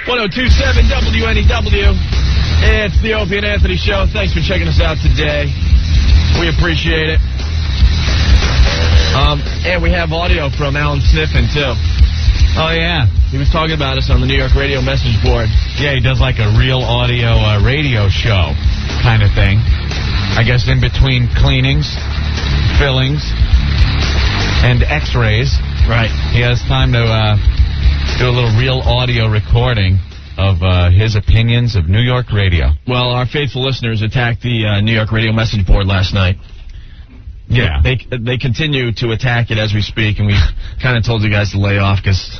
1027 WNEW. It's the Opie and Anthony Show. Thanks for checking us out today. We appreciate it. And we have audio from Alan Sniffen, too. Oh, yeah. He was talking about us on the New York radio message board. Yeah, he does like a real audio radio show kind of thing. I guess in between cleanings, fillings, and x-rays. Right. He has time to do a little real audio recording of his opinions of New York radio. Well, our faithful listeners attacked the New York radio message board last night. Yeah. They continue to attack it as we speak, and we kind of told you guys to lay off because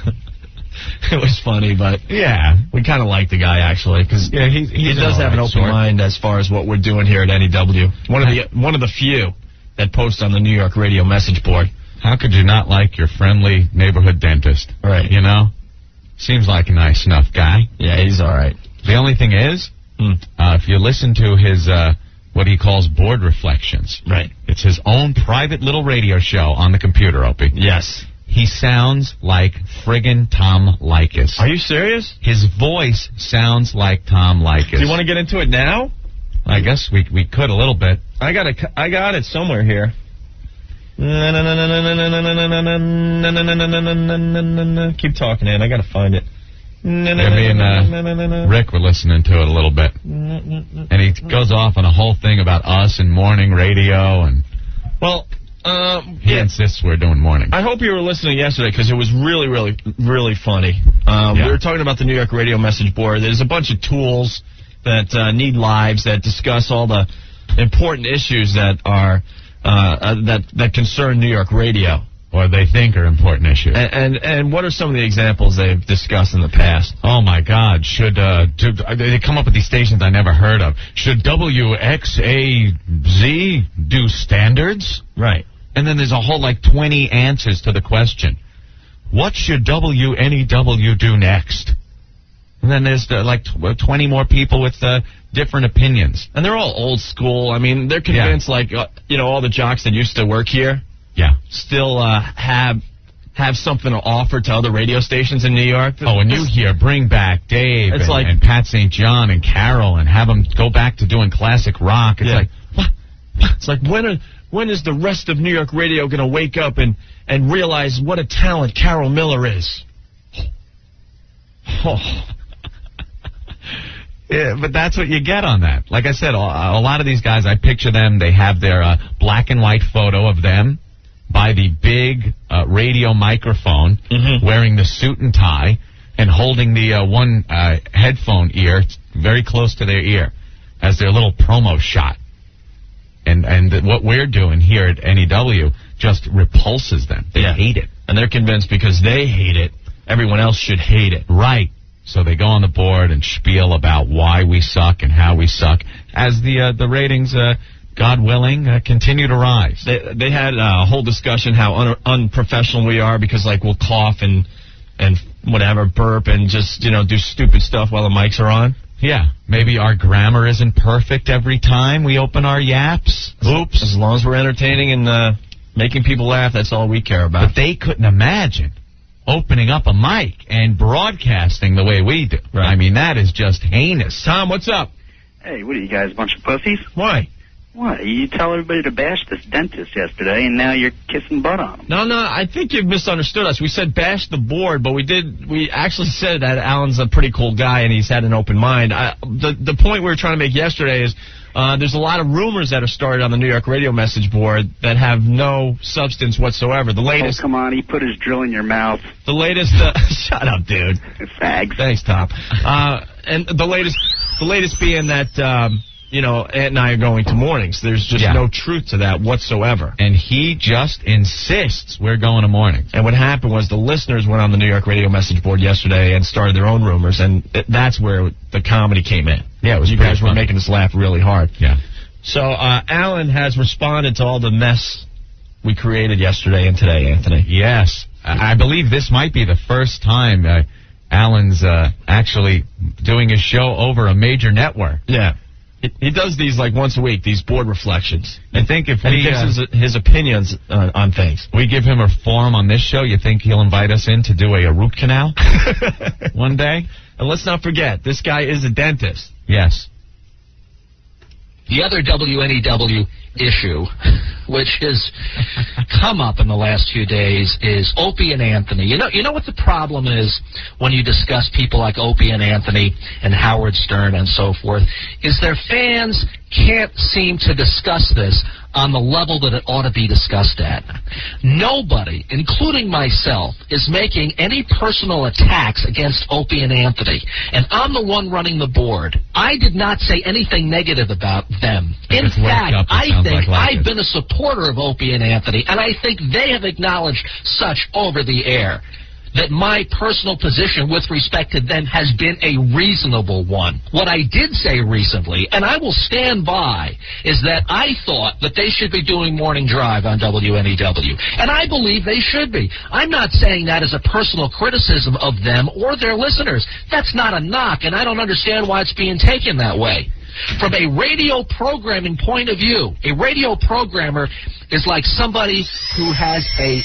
it was funny, but yeah, we kind of like the guy, actually, because he does have an open mind as far as what we're doing here at NEW. One of the few that post on the New York radio message board. How could you not like your friendly neighborhood dentist? Right. You know? Seems like a nice enough guy. Yeah, he's all right. The only thing is, if you listen to his, what he calls board reflections. Right. It's his own private little radio show on the computer, Opie. Yes. He sounds like friggin' Tom Leykis. Are you serious? His voice sounds like Tom Leykis. Do you want to get into it now? I guess we could a little bit. I got it somewhere here. Keep talking, man. I gotta find it. Me and Rick were listening to it a little bit, and he goes off on a whole thing about us and morning radio, and he insists we're doing morning. I hope you were listening yesterday because it was really, really, really funny. We were talking about the New York radio message board. There's a bunch of tools that need lives that discuss all the important issues that are that concern New York radio, or they think are important issues. And what are some of the examples they've discussed in the past? Oh my God! They come up with these stations I never heard of? Should WXAZ do standards? Right. And then there's a whole 20 answers to the question. What should WNEW do next? And then there's 20 more people with different opinions. And they're all old school. I mean, they're convinced, all the jocks that used to work here still have something to offer to other radio stations in New York. And you hear bring back Dave and Pat St. John and Carol and have them go back to doing classic rock. It's like, what? It's like, when is the rest of New York radio going to wake up and realize what a talent Carol Miller is? Yeah, but that's what you get on that. Like I said, a lot of these guys, I picture them, they have their black and white photo of them by the big radio microphone, wearing the suit and tie, and holding the one headphone ear very close to their ear as their little promo shot. And what we're doing here at NEW just repulses them. They hate it. And they're convinced because they hate it, everyone else should hate it. Right. So they go on the board and spiel about why we suck and how we suck as the ratings, God willing, continue to rise. They had a whole discussion how unprofessional we are because, we'll cough and whatever, burp and just, do stupid stuff while the mics are on. Yeah. Maybe our grammar isn't perfect every time we open our yaps. Oops. As long as we're entertaining and making people laugh, that's all we care about. But they couldn't imagine opening up a mic and broadcasting the way we do. Right. I mean, that is just heinous. Tom, what's up? Hey, what are you guys, a bunch of pussies? Why? What? You tell everybody to bash this dentist yesterday, and now you're kissing butt on him. No, I think you've misunderstood us. We said bash the board, but we actually said that Alan's a pretty cool guy and he's had an open mind. The point we were trying to make yesterday is there's a lot of rumors that are started on the New York radio message board that have no substance whatsoever. The latest... Oh, come on, he put his drill in your mouth. The latest... shut up, dude. Fags. Thanks, Tom. And the latest being that... Ant and I are going to mornings. There's just no truth to that whatsoever. And he just insists we're going to mornings. And what happened was the listeners went on the New York radio message board yesterday and started their own rumors, and that's where the comedy came in. Yeah, it was you guys were making us laugh really hard. Yeah. So Alan has responded to all the mess we created yesterday and today, Anthony. Yes. I believe this might be the first time Alan's actually doing his show over a major network. Yeah. He does these once a week, these board reflections. I think if he gives his opinions on things. We give him a forum on this show, you think he'll invite us in to do a root canal one day? And let's not forget, this guy is a dentist. Yes. The other WNEW issue, which has come up in the last few days, is Opie and Anthony. You know what the problem is when you discuss people like Opie and Anthony and Howard Stern and so forth, is their fans can't seem to discuss this on the level that it ought to be discussed at. Nobody, including myself, is making any personal attacks against Opie and Anthony, and I'm the one running the board. I did not say anything negative about them. In fact, I think I've been a supporter of Opie and Anthony, and I think they have acknowledged such over the air, that my personal position with respect to them has been a reasonable one. What I did say recently, and I will stand by, is that I thought that they should be doing Morning Drive on WNEW. And I believe they should be. I'm not saying that as a personal criticism of them or their listeners. That's not a knock, and I don't understand why it's being taken that way. From a radio programming point of view, a radio programmer is like somebody who has a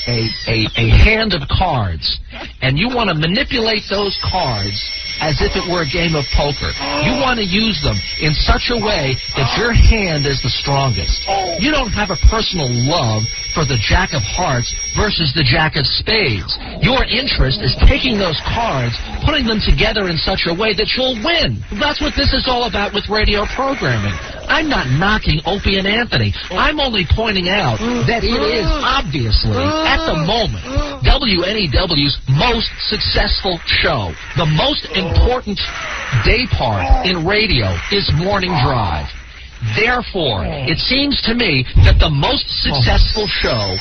hand of cards, and you want to manipulate those cards as if it were a game of poker. You want to use them in such a way that your hand is the strongest. You don't have a personal love for the Jack of Hearts versus the Jack of Spades. Your interest is taking those cards, putting them together in such a way that you'll win. That's what this is all about with radio programming. I'm not knocking Opie and Anthony. I'm only pointing out that it is obviously, at the moment, WNEW's most successful show. The most important day part in radio is Morning Drive. Therefore, it seems to me that the most successful show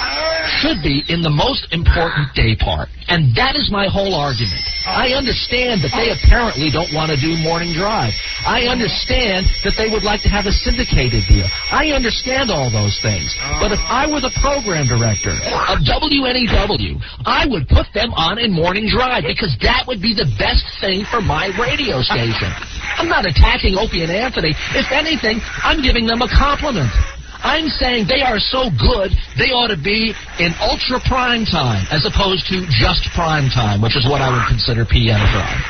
should be in the most important day part. And that is my whole argument. I understand that they apparently don't want to do Morning Drive. I understand that they would like to have a syndicated deal. I understand all those things. But if I were the program director of WNEW, I would put them on in Morning Drive because that would be the best thing for my radio station. I'm not attacking Opie and Anthony. If anything, I'm giving them a compliment. I'm saying they are so good, they ought to be in ultra prime time as opposed to just prime time, which is what I would consider PM time.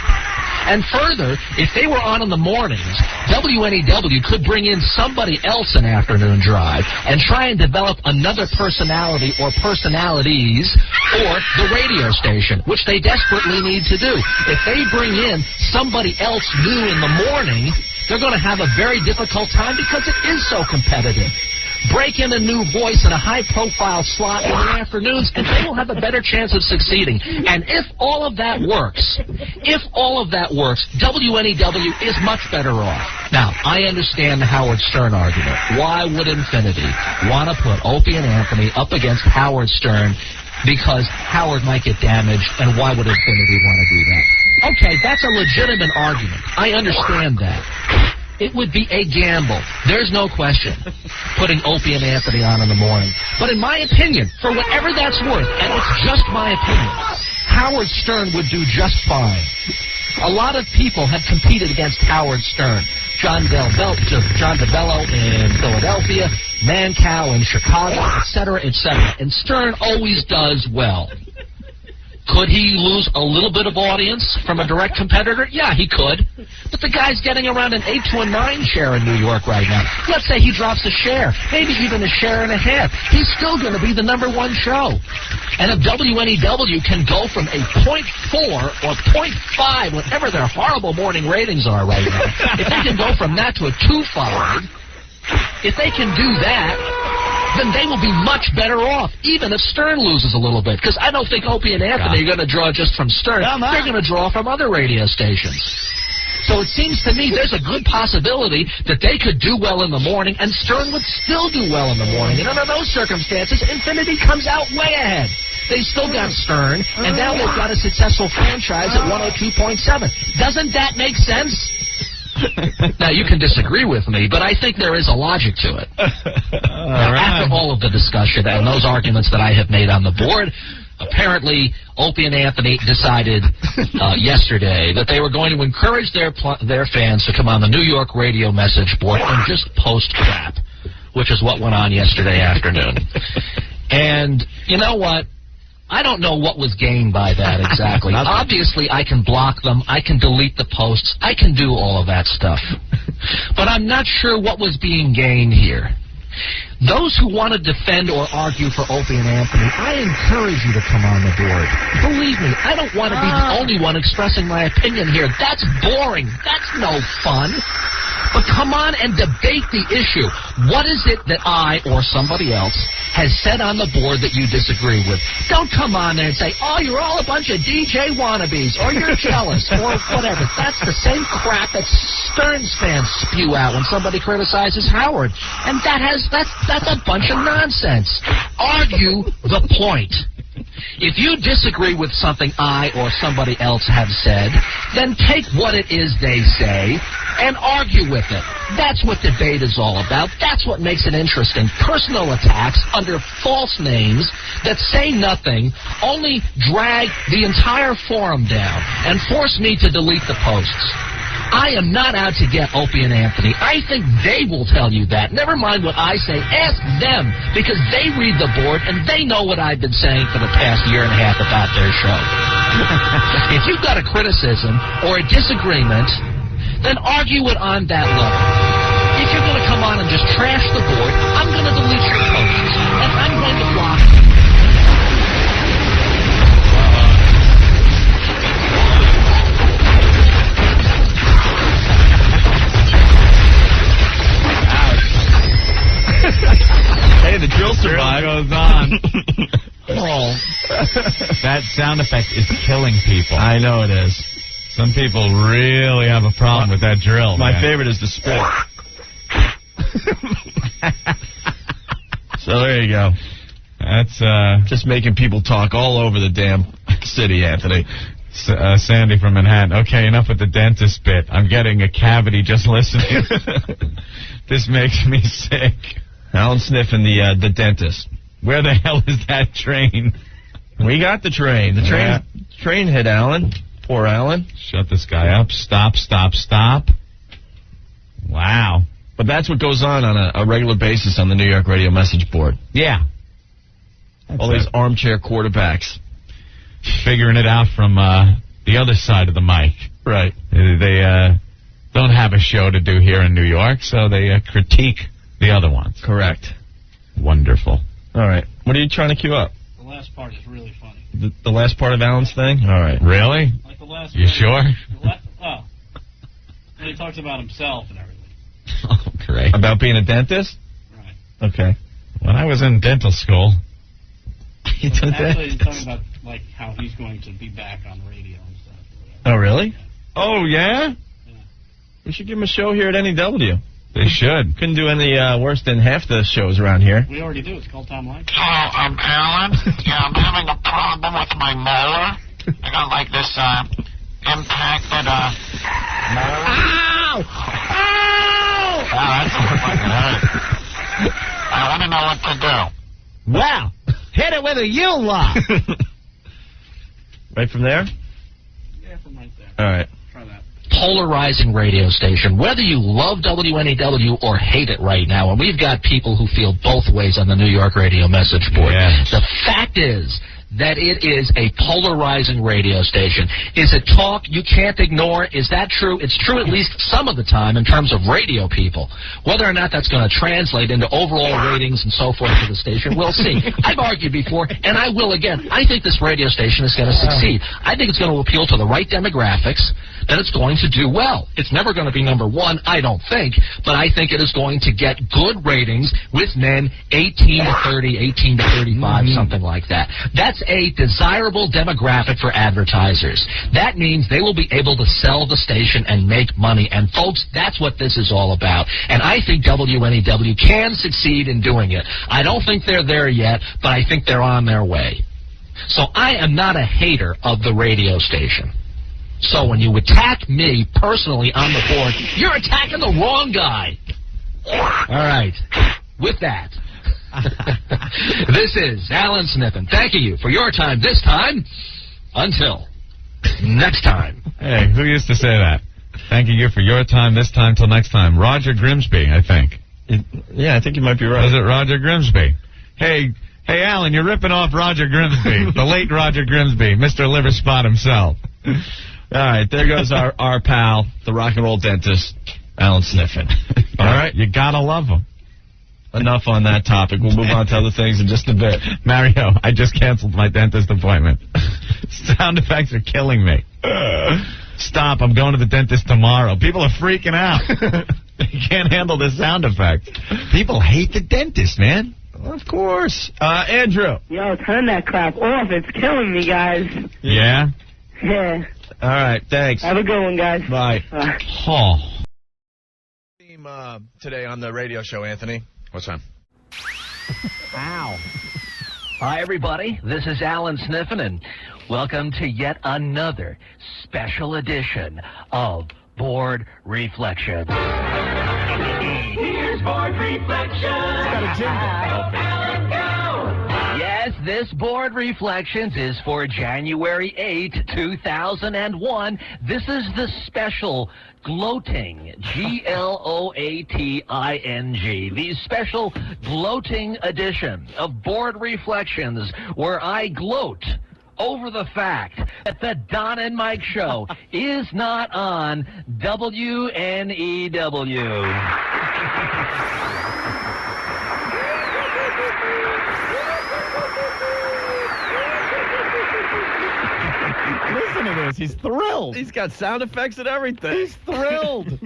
And further, if they were on in the mornings, WNEW could bring in somebody else in Afternoon Drive and try and develop another personality or personalities for the radio station, which they desperately need to do. If they bring in somebody else new in the morning, they're going to have a very difficult time because it is so competitive. Break in a new voice in a high-profile slot in the afternoons, and they will have a better chance of succeeding. And if all of that works, WNEW is much better off. Now, I understand the Howard Stern argument. Why would Infinity want to put Opie and Anthony up against Howard Stern because Howard might get damaged, and why would Infinity want to do that? Okay, that's a legitimate argument. I understand that. It would be a gamble. There's no question putting Opie and Anthony on in the morning. But in my opinion, for whatever that's worth, and it's just my opinion, Howard Stern would do just fine. A lot of people have competed against Howard Stern. John DeBello in Philadelphia, Mancow in Chicago, etc., etc. And Stern always does well. Could he lose a little bit of audience from a direct competitor? Yeah, he could. But the guy's getting around an 8 to a 9 share in New York right now. Let's say he drops a share, maybe even a share and a half. He's still going to be the #1 show. And if WNEW can go from a 0.4 or 0.5, whatever their horrible morning ratings are right now, if they can go from that to a 2.5, if they can do that, then they will be much better off, even if Stern loses a little bit. Because I don't think Opie and Anthony are going to draw just from Stern. They're going to draw from other radio stations. So it seems to me there's a good possibility that they could do well in the morning, and Stern would still do well in the morning. And under those circumstances, Infinity comes out way ahead. They still got Stern, and now they've got a successful franchise at 102.7. Doesn't that make sense? Now, you can disagree with me, but I think there is a logic to it. After all of the discussion and those arguments that I have made on the board, apparently Opie and Anthony decided yesterday that they were going to encourage their fans to come on the New York radio message board and just post crap, which is what went on yesterday afternoon. And you know what? I don't know what was gained by that exactly. Obviously, I can block them. I can delete the posts. I can do all of that stuff. But I'm not sure what was being gained here. Those who want to defend or argue for Opie and Anthony, I encourage you to come on the board. Believe me, I don't want to be the only one expressing my opinion here. That's boring. That's no fun. But come on and debate the issue. What is it that I or somebody else has said on the board that you disagree with? Don't come on there and say, oh, you're all a bunch of DJ wannabes, or you're jealous, or whatever. That's the same crap that Stearns fans spew out when somebody criticizes Howard. And that's a bunch of nonsense. Argue the point. If you disagree with something I or somebody else have said, then take what it is they say and argue with it. That's what debate is all about. That's what makes it interesting. Personal attacks under false names that say nothing only drag the entire forum down and force me to delete the posts. I am not out to get Opie and Anthony. I think they will tell you that. Never mind what I say. Ask them, because they read the board and they know what I've been saying for the past year and a half about their show. If you've got a criticism or a disagreement, then argue it on that level. If you're going to come on and just trash the board, I'm going to delete your posts, and I'm going to block you. Hey, the drill survive goes on. Oh. That sound effect is killing people. I know it is. Some people really have a problem with that drill. My man. favorite is the spit. So there you go. That's just making people talk all over the damn city, Anthony. Sandy from Manhattan. Okay, enough with the dentist bit. I'm getting a cavity just listening. This makes me sick. Alan sniffing the dentist. Where the hell is that train? We got the train. The train hit Alan. Poor Alan. Shut this guy up. Stop, stop, stop. Wow. But that's what goes on a regular basis on the New York radio message board. Yeah. All these armchair quarterbacks. Figuring it out from the other side of the mic. Right. They don't have a show to do here in New York, so they critique the other ones. Correct. Wonderful. All right. What are you trying to cue up? The last part is really funny. The last part of Alan's thing? All right. Really? Like the last. You sure? Well, he talks about himself and everything. Oh, great. About being a dentist? Right. Okay. When I was in dental school. You did that? Actually, he's talking about like how he's going to be back on the radio and stuff. Oh, really? Yeah. Oh, yeah? Yeah. We should give him a show here at NEW. They should. Couldn't do any worse than half the shows around here. We already do. It's called Tom Lang. Hello, I'm Alan. Yeah, I'm having a problem with my molar. I got like this impacted molar. Ow! Ow! Wow, that fucking hurt. I want to know what to do. Wow! Hit it with a U-lock! Right from there? Yeah, from right there. All right. Try that. Polarizing radio station, whether you love WNEW or hate it right now, and we've got people who feel both ways on the New York radio message board. Yes. The fact is that it is a polarizing radio station. Is it talk you can't ignore? Is that true? It's true at least some of the time in terms of radio people. Whether or not that's going to translate into overall ratings and so forth for the station, we'll see. I've argued before, and I will again. I think this radio station is going to succeed. I think it's going to appeal to the right demographics, that it's going to do well. It's never going to be number one, I don't think, but I think it is going to get good ratings with men 18 to 30, 18 to 35, something like that. That's a desirable demographic for advertisers. That means they will be able to sell the station and make money. And, folks, that's what this is all about. And I think WNEW can succeed in doing it. I don't think they're there yet, but I think they're on their way. So I am not a hater of the radio station. So when you attack me personally on the board, you're attacking the wrong guy. All right. With that, this is Alan Smith, and thank you for your time this time. Until next time. Hey, who used to say that? Thank you for your time this time till next time. Roger Grimsby, I think. Yeah, I think you might be right. Was it Roger Grimsby? Hey, Hey, Alan, you're ripping off Roger Grimsby, the late Roger Grimsby, Mr. Liver Spot himself. All right, there goes our pal, the rock and roll dentist, Alan Sniffen. All right, you gotta love him. Enough on that topic. We'll move on to other things in just a bit. Mario, I just canceled my dentist appointment. Sound effects are killing me. Stop, I'm going to the dentist tomorrow. People are freaking out. You can't handle the sound effects. People hate the dentist, man. Of course. Andrew. Yo, turn that crap off. It's killing me, guys. Yeah? Yeah. All right, thanks. Have a good one, guys. Bye. Oh. Team today on the radio show, Anthony. What's that? Ow. Hi, everybody. This is Alan Sniffen, and welcome to yet another special edition of Board Reflections. Here's Board Reflections. Alan, go. Yes, this Board Reflections is for January 8, 2001. This is the special gloating, Gloating, the special gloating edition of Board Reflections, where I gloat over the fact that the Don and Mike show is not on WNEW. Listen to this. He's thrilled. He's got sound effects and everything. He's thrilled.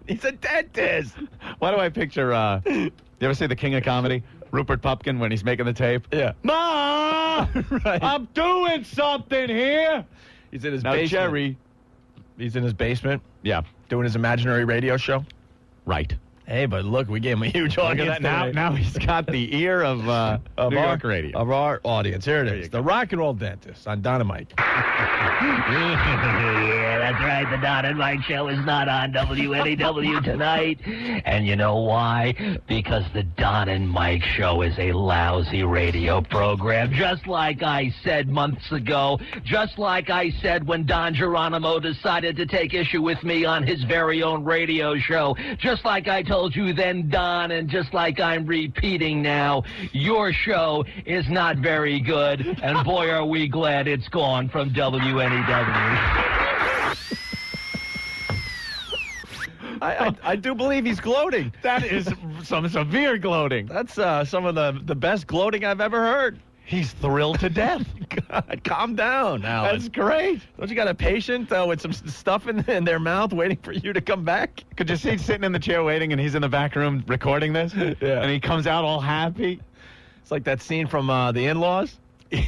He's a dentist. Why do I picture, you ever see The King of Comedy? Rupert Pupkin when he's making the tape? Yeah. Ma! Right. I'm doing something here. He's in his Now, basement. Jerry. He's in his basement Yeah. doing his imaginary radio show. Right. Hey, but look, we gave him a huge Look audience at that. Now he's got the ear of New York radio. Of our audience. Here it you is. go. The Rock and Roll Dentist on Don and Mike. Yeah, that's right. The Don and Mike show is not on WNEW tonight. And you know why? Because the Don and Mike show is a lousy radio program. Just like I said months ago. Just like I said when Don Geronimo decided to take issue with me on his very own radio show. Just like I told you then, Don, and just like I'm repeating now, your show is not very good. And boy, are we glad it's gone from WNEW. I do believe he's gloating. That is some severe gloating. That's some of the best gloating I've ever heard. He's thrilled to death. God, calm down, Alan. That's great. Don't you got a patient with some stuff in their mouth waiting for you to come back? Could you see he's sitting in the chair waiting and he's in the back room recording this? Yeah. And he comes out all happy. It's like that scene from The In-Laws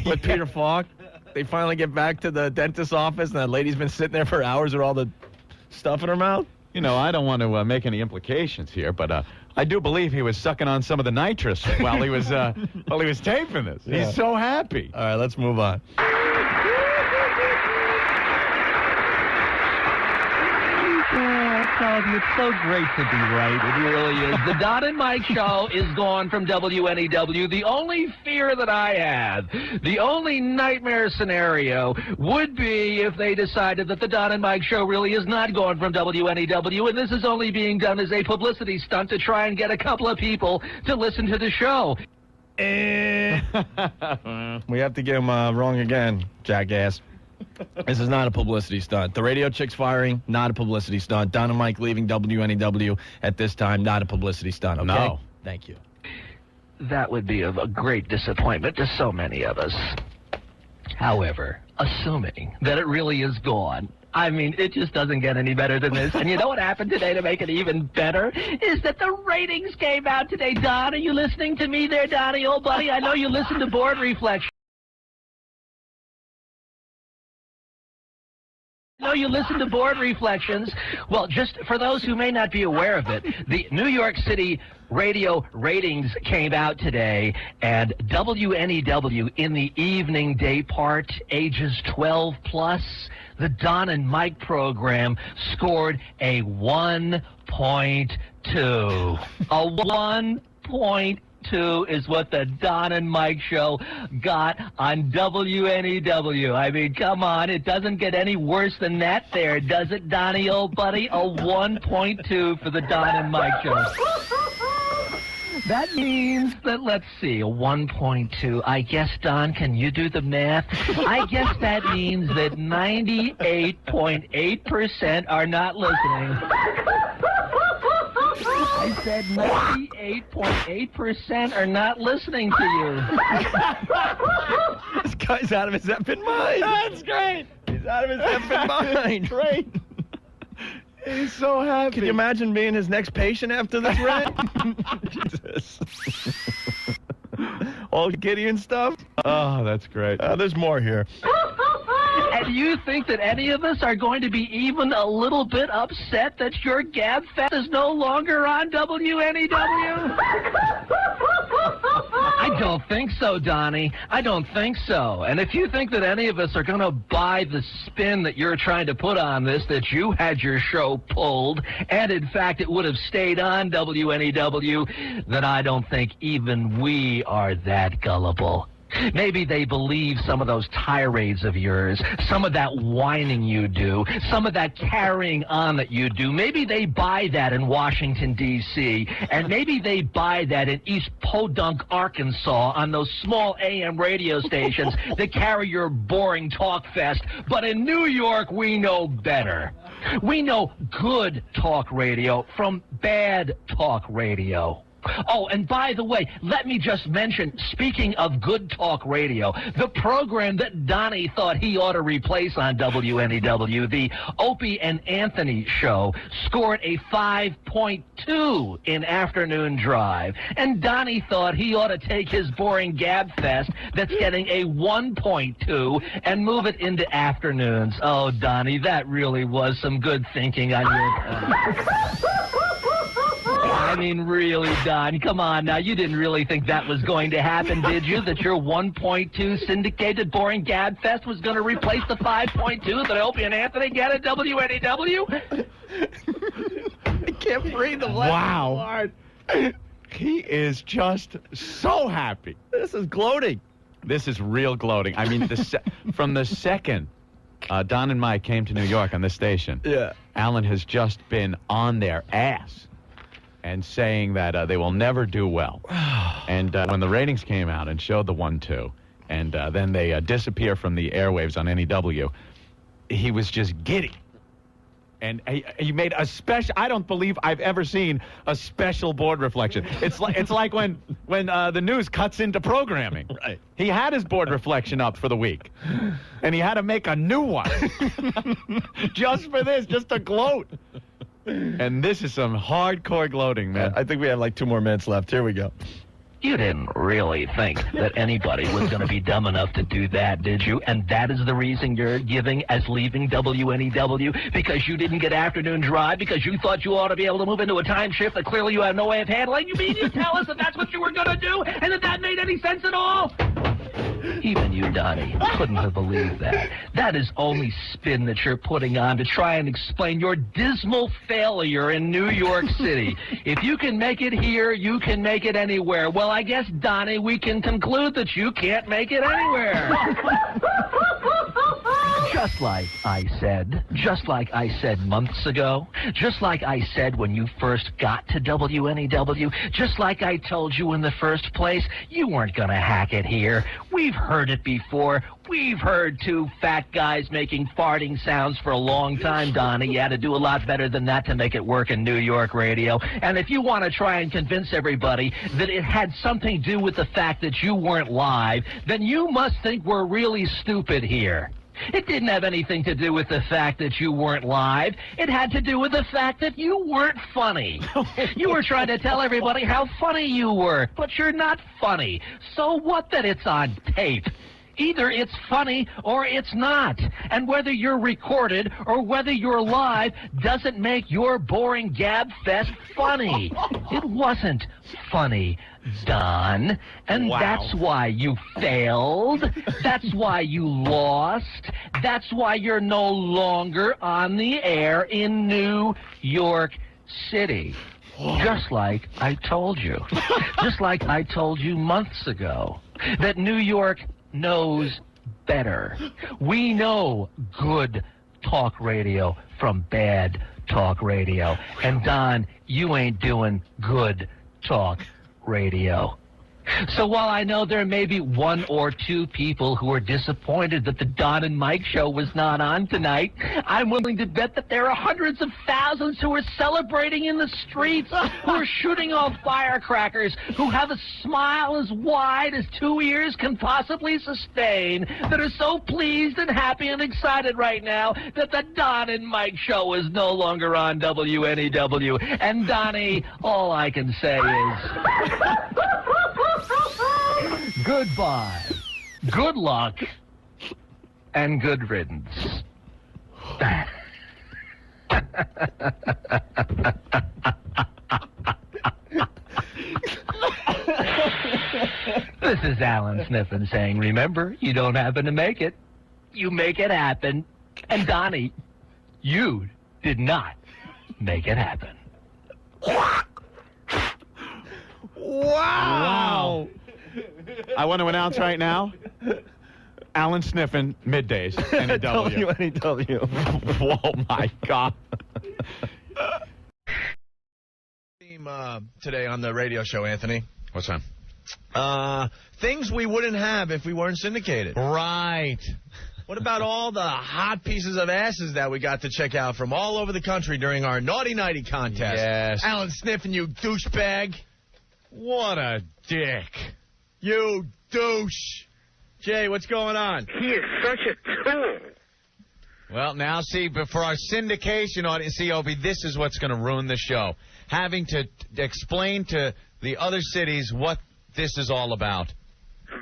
with Peter Falk. They finally get back to the dentist's office, and that lady's been sitting there for hours with all the stuff in her mouth. You know, I don't want to make any implications here, but I do believe he was sucking on some of the nitrous while he was taping this. Yeah. He's so happy. All right, let's move on. It's so great to be right. It really is. The Don and Mike show is gone from WNEW. The only fear that I have, the only nightmare scenario would be if they decided that the Don and Mike show really is not gone from WNEW, and this is only being done as a publicity stunt to try and get a couple of people to listen to the show. We have to get him wrong again, jackass. This is not a publicity stunt. The radio chick's firing, not a publicity stunt. Don and Mike leaving WNEW at this time, not a publicity stunt. Okay? No. Thank you. That would be of a great disappointment to so many of us. However, assuming that it really is gone, I mean, it just doesn't get any better than this. And you know what happened today to make it even better? Is that the ratings came out today. Don, are you listening to me there, Donnie, old buddy? I know you listen to Board Reflection. I know you listen to Board Reflections. Well, just for those who may not be aware of it, the New York City radio ratings came out today, and WNEW in the evening day part, ages 12 plus, the Don and Mike program scored a 1.2. A 1.2 is what the Don and Mike show got on WNEW. I mean, come on, it doesn't get any worse than that there, does it, Donnie, old buddy? A 1.2 for the Don and Mike show. That means that, let's see, a 1.2. I guess, Don, can you do the math? I guess that means that 98.8% are not listening. I said 98.8% are not listening to you. This guy's out of his effing mind. That's great. He's out of his effing mind. Great. He's so happy. Can you imagine being his next patient after this, Red? Jesus. All giddy and stuff? Oh, that's great. There's more here. And you think that any of us are going to be even a little bit upset that your Gab Fest is no longer on WNEW? I don't think so, Donnie. I don't think so. And if you think that any of us are going to buy the spin that you're trying to put on this, that you had your show pulled, and in fact it would have stayed on WNEW, then I don't think even we are that gullible. Maybe they believe some of those tirades of yours, some of that whining you do, some of that carrying on that you do. Maybe they buy that in Washington, D.C., and maybe they buy that in East Podunk, Arkansas, on those small AM radio stations that carry your boring talk fest. But in New York, we know better. We know good talk radio from bad talk radio. Oh, and by the way, let me just mention, speaking of good talk radio, the program that Donnie thought he ought to replace on WNEW, the Opie and Anthony show, scored a 5.2 in Afternoon Drive. And Donnie thought he ought to take his boring Gab Fest that's getting a 1.2 and move it into afternoons. Oh, Donnie, that really was some good thinking on your part. I mean, really, Don, come on now. You didn't really think that was going to happen, did you? That your 1.2 syndicated boring Gab Fest was going to replace the 5.2 that Opie and Anthony get at WNEW? I can't breathe. The Wow. He is just so happy. This is gloating. This is real gloating. I mean, from the second Don and Mike came to New York on this station, Alan has just been on their ass and saying that they will never do well. And when the ratings came out and showed the 1-2, and then they disappear from the airwaves on NEW, he was just giddy. And he made a special. I don't believe I've ever seen a special board reflection. It's like when the news cuts into programming. Right. He had his board reflection up for the week, and he had to make a new one just for this, just to gloat. And this is some hardcore gloating, man. I think we have like 2 more minutes left. Here we go. You didn't really think that anybody was going to be dumb enough to do that, did you? And that is the reason you're giving as leaving WNEW? Because you didn't get Afternoon Drive? Because you thought you ought to be able to move into a time shift that clearly you have no way of handling? You mean you tell us that that's what you were going to do and that made any sense at all? Even you, Donnie, couldn't have believed that. That is only spin that you're putting on to try and explain your dismal failure in New York City. If you can make it here, you can make it anywhere. Well, I guess, Donnie, we can conclude that you can't make it anywhere. Just like I said months ago, just like I said when you first got to WNEW, just like I told you in the first place, you weren't going to hack it here. We've heard it before. We've heard 2 fat guys making farting sounds for a long time, Donnie. You had to do a lot better than that to make it work in New York radio. And if you want to try and convince everybody that it had something to do with the fact that you weren't live, then you must think we're really stupid here. It didn't have anything to do with the fact that you weren't live. It had to do with the fact that you weren't funny. You were trying to tell everybody how funny you were, but you're not funny. So what that it's on tape? Either it's funny or it's not. And whether you're recorded or whether you're live doesn't make your boring Gab Fest funny. It wasn't funny, Don. And that's why you failed. That's why you lost. That's why you're no longer on the air in New York City. Just like I told you. Just like I told you months ago. That New York knows better. We know good talk radio from bad talk radio. And Don, you ain't doing good talk radio. So while I know there may be one or two people who are disappointed that the Don and Mike show was not on tonight, I'm willing to bet that there are hundreds of thousands who are celebrating in the streets, who are shooting off firecrackers, who have a smile as wide as two ears can possibly sustain, that are so pleased and happy and excited right now that the Don and Mike show is no longer on WNEW. And Donnie, all I can say is... goodbye, good luck, and good riddance. This is Alan Sniffen saying, remember, you don't happen to make it. You make it happen. And Donnie, you did not make it happen. Wow. I want to announce right now, Alan Sniffen, middays, NEW. WNEW. Oh, my God. Theme today on the radio show, Anthony. What's that? Things we wouldn't have if we weren't syndicated. Right. What about all the hot pieces of asses that we got to check out from all over the country during our Naughty Nighty contest? Yes. Alan Sniffen, you douchebag. What a dick. You douche. Jay, what's going on? He is such a tool. Well, now, see, but for our syndication audience, see, Opie, this is what's going to ruin the show. Having to explain to the other cities what this is all about.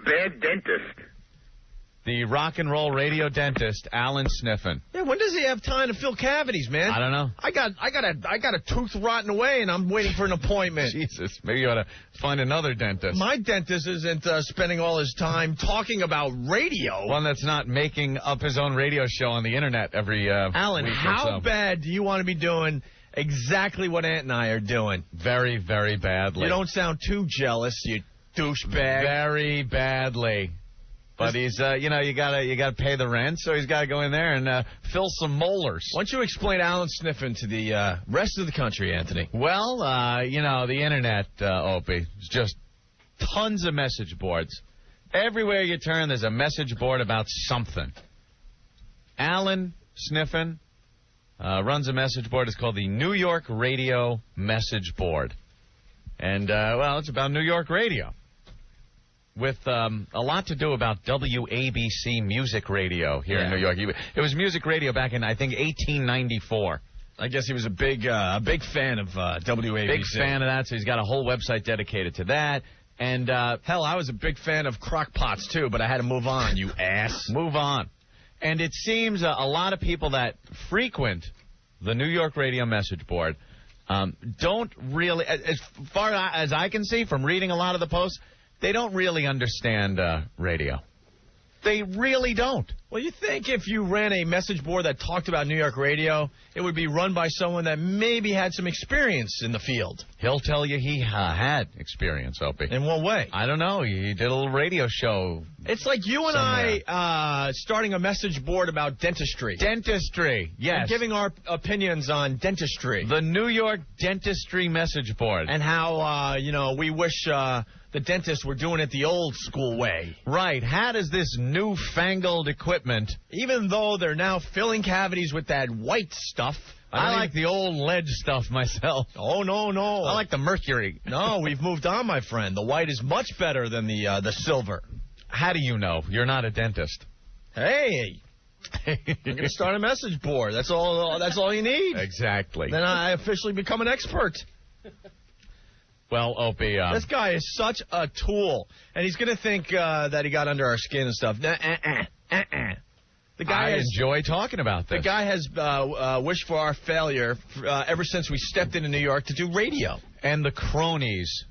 Bad dentist. The rock and roll radio dentist, Alan Sniffen. Yeah, when does he have time to fill cavities, man? I don't know. I got a tooth rotting away, and I'm waiting for an appointment. Jesus, maybe you ought to find another dentist. My dentist isn't spending all his time talking about radio. One that's not making up his own radio show on the internet every Alan, week or how so. bad do you want to be doing exactly what Ant and I are doing? Very, very badly. You don't sound too jealous, you douchebag. Very badly. But he's, you gotta pay the rent, so he's got to go in there and fill some molars. Why don't you explain Alan Sniffen to the rest of the country, Anthony? Well, the internet, Opie, is just tons of message boards. Everywhere you turn, there's a message board about something. Alan Sniffen runs a message board. It's called the New York Radio Message Board. And, it's about New York radio. With a lot to do about WABC Music Radio here in New York. It was music radio back in, I think, 1894. I guess he was a big fan of WABC. Big fan of that, so he's got a whole website dedicated to that. And, hell, I was a big fan of crockpots, too, but I had to move on, you ass. Move on. And it seems a lot of people that frequent the New York Radio Message Board don't really, as far as I can see from reading a lot of the posts, they don't really understand radio. They really don't. Well, you think if you ran a message board that talked about New York radio, it would be run by someone that maybe had some experience in the field? He'll tell you he had experience, Opie. In what way? I don't know. He did a little radio show. It's like you and I starting a message board about dentistry. Dentistry, yes. And giving our opinions on dentistry. The New York Dentistry Message Board. And how, we wish the dentists were doing it the old school way. Right. How does this newfangled equipment... Even though they're now filling cavities with that white stuff. I like the old lead stuff myself. Oh, no. I like the mercury. No, we've moved on, my friend. The white is much better than the silver. How do you know? You're not a dentist. Hey, you're going to start a message board. That's all you need. Exactly. Then I officially become an expert. Well, Opie... this guy is such a tool. And he's going to think that he got under our skin and stuff. The guy enjoy talking about this. The guy has wished for our failure ever since we stepped into New York to do radio. And the cronies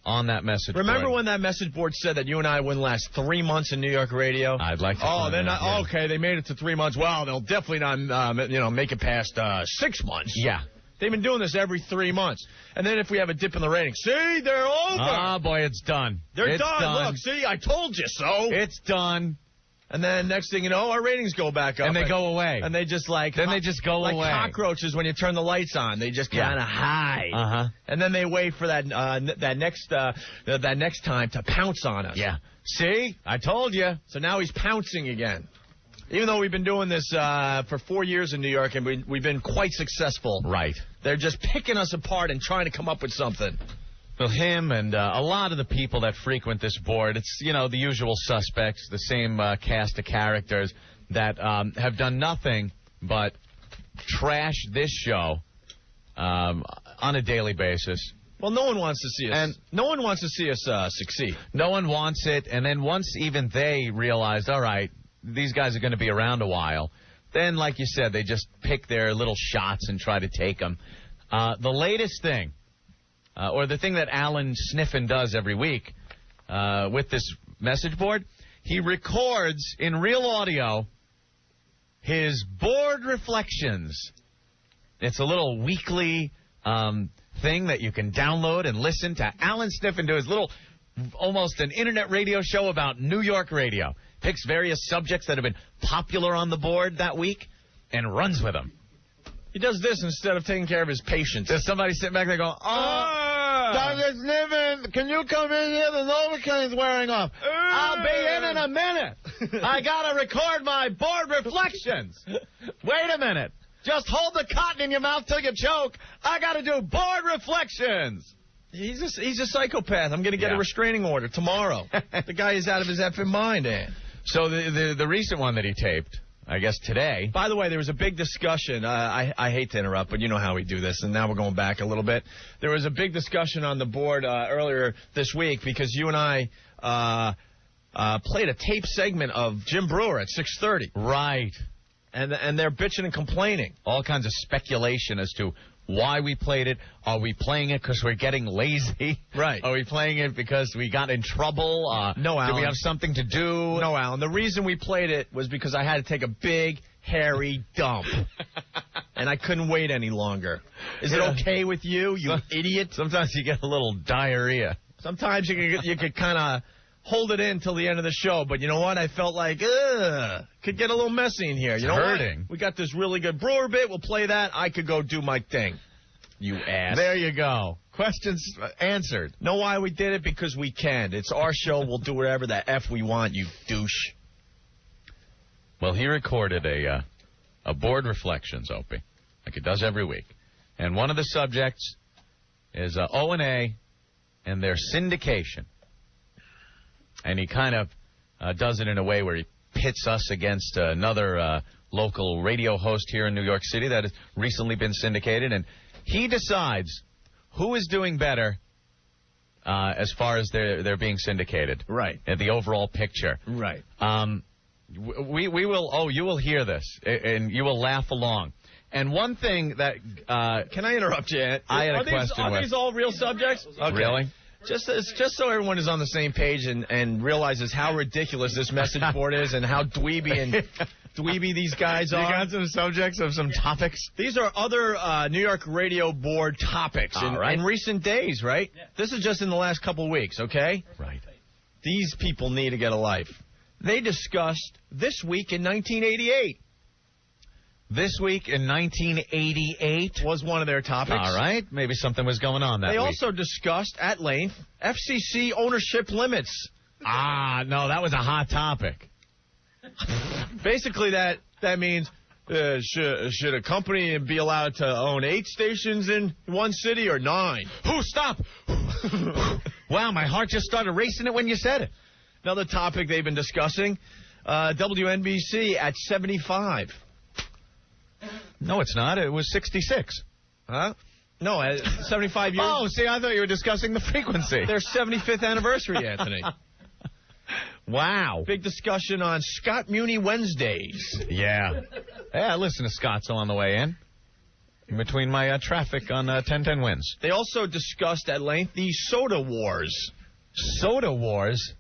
on that message board. Remember when that message board said that you and I wouldn't last 3 months in New York radio? I'd like to. Okay, they made it to 3 months. Well, they'll definitely not, make it past 6 months. Yeah. They've been doing this every 3 months. And then if we have a dip in the ratings, see, they're over. Oh, boy, it's done. They're done. Look, see, I told you so. It's done. And then next thing you know, our ratings go back up. And they go away. And they just like... Then they just go like away. Like cockroaches when you turn the lights on. They just kind of hide. Uh-huh. And then they wait for that next time to pounce on us. Yeah. See? I told you. So now he's pouncing again. Even though we've been doing this for 4 years in New York and we've been quite successful. Right. They're just picking us apart and trying to come up with something. Well, him and a lot of the people that frequent this board, it's, the usual suspects, the same cast of characters that have done nothing but trash this show on a daily basis. Well, no one wants to see us. And no one wants to see us succeed. No one wants it. And then once even they realized, all right, these guys are going to be around a while, then, like you said, they just pick their little shots and try to take them. The latest thing, or the thing that Alan Sniffen does every week with this message board, he records in real audio his board reflections. It's a little weekly thing that you can download and listen to Alan Sniffen do his little, almost an internet radio show about New York radio. Picks various subjects that have been popular on the board that week and runs with them. He does this instead of taking care of his patients. There's somebody sitting back there going, Dr. Sniffen, can you come in here? The Novocaine's wearing off. I'll be in a minute. I got to record my board reflections. Wait a minute. Just hold the cotton in your mouth till you choke. I got to do board reflections. He's a psychopath. I'm going to get a restraining order tomorrow. The guy is out of his effing mind, man. So the recent one that he taped, I guess today. By the way, there was a big discussion. I hate to interrupt, but you know how we do this, and now we're going back a little bit. There was a big discussion on the board earlier this week because you and I played a tape segment of Jim Brewer at 6:30. Right. And they're bitching and complaining. All kinds of speculation as to why we played it. Are we playing it because we're getting lazy? Right. Are we playing it because we got in trouble? No, Alan. Do we have something to do? No, Alan. The reason we played it was because I had to take a big, hairy dump. And I couldn't wait any longer. Is it okay with you, you idiot? Sometimes you get a little diarrhea. Sometimes you could kind of hold it in till the end of the show, but you know what? I felt like, could get a little messy in here. You know hurting. What? We got this really good Brewer bit. We'll play that. I could go do my thing. You ass. There you go. Questions answered. Know why we did it? Because we can. It's our show. We'll do whatever the F we want, you douche. Well, he recorded a board reflections, Opie, like it does every week. And one of the subjects is O&A and their syndication. And he kind of does it in a way where he pits us against another local radio host here in New York City that has recently been syndicated. And he decides who is doing better as far as they're being syndicated. Right. And the overall picture. Right. We will, you will hear this, and you will laugh along. And one thing that... Can I interrupt you, Ed? I had a question. Are these all real subjects? Okay. Really? Just so everyone is on the same page and realizes how ridiculous this message board is and how dweeby these guys are. You got some subjects of some topics? These are other New York radio board topics in recent days, right? Yeah. This is just in the last couple weeks, okay? Right. These people need to get a life. They discussed This Week in 1988. This Week in 1988 was one of their topics. All right. Maybe something was going on that week. They also discussed at length FCC ownership limits. No, that was a hot topic. Basically, that means should a company be allowed to own 8 stations in one city or 9? Stop! Wow, my heart just started racing it when you said it. Another topic they've been discussing, WNBC at 75. No, it's not. It was 66. Huh? No, 75 years. Oh, see, I thought you were discussing the frequency. Their 75th anniversary, Anthony. Wow. Big discussion on Scott Muni Wednesdays. Yeah. Yeah, I listen to Scott's on the way in between my traffic on 1010 wins. They also discussed at length the Soda Wars. Soda Wars?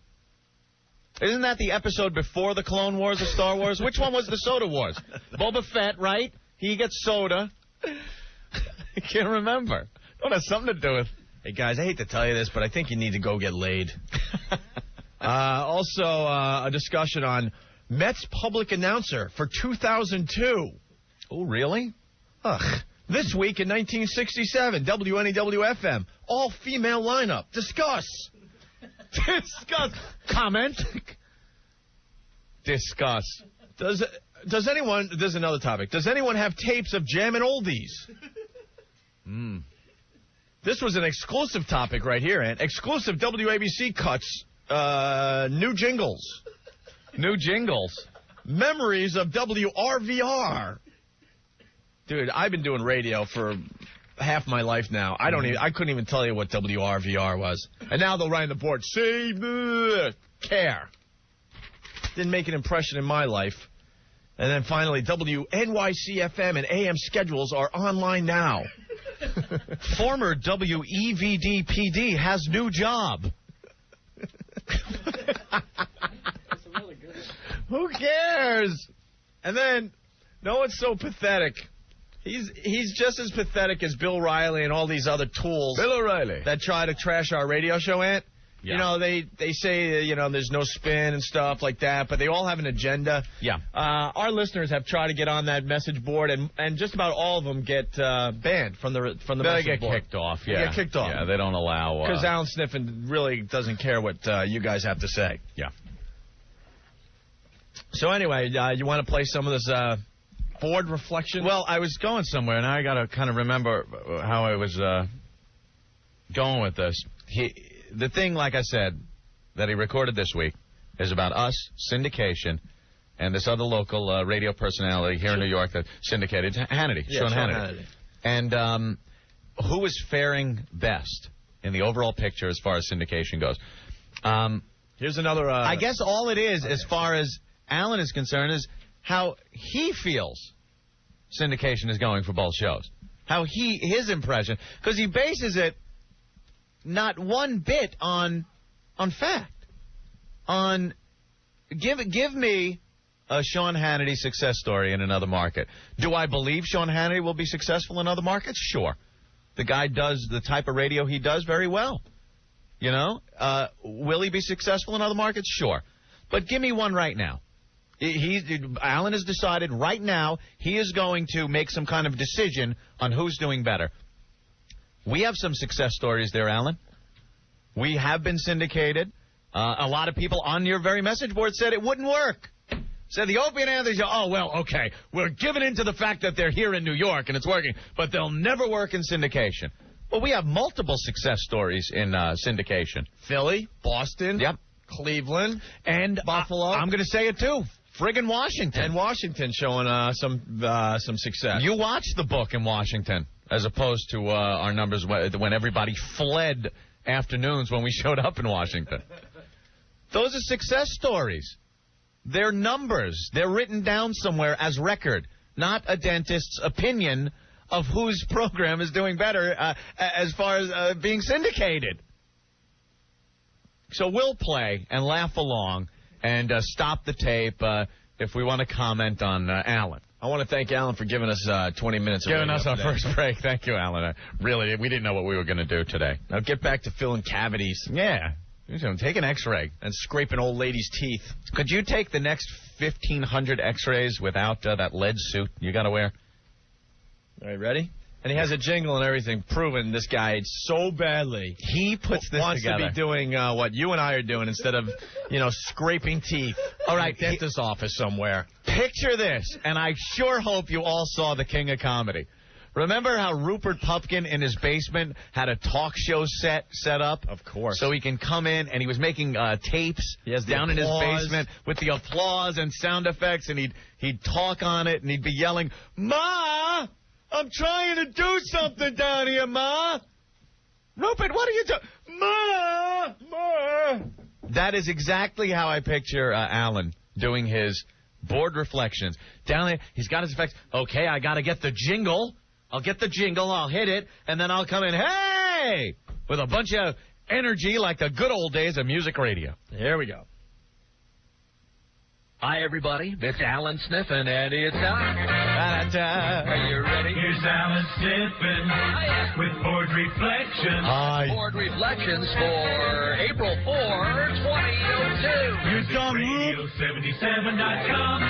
Isn't that the episode before the Clone Wars of Star Wars? Which one was the Soda Wars? Boba Fett, right? He gets soda. I can't remember. It has something to do with... Hey, guys, I hate to tell you this, but I think you need to go get laid. Also, a discussion on Mets public announcer for 2002. Oh, really? Ugh. This week in 1967, WNEW FM, all-female lineup. Discuss. Discuss. Comment. Discuss. Does anyone, there's another topic. Does anyone have tapes of Jammin' Oldies? This was an exclusive topic right here, and exclusive WABC cuts, new jingles. New jingles. Memories of WRVR. Dude, I've been doing radio for half my life now. I couldn't even tell you what WRVR was. And now they'll write on the board, save the care. Didn't make an impression in my life. And then finally, WNYC FM and AM schedules are online now. Former WEVD PD has new job. Who cares? And then, no one's so pathetic. He's just as pathetic as Bill Riley and all these other tools. Bill O'Reilly. That try to trash our radio show, Ant. Yeah. You know, they say, there's no spin and stuff like that, but they all have an agenda. Yeah. Our listeners have tried to get on that message board, and just about all of them get banned from the message board. They get kicked off, yeah. They get kicked off. Yeah, they don't allow... Because Alan Sniffen really doesn't care what you guys have to say. Yeah. So anyway, you want to play some of this board reflection? Well, I was going somewhere, and I got to kind of remember how I was going with this. The thing, like I said, that he recorded this week is about us, syndication, and this other local radio personality here in New York that syndicated, Hannity, Yeah, Sean Hannity. And who is faring best in the overall picture as far as syndication goes? Here's another... I guess all it is, as far as Alan is concerned, is how he feels syndication is going for both shows. How his impression, because he bases it not one bit on fact. On give me a Sean Hannity success story in another market. Do I believe Sean Hannity will be successful in other markets? Sure. The guy does the type of radio he does very well. Will he be successful in other markets? Sure. But give me one right now. Alan has decided right now he is going to make some kind of decision on who's doing better. We have some success stories there, Alan. We have been syndicated. A lot of people on your very message board said it wouldn't work. Said the Opie and Anthony show, oh, well, okay, we're giving in to the fact that they're here in New York and it's working, but they'll never work in syndication. Well, we have multiple success stories in syndication. Philly, Boston, yep, Cleveland, and Buffalo. I'm going to say it, too. Friggin' Washington. And Washington showing some success. You watched the book in Washington, as opposed to our numbers when everybody fled afternoons when we showed up in Washington. Those are success stories. They're numbers. They're written down somewhere as record, not a dentist's opinion of whose program is doing better as far as being syndicated. So we'll play and laugh along and stop the tape if we want to comment on Alan. I want to thank Alan for giving us 20 minutes. Giving us our first break. Thank you, Alan. Really, we didn't know what we were going to do today. Now get back to filling cavities. Yeah. Take an X-ray. And scraping old ladies' teeth. Could you take the next 1,500 X-rays without that lead suit you got to wear? All right, ready? And he has a jingle and everything proving this guy so badly. He puts this wants together. To be doing what you and I are doing instead of, scraping teeth. All right, dentist's office somewhere. Picture this, and I sure hope you all saw The King of Comedy. Remember how Rupert Pupkin in his basement had a talk show set up? Of course. So he can come in, and he was making tapes down in his basement with the applause and sound effects, and he'd talk on it, and he'd be yelling, "Ma! I'm trying to do something down here, Ma! Rupert, what are you doing? Ma! Ma!" That is exactly how I picture Alan doing his board reflections. Down there, he's got his effects. Okay, I got to get the jingle. I'll get the jingle, I'll hit it, and then I'll come in, hey! With a bunch of energy like the good old days of music radio. Here we go. Hi, everybody. It's Alan Sniffen, and it's time. Are you ready? Here's Alan Sniffen with Board Reflections. Board Reflections for April 4, 2002. You're dumb, Radio77.com.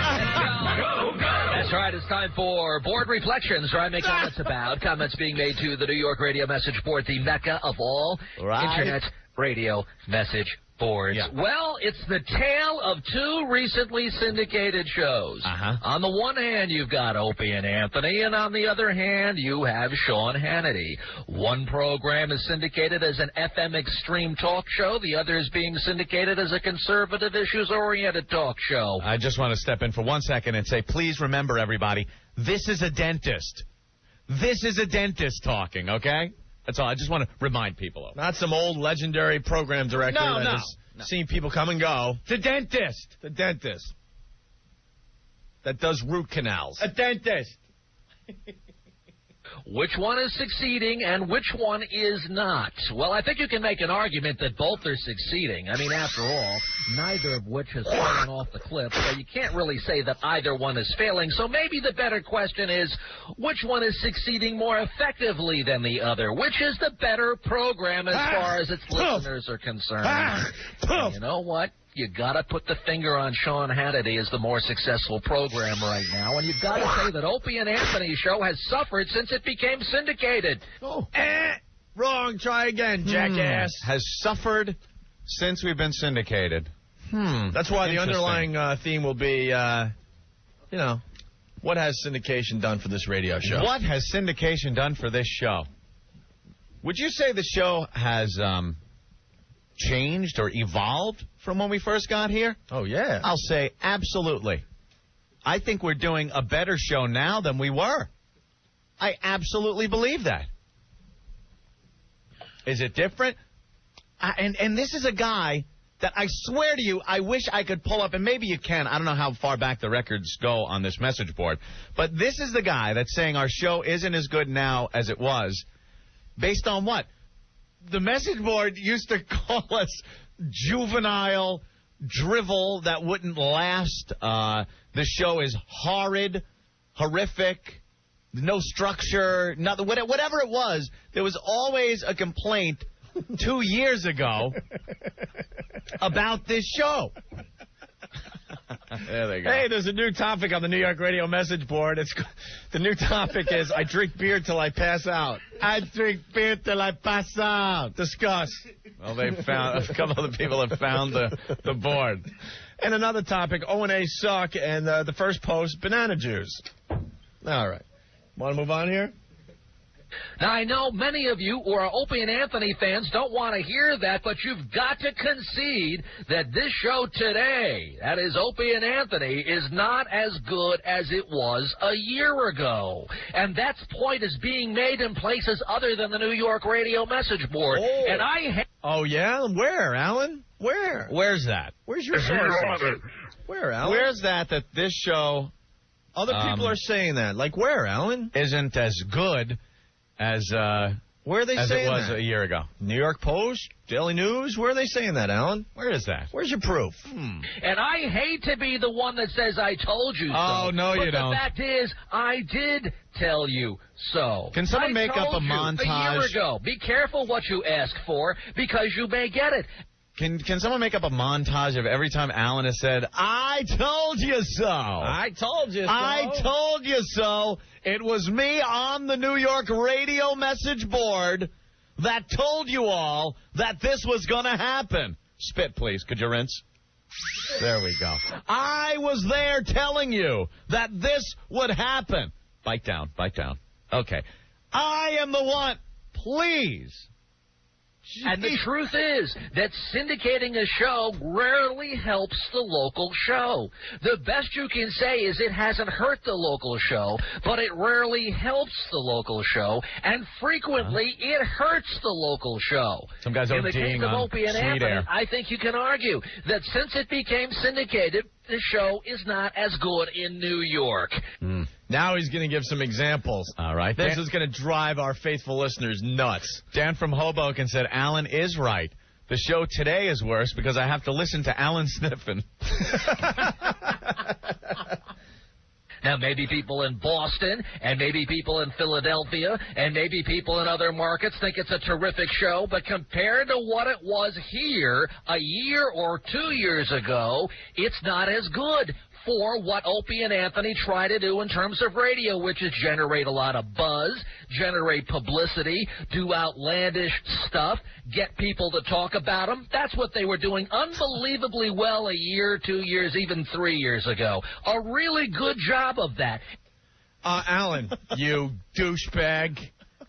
Go, go. That's right. It's time for Board Reflections, where I make comments about comments being made to the New York radio message board, the mecca of all internet radio message boards. Yeah. Well, it's the tale of two recently syndicated shows. On the one hand, you've got Opie and Anthony, and on the other hand, you have Sean Hannity. One program is syndicated as an FM extreme talk show. The other is being syndicated as a conservative, issues-oriented talk show. I just want to step in for 1 second and say, please remember, everybody, this is a dentist. This is a dentist talking, okay? That's all. I just want to remind people of. Not some old legendary program director that has seen people come and go. The dentist. The dentist. That does root canals. A dentist. Which one is succeeding and which one is not? Well, I think you can make an argument that both are succeeding. I mean, after all, neither of which has fallen off the cliff, so you can't really say that either one is failing. So maybe the better question is, which one is succeeding more effectively than the other? Which is the better program as far as its listeners are concerned? And you know what? You gotta put the finger on Sean Hannity as the more successful program right now, and you've gotta say that Opie and Anthony's show has suffered since it became syndicated. Wrong. Try again, jackass. Has suffered since we've been syndicated. That's why the underlying theme will be, what has syndication done for this radio show? What has syndication done for this show? Would you say the show has changed or evolved from when we first got here? Oh, yeah. I'll say absolutely. I think we're doing a better show now than we were. I absolutely believe that. Is it different? And this is a guy that I swear to you, I wish I could pull up, and maybe you can. I don't know how far back the records go on this message board. But this is the guy that's saying our show isn't as good now as it was. Based on what? The message board used to call us juvenile drivel that wouldn't last. The show is horrid, horrific, no structure, nothing. Whatever it was, there was always a complaint 2 years ago about this show. There they go. Hey, there's a new topic on the New York radio message board. The new topic is I drink beer till I pass out. I drink beer till I pass out. Discuss. Well, a couple of the people have found the board. And another topic, O&A suck, and the first post, banana juice. All right. Want to move on here? Now, I know many of you who are Opie and Anthony fans don't want to hear that, but you've got to concede that this show today, that is Opie and Anthony, is not as good as it was a year ago. And that point is being made in places other than the New York radio message board. Oh, and oh yeah? Where, Alan? Where? Where's that? Where's your source? Where, Alan? Where's that this show... Other people are saying that. Like where, Alan? Isn't as good as where are they saying it was that? A year ago. New York Post, Daily News. Where are they saying that, Alan? Where is that? Where's your proof? And I hate to be the one that says I told you so. Oh, no, you don't. But the fact is, I did tell you so. Can someone make up a montage? A year ago. Be careful what you ask for, because you may get it. Can someone make up a montage of every time Alan has said, I told you so. I told you so. I told you so. It was me on the New York radio message board that told you all that this was going to happen. Spit, please. Could you rinse? There we go. I was there telling you that this would happen. Bite down. Bite down. Okay. I am the one. Please. And the truth is that syndicating a show rarely helps the local show. The best you can say is it hasn't hurt the local show, but it rarely helps the local show, and frequently it hurts the local show. Some guys are in the case of Opie and Anthony, I think you can argue that since it became syndicated, the show is not as good in New York. Now he's going to give some examples. All right. This is going to drive our faithful listeners nuts. Dan from Hoboken said, Alan is right. The show today is worse because I have to listen to Alan sniffing. Now, maybe people in Boston, and maybe people in Philadelphia, and maybe people in other markets think it's a terrific show, but compared to what it was here a year or 2 years ago, it's not as good for what Opie and Anthony try to do in terms of radio, which is generate a lot of buzz, generate publicity, do outlandish stuff, get people to talk about them. That's what they were doing unbelievably well a year, 2 years, even 3 years ago. A really good job of that. Alan, you douchebag.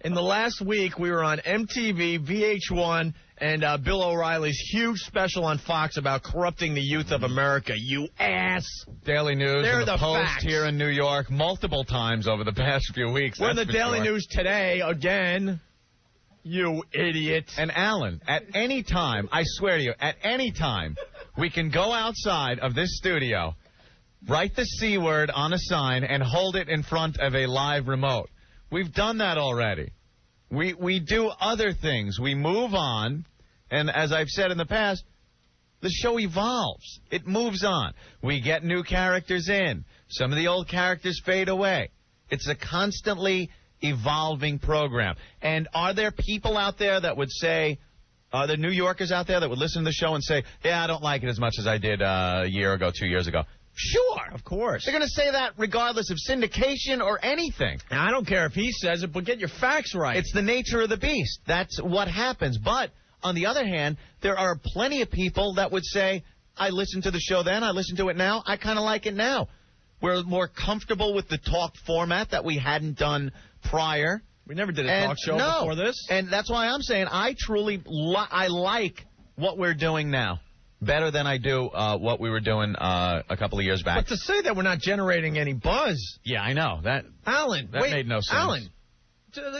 In the last week, we were on MTV, VH1, and Bill O'Reilly's huge special on Fox about corrupting the youth of America. You ass. Daily News They're and the the Post facts. here in New York multiple times over the past few weeks. We're in the that's for Daily sure. News today again. You idiot. And Alan, at any time, I swear to you, at any time, we can go outside of this studio, write the C word on a sign, and hold it in front of a live remote. We've done that already. We do other things. We move on, and as I've said in the past, the show evolves. It moves on. We get new characters in. Some of the old characters fade away. It's a constantly evolving program. And are there people out there that would say, are there New Yorkers out there that would listen to the show and say, yeah, I don't like it as much as I did a year ago, 2 years ago? Sure. Of course. They're going to say that regardless of syndication or anything. Now, I don't care if he says it, but get your facts right. It's the nature of the beast. That's what happens. But on the other hand, there are plenty of people that would say, I listened to the show then, I listen to it now, I kind of like it now. We're more comfortable with the talk format that we hadn't done prior. We never did a talk show before this. And that's why I'm saying I truly I like what we're doing now better than I do what we were doing a couple of years back. But to say that we're not generating any buzz. Yeah, I know. Alan, that made no sense. Alan,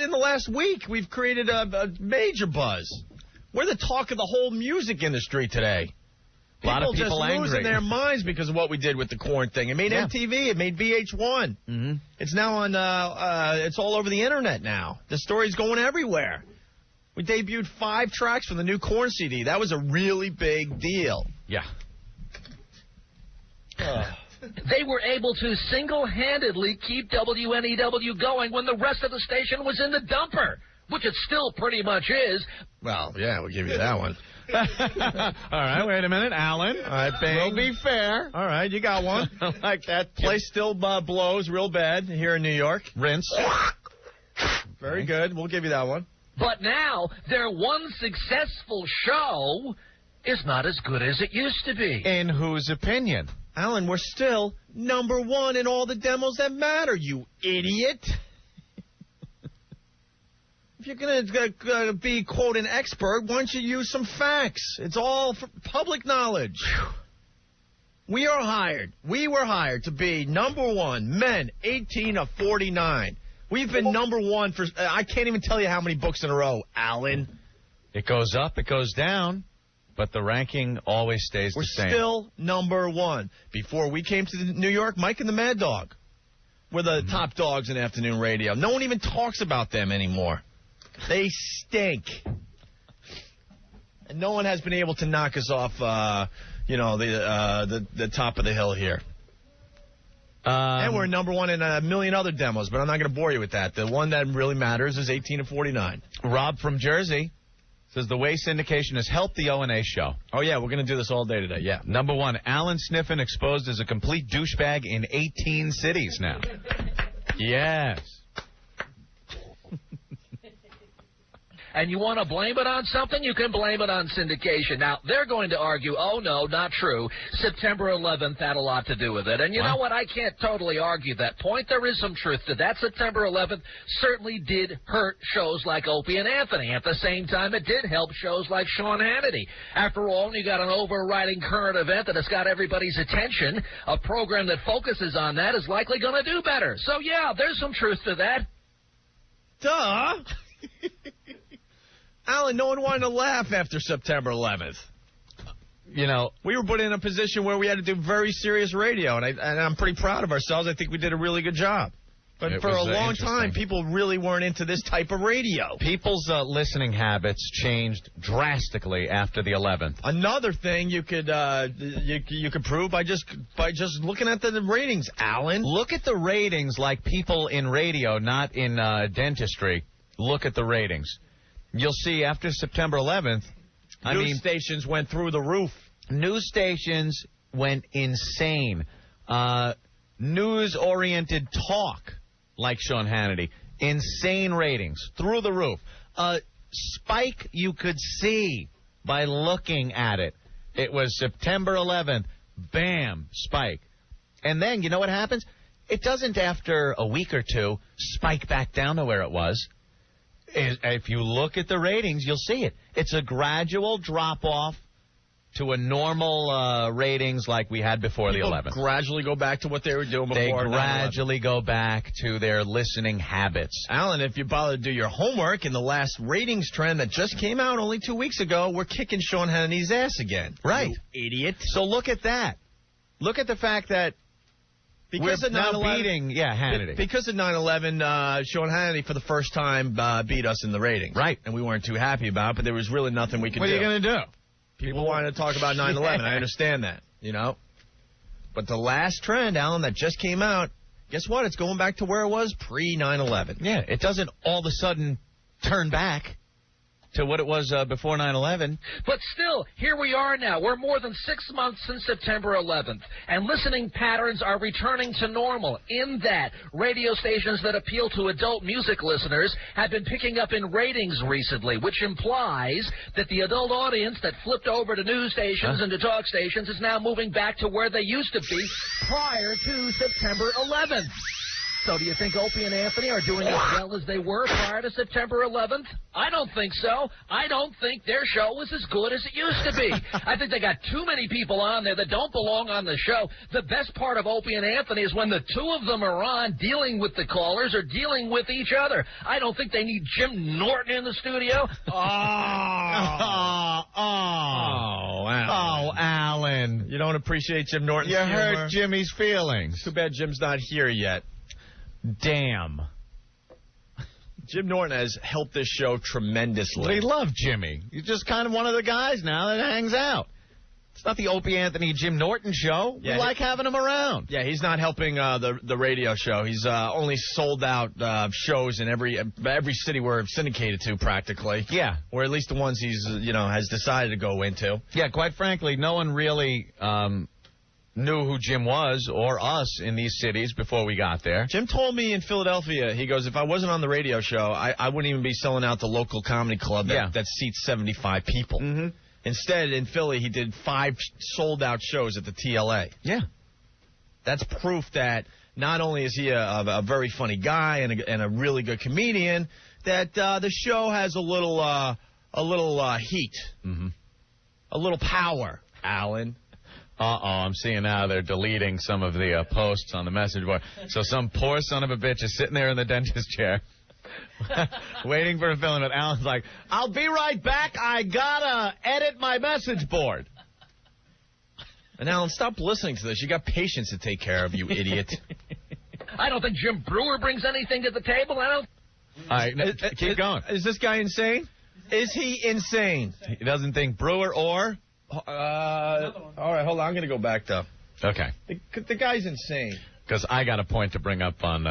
in the last week, we've created a major buzz. We're the talk of the whole music industry today. A lot of people just angry. losing their minds because of what we did with the corn thing. It made MTV. It made VH1. Mm-hmm. It's now on. It's all over the internet now. The story's going everywhere. We debuted 5 tracks from the new Korn CD. That was a really big deal. Yeah. They were able to single-handedly keep WNEW going when the rest of the station was in the dumper, which it still pretty much is. Well, yeah, we'll give you that one. All right, wait a minute, Alan. All right, Bing. We'll be fair. All right, you got one. I like that. Place still blows real bad here in New York. Rinse. Very good. We'll give you that one. But now, their one successful show is not as good as it used to be. In whose opinion? Alan, we're still #1 in all the demos that matter, you idiot. If you're going to be, quote, an expert, why don't you use some facts? It's all for public knowledge. We were hired to be #1, men 18 to 49. We've been #1 for, I can't even tell you how many books in a row, Alan. It goes up, it goes down, but the ranking always stays the same. We're still #1. Before we came to New York, Mike and the Mad Dog were the top dogs in afternoon radio. No one even talks about them anymore. They stink. And no one has been able to knock us off, the top of the hill here. And we're #1 in a million other demos, but I'm not going to bore you with that. The one that really matters is 18 to 49. Rob from Jersey says the way syndication has helped the O&A show. Oh, yeah, we're going to do this all day today, yeah. #1, Alan Sniffen exposed as a complete douchebag in 18 cities now. Yes. And you want to blame it on something, you can blame it on syndication. Now, they're going to argue, oh, no, not true. September 11th had a lot to do with it. And you know what? I can't totally argue that point. There is some truth to that. September 11th certainly did hurt shows like Opie and Anthony. At the same time, it did help shows like Sean Hannity. After all, you got an overriding current event that has got everybody's attention. A program that focuses on that is likely going to do better. So, yeah, there's some truth to that. Duh. Alan, no one wanted to laugh after September 11th. You know, we were put in a position where we had to do very serious radio, and I'm pretty proud of ourselves. I think we did a really good job. But It for was, a long interesting. time, people really weren't into this type of radio. People's listening habits changed drastically after the 11th. Another thing you could you could prove by just looking at the ratings, Alan. Look at the ratings like people in radio, not in dentistry. Look at the ratings. You'll see after September 11th, News stations went through the roof. News stations went insane. News-oriented talk, like Sean Hannity, insane ratings, through the roof. Spike you could see by looking at it. It was September 11th, bam, spike. And then, you know what happens? It doesn't, after a week or two, spike back down to where it was. If you look at the ratings, you'll see it. It's a gradual drop-off to a normal ratings like we had before People the 11th. gradually go back to what they were doing before. They 9/11. gradually go back to their listening habits. Alan, if you bother to do your homework, in the last ratings trend that just came out only 2 weeks ago, we're kicking Sean Hannity's ass again. Right. You idiot. So look at that. Look at the fact that Because we're of now 9/11, beating, Hannity. Because of 9/11, Sean Hannity for the first time beat us in the ratings. Right. And we weren't too happy about it, but there was really nothing we could do. What are you going to do? People wanted to talk about 9/11. I understand that, you know. But the last trend, Alan, that just came out, guess what? It's going back to where it was pre-9/11. Yeah, it doesn't all of a sudden turn back to what it was before 9/11. But still, here we are now. We're more than 6 months since September 11th, and listening patterns are returning to normal. In that, radio stations that appeal to adult music listeners have been picking up in ratings recently, which implies that the adult audience that flipped over to news stations and to talk stations is now moving back to where they used to be prior to September 11th. So do you think Opie and Anthony are doing as well as they were prior to September 11th? I don't think so. I don't think their show was as good as it used to be. I think they got too many people on there that don't belong on the show. The best part of Opie and Anthony is when the two of them are on dealing with the callers or dealing with each other. I don't think they need Jim Norton in the studio. Alan. You don't appreciate Jim Norton's You humor? hurt Jimmy's feelings. Too bad Jim's not here yet. Damn. Jim Norton has helped this show tremendously. We love Jimmy. He's just kind of one of the guys now that hangs out. It's not the Opie Anthony Jim Norton show. Yeah, we like having him around. Yeah, he's not helping the radio show. He's only sold out shows in every city we're syndicated to, practically. Yeah. Or at least the ones he's has decided to go into. Yeah, quite frankly, no one really knew who Jim was or us in these cities before we got there. Jim told me in Philadelphia, he goes, if I wasn't on the radio show, I wouldn't even be selling out the local comedy club that seats 75 people. Mm-hmm. Instead, in Philly, he did 5 sold-out shows at the TLA. Yeah. That's proof that not only is he a very funny guy and a really good comedian, that the show has a little heat, a little power, Alan. I'm seeing now they're deleting some of the posts on the message board. So some poor son of a bitch is sitting there in the dentist chair waiting for a film, and Alan's like, I'll be right back. I gotta edit my message board. And Alan, stop listening to this. You got patients to take care of, you idiot. I don't think Jim Brewer brings anything to the table. I don't. All right, keep going. Is this guy insane? Is he insane? He doesn't think Brewer or... All right, hold on. I'm going to go back, though. Okay. The guy's insane. Because I got a point to bring up on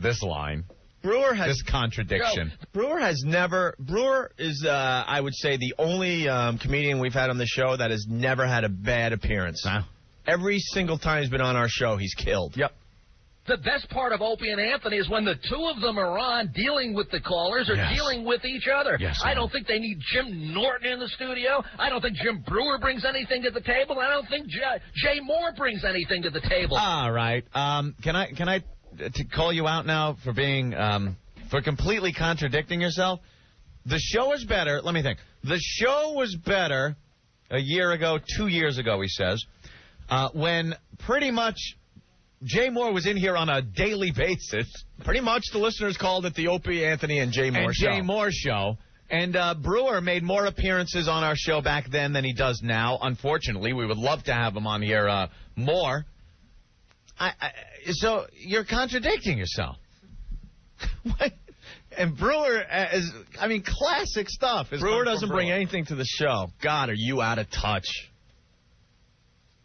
this line. Brewer has... This contradiction. Brewer has never... Brewer is, I would say, the only comedian we've had on the show that has never had a bad appearance. Huh? Every single time he's been on our show, he's killed. Yep. The best part of Opie and Anthony is when the two of them are on dealing with the callers or dealing with each other. Yes, I don't think they need Jim Norton in the studio. I don't think Jim Brewer brings anything to the table. I don't think Jay Moore brings anything to the table. All right. Can I call you out now for being for completely contradicting yourself? The show is better. Let me think. The show was better a year ago, 2 years ago, he says, when pretty much Jay Moore was in here on a daily basis. Pretty much the listeners called it the Opie, Anthony, and Jay Moore show. Jay Moore show. And Brewer made more appearances on our show back then than he does now. Unfortunately, we would love to have him on here more. So you're contradicting yourself. And Brewer is, classic stuff. Brewer doesn't bring anything to the show. God, are you out of touch?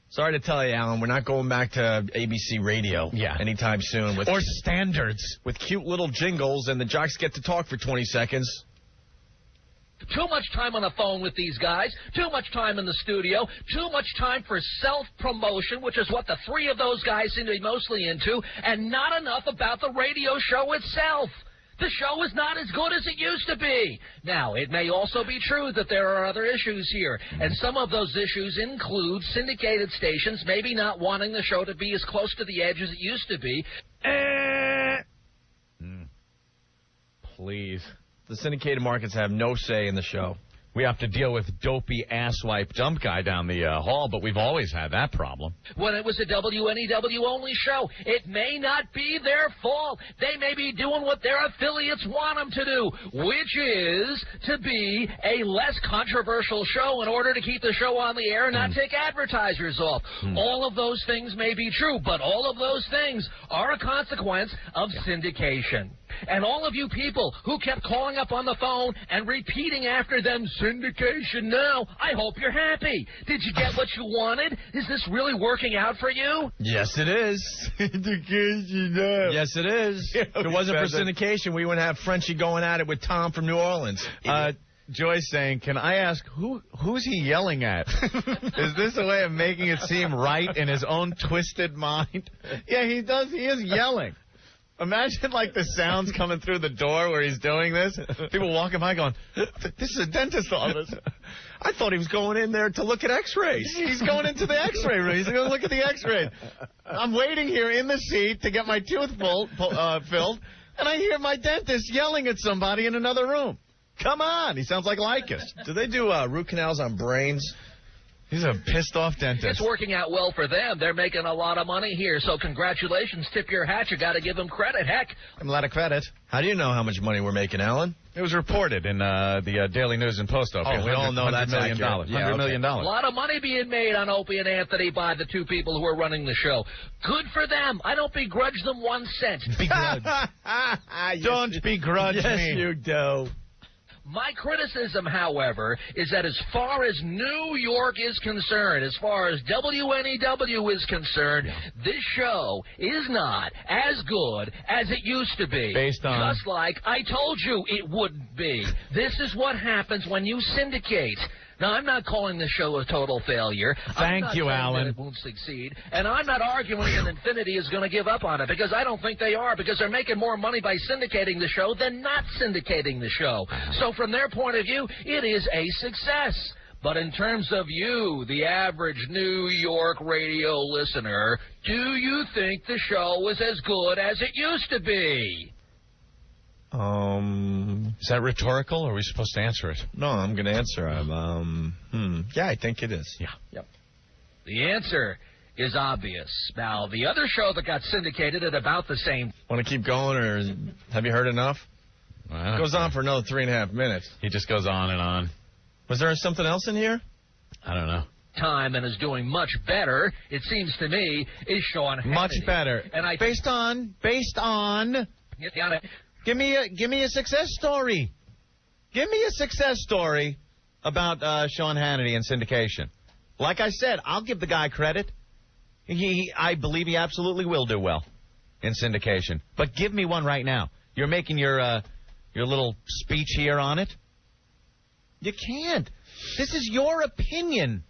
Sorry to tell you, Alan, we're not going back to ABC Radio anytime soon. Or standards. With cute little jingles, and the jocks get to talk for 20 seconds. Too much time on the phone with these guys, too much time in the studio, too much time for self-promotion, which is what the three of those guys seem to be mostly into, and not enough about the radio show itself. The show is not as good as it used to be. Now, it may also be true that there are other issues here, and some of those issues include syndicated stations maybe not wanting the show to be as close to the edge as it used to be. Please. The syndicated markets have no say in the show. We have to deal with dopey asswipe dump guy down the hall, but we've always had that problem. When it was a WNEW-only show, it may not be their fault. They may be doing what their affiliates want them to do, which is to be a less controversial show in order to keep the show on the air and not take advertisers off. All of those things may be true, but all of those things are a consequence of syndication. And all of you people who kept calling up on the phone and repeating after them, syndication now, I hope you're happy. Did you get what you wanted? Is this really working out for you? Yes, it is. Syndication now. Yes, it is. If it wasn't for syndication, we wouldn't have Frenchie going at it with Tom from New Orleans. Joy's saying, can I ask, who's he yelling at? Is this a way of making it seem right in his own twisted mind? Yeah, he does. He is yelling. Imagine, the sounds coming through the door where he's doing this. People walking by going, this is a dentist's office. I thought he was going in there to look at x-rays. He's going into the x-ray room. He's going to look at the x-ray. I'm waiting here in the seat to get my tooth filled, and I hear my dentist yelling at somebody in another room. Come on. He sounds like Lycus. Do they do root canals on brains? He's a pissed-off dentist. It's working out well for them. They're making a lot of money here, so congratulations. Tip your hat. You got to give them credit. Heck. A lot of credit. How do you know how much money we're making, Alan? It was reported in the Daily News and Post Office. Oh, we all know that's $100 million. Yeah, $100 million. A lot of money being made on Opie and Anthony by the two people who are running the show. Good for them. I don't begrudge them 1 cent. Begrudge. Don't begrudge me. Yes, you do. My criticism, however, is that as far as New York is concerned, as far as WNEW is concerned, this show is not as good as it used to be. Based on... Just like I told you it wouldn't be. This is what happens when you syndicate. Now, I'm not calling this show a total failure. Thank you, Alan. It won't succeed. And I'm not arguing that Infinity is going to give up on it, because I don't think they are, because they're making more money by syndicating the show than not syndicating the show. So from their point of view, it is a success. But in terms of you, the average New York radio listener, do you think the show is as good as it used to be? Is that rhetorical, or are we supposed to answer it? No, I'm going to answer. Yeah, I think it is. Yeah. Yep. The answer is obvious. Now, the other show that got syndicated at about the same... Want to keep going, or have you heard enough? Well, it goes on for another 3.5 minutes. He just goes on and on. Was there something else in here? I don't know. Time and is doing much better, it seems to me, is Sean Hannity. Much better. And I based on... Give me a success story. Give me a success story about Sean Hannity and syndication. Like I said, I'll give the guy credit. I believe he absolutely will do well in syndication. But give me one right now. You're making your little speech here on it. You can't. This is your opinion.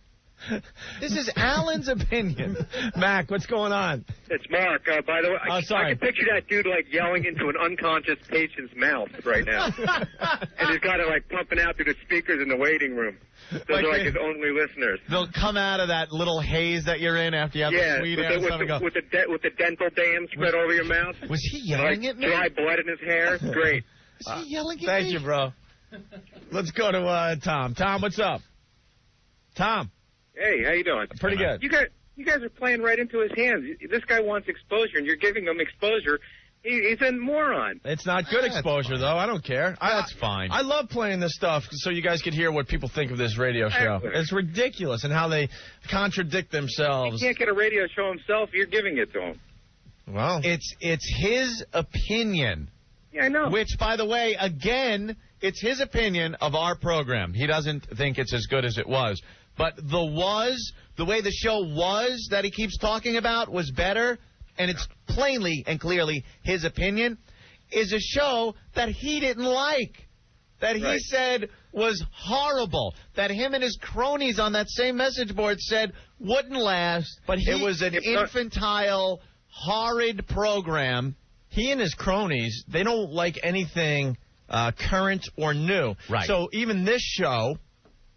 This is Alan's opinion. Mac, what's going on? It's Mark. By the way, I can picture that dude yelling into an unconscious patient's mouth right now, and he's got it pumping out through the speakers in the waiting room. Those are his only listeners. They'll come out of that little haze that you're in after you have the sweet air. With the dental dam spread over your mouth. Was he yelling at me? Dry blood in his hair. Great. Was he yelling at me? Thank you, bro. Let's go to Tom. Tom, what's up? Tom. Hey, how you doing? Pretty good. You guys are playing right into his hands. This guy wants exposure, and you're giving him exposure. He's a moron. It's not good exposure, though. I don't care. That's fine. I love playing this stuff so you guys could hear what people think of this radio show. It's ridiculous, and how they contradict themselves. He can't get a radio show himself. You're giving it to him. Well, it's his opinion. Yeah, I know. Which, by the way, again, it's his opinion of our program. He doesn't think it's as good as it was. But the way the show was that he keeps talking about was better, and it's plainly and clearly his opinion, is a show that he didn't like, that he said was horrible, that him and his cronies on that same message board said wouldn't last. But it was an infantile, horrid program. He and his cronies, they don't like anything current or new. Right. So even this show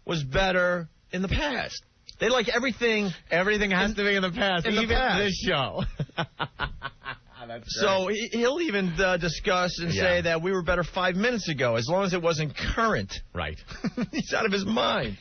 was better in the past. They like everything. Everything has to be in the past, in even the past. this show. So he'll even discuss and say that we were better 5 minutes ago, as long as it wasn't current. Right. He's out of his mind.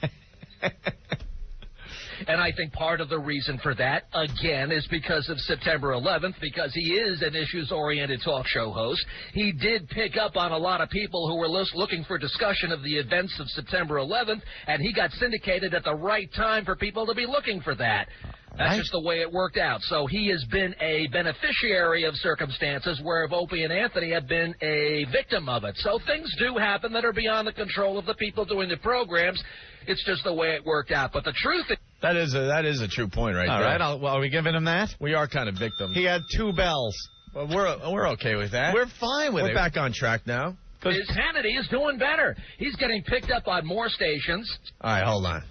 And I think part of the reason for that, again, is because of September 11th, because he is an issues-oriented talk show host. He did pick up on a lot of people who were looking for discussion of the events of September 11th, and he got syndicated at the right time for people to be looking for that. That's just the way it worked out. So he has been a beneficiary of circumstances where Opie and Anthony have been a victim of it. So things do happen that are beyond the control of the people doing the programs. It's just the way it worked out. But the truth is... That is a true point right All there. right, are we giving him that? We are kind of victims. He had 2 bells. Well, we're okay with that. We're fine with it. We're back on track now. His Hannity is doing better. He's getting picked up on more stations. All right, hold on.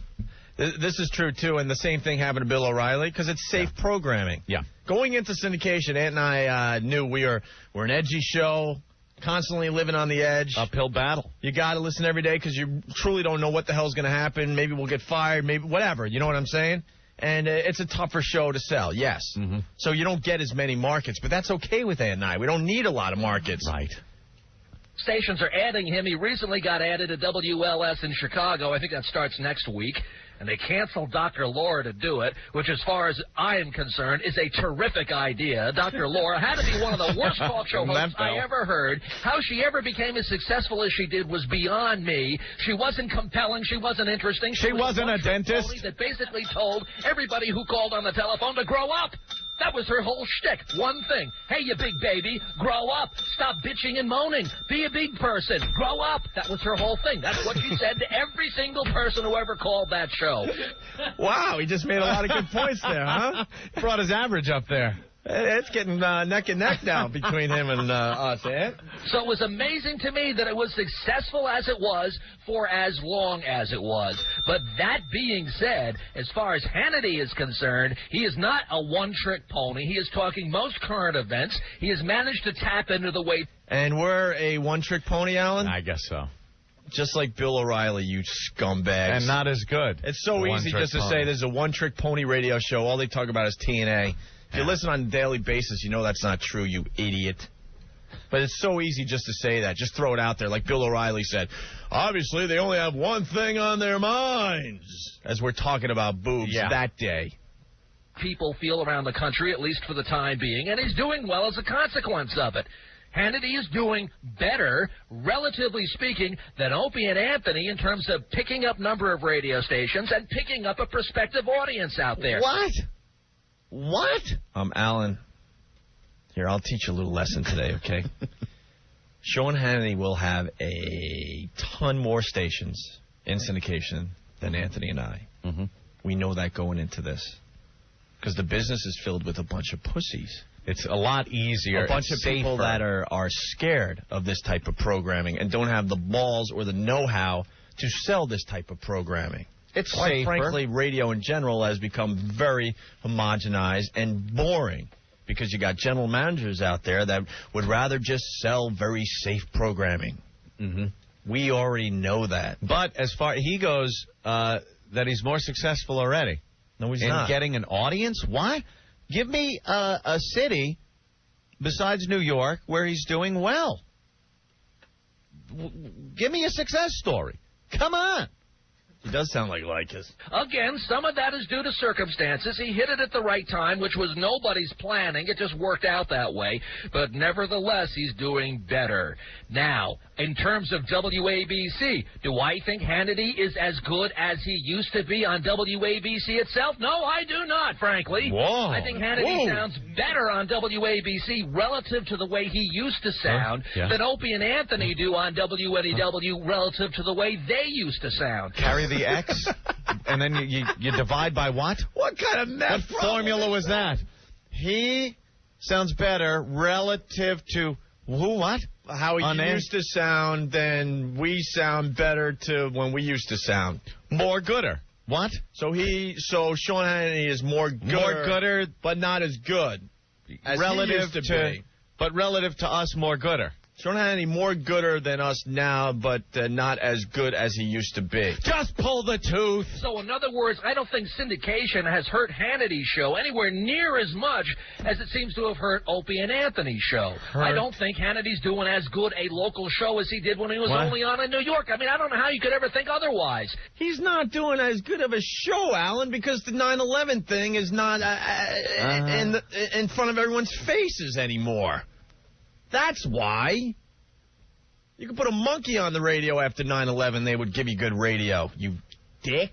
This is true, too, and the same thing happened to Bill O'Reilly, because it's safe programming. Yeah. Going into syndication, Ant and I knew we're an edgy show, constantly living on the edge. Uphill battle. You got to listen every day because you truly don't know what the hell's going to happen. Maybe we'll get fired, maybe whatever. You know what I'm saying? And it's a tougher show to sell, yes. Mm-hmm. So you don't get as many markets, but that's okay with Ant and I. We don't need a lot of markets. Right. Stations are adding him. He recently got added to WLS in Chicago. I think that starts next week. And they canceled Dr. Laura to do it, which, as far as I am concerned, is a terrific idea. Dr. Laura had to be one of the worst talk show hosts I ever heard. How she ever became as successful as she did was beyond me. She wasn't compelling. She wasn't interesting. She wasn't a dentist. That basically told everybody who called on the telephone to grow up. That was her whole shtick. One thing. Hey, you big baby, grow up. Stop bitching and moaning. Be a big person. Grow up. That was her whole thing. That's what she said to every single person who ever called that show. Wow, he just made a lot of good points there, huh? Brought his average up there. It's getting neck and neck now between him and us, Ant. So it was amazing to me that it was successful as it was for as long as it was. But that being said, as far as Hannity is concerned, he is not a one-trick pony. He is talking most current events. He has managed to tap into the way... And we're a one-trick pony, Alan? I guess so. Just like Bill O'Reilly, you scumbags. And not as good. It's so easy just to say there's a one-trick pony radio show. All they talk about is TNA. If you listen on a daily basis, you know that's not true, you idiot. But it's so easy just to say that. Just throw it out there like Bill O'Reilly said. Obviously, they only have one thing on their minds as we're talking about boobs that day. People feel around the country, at least for the time being, and he's doing well as a consequence of it. Hannity is doing better, relatively speaking, than Opie and Anthony in terms of picking up number of radio stations and picking up a prospective audience out there. What? Alan, here, I'll teach you a little lesson today, okay? Sean Hannity will have a ton more stations in syndication than Anthony and I. Mm-hmm. We know that going into this. Because the business is filled with a bunch of pussies. It's a lot easier. A bunch of people that are scared of this type of programming and don't have the balls or the know-how to sell this type of programming. It's quite safer. frankly, radio in general has become very homogenized and boring because you got general managers out there that would rather just sell very safe programming. Mm-hmm. We already know that. But as far he goes, that he's more successful already. No, he's in not. Getting an audience? Why? Give me a city besides New York where he's doing well. Give me a success story. Come on. He does sound like Lycus. Again, some of that is due to circumstances. He hit it at the right time, which was nobody's planning. It just worked out that way. But nevertheless, he's doing better. Now, in terms of WABC. Do I think Hannity is as good as he used to be on WABC itself? No, I do not, frankly. Whoa. I think Hannity sounds better on WABC relative to the way he used to sound than Opie and Anthony do on WNEW relative to the way they used to sound. Carry the X, and then you divide by what? What kind of mess? What formula was that? He sounds better relative to who? What? How he used to sound, then we sound better to when we used to sound. More gooder. What? So Sean Hannity is more gooder, but not as good as relative he used to be. But relative to us, more gooder. Sean Hannity more gooder than us now, but not as good as he used to be. Just pull the tooth. So, in other words, I don't think syndication has hurt Hannity's show anywhere near as much as it seems to have hurt Opie and Anthony's show. I don't think Hannity's doing as good a local show as he did when he was only on in New York. I mean, I don't know how you could ever think otherwise. He's not doing as good of a show, Alan, because the 9/11 thing is not in front of everyone's faces anymore. That's why. You could put a monkey on the radio after 9/11, they would give you good radio, you dick.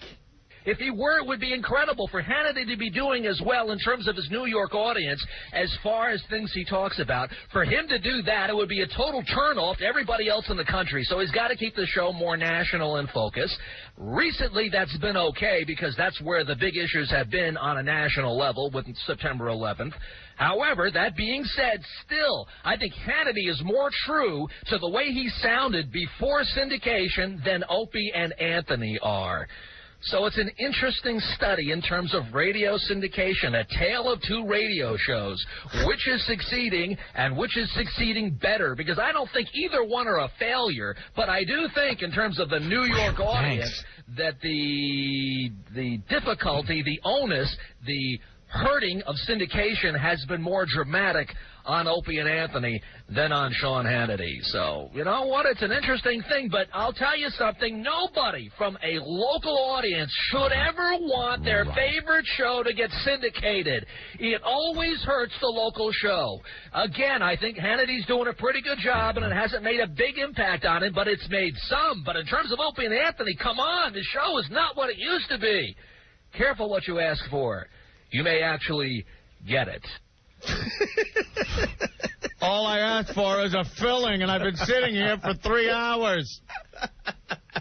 If he were, it would be incredible for Hannity to be doing as well in terms of his New York audience as far as things he talks about. For him to do that, it would be a total turnoff to everybody else in the country. So he's got to keep the show more national in focus. Recently, that's been okay because that's where the big issues have been on a national level with September 11th. However, that being said, still, I think Hannity is more true to the way he sounded before syndication than Opie and Anthony are. So it's an interesting study in terms of radio syndication, a tale of two radio shows, which is succeeding and which is succeeding better, because I don't think either one are a failure, but I do think in terms of the New York audience that the difficulty, the onus, the hurting of syndication has been more dramatic on Opie and Anthony than on Sean Hannity. So, you know what? It's an interesting thing, but I'll tell you something. Nobody from a local audience should ever want their favorite show to get syndicated. It always hurts the local show. Again, I think Hannity's doing a pretty good job, and it hasn't made a big impact on him, but it's made some. But in terms of Opie and Anthony, come on, the show is not what it used to be. Careful what you ask for. You may actually get it. All I asked for is a filling, and I've been sitting here for 3 hours.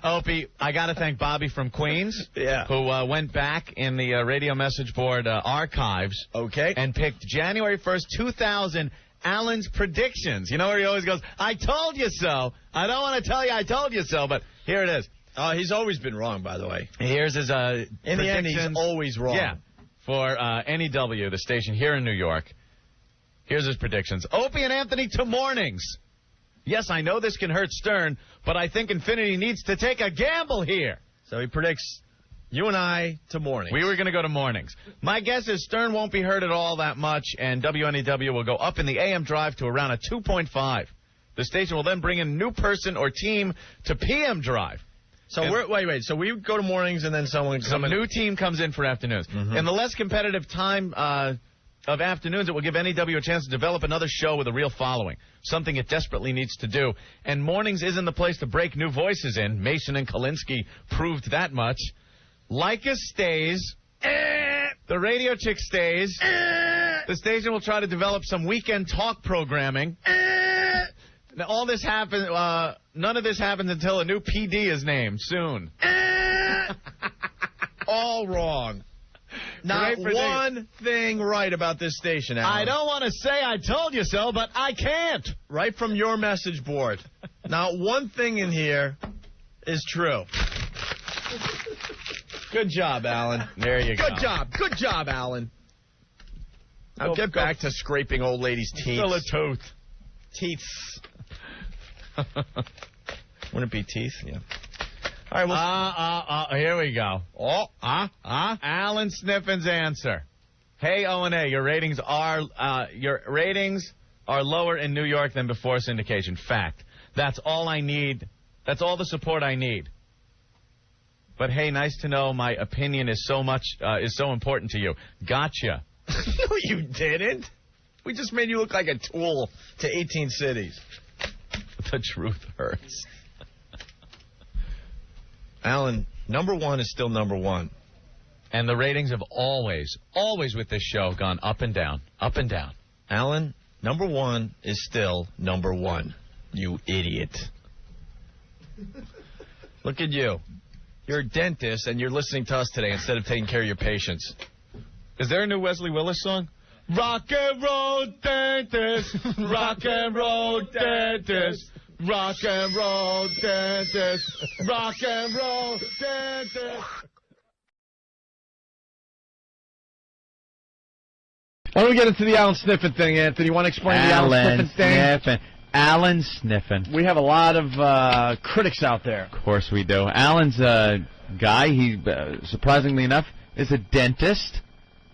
Opie, I got to thank Bobby from Queens, who went back in the radio message board archives and picked January 1st, 2000, Alan's predictions. You know where he always goes, I told you so. I don't want to tell you I told you so, but here it is. He's always been wrong, by the way. Here's his in the end, he's always wrong. Yeah. For NEW, the station here in New York. Here's his predictions. Opie and Anthony to mornings. Yes, I know this can hurt Stern, but I think Infinity needs to take a gamble here. So he predicts you and I to mornings. We were going to go to mornings. My guess is Stern won't be hurt at all that much, and WNEW will go up in the AM drive to around a 2.5. The station will then bring in a new person or team to PM drive. So wait. So we go to mornings and then some new team comes in for afternoons. Mm-hmm. In the less competitive time of afternoons, it will give NEW a chance to develop another show with a real following, something it desperately needs to do. And mornings isn't the place to break new voices in. Mason and Kalinsky proved that much. Leica stays. The radio chick stays. The station will try to develop some weekend talk programming. Now, all this happens. None of this happens until a new PD is named soon. All wrong. Not one thing right about this station, Alan. I don't want to say I told you so, but I can't. Right from your message board. Not one thing in here is true. Good job, Alan. There you go. Good job, Alan. Now get back to scraping old ladies' teeth. Still a tooth. Teeths. Wouldn't it be teeth? Yeah. All right. Here we go. Alan Sniffin's answer. Hey, O&A, your ratings are lower in New York than before syndication. Fact. That's all I need. That's all the support I need. But hey, nice to know my opinion is so important to you. Gotcha. No, you didn't. We just made you look like a tool to 18 cities. The truth hurts. Alan, number one is still number one. And the ratings have always with this show gone up and down, up and down. Alan, number one is still number one. You idiot. Look at you. You're a dentist and you're listening to us today instead of taking care of your patients. Is there a new Wesley Willis song? Rock and roll dentist, rock and roll dentist, rock and roll dentist, rock and roll dentist. Why don't we get into the Alan Sniffin thing, Anthony? You want to explain the Alan Sniffin thing? Alan Sniffin. We have a lot of critics out there. Of course we do. Alan's a guy, he, surprisingly enough, is a dentist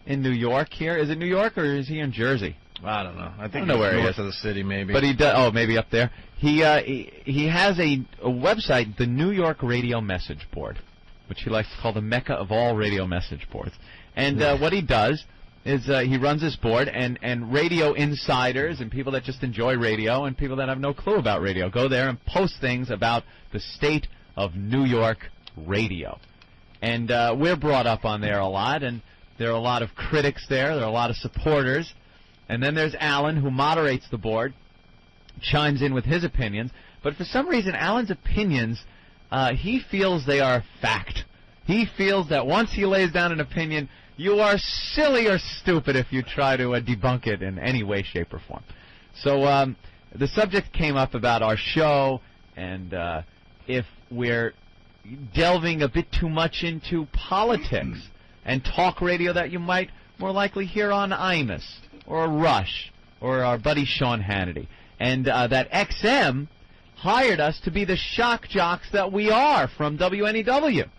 in New York here. Is it New York or is he in Jersey? I don't know. I think know where he north is. of the city, maybe. But he does. Oh, maybe up there. He has a website, the New York Radio Message Board, which he likes to call the Mecca of all radio message boards. And what he does is he runs this board, and radio insiders and people that just enjoy radio and people that have no clue about radio go there and post things about the state of New York radio. And we're brought up on there a lot, and there are a lot of critics there. There are a lot of supporters. And then there's Alan, who moderates the board, chimes in with his opinions. But for some reason, Alan's opinions, he feels they are fact. He feels that once he lays down an opinion, you are silly or stupid if you try to debunk it in any way, shape, or form. So the subject came up about our show and if we're delving a bit too much into politics and talk radio that you might more likely hear on Imus or Rush or our buddy Sean Hannity. And that XM hired us to be the shock jocks that we are from WNEW.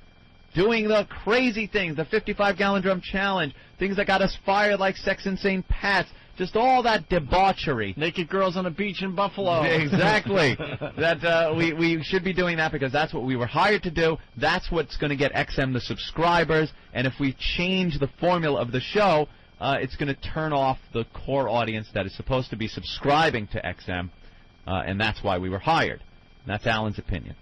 Doing the crazy things, the 55-gallon drum challenge, things that got us fired like Sex and St. Pat's, just all that debauchery. Naked girls on a beach in Buffalo. Exactly. That we should be doing that because that's what we were hired to do. That's what's going to get XM the subscribers. And if we change the formula of the show, it's going to turn off the core audience that is supposed to be subscribing to XM, and that's why we were hired. And that's Alan's opinion.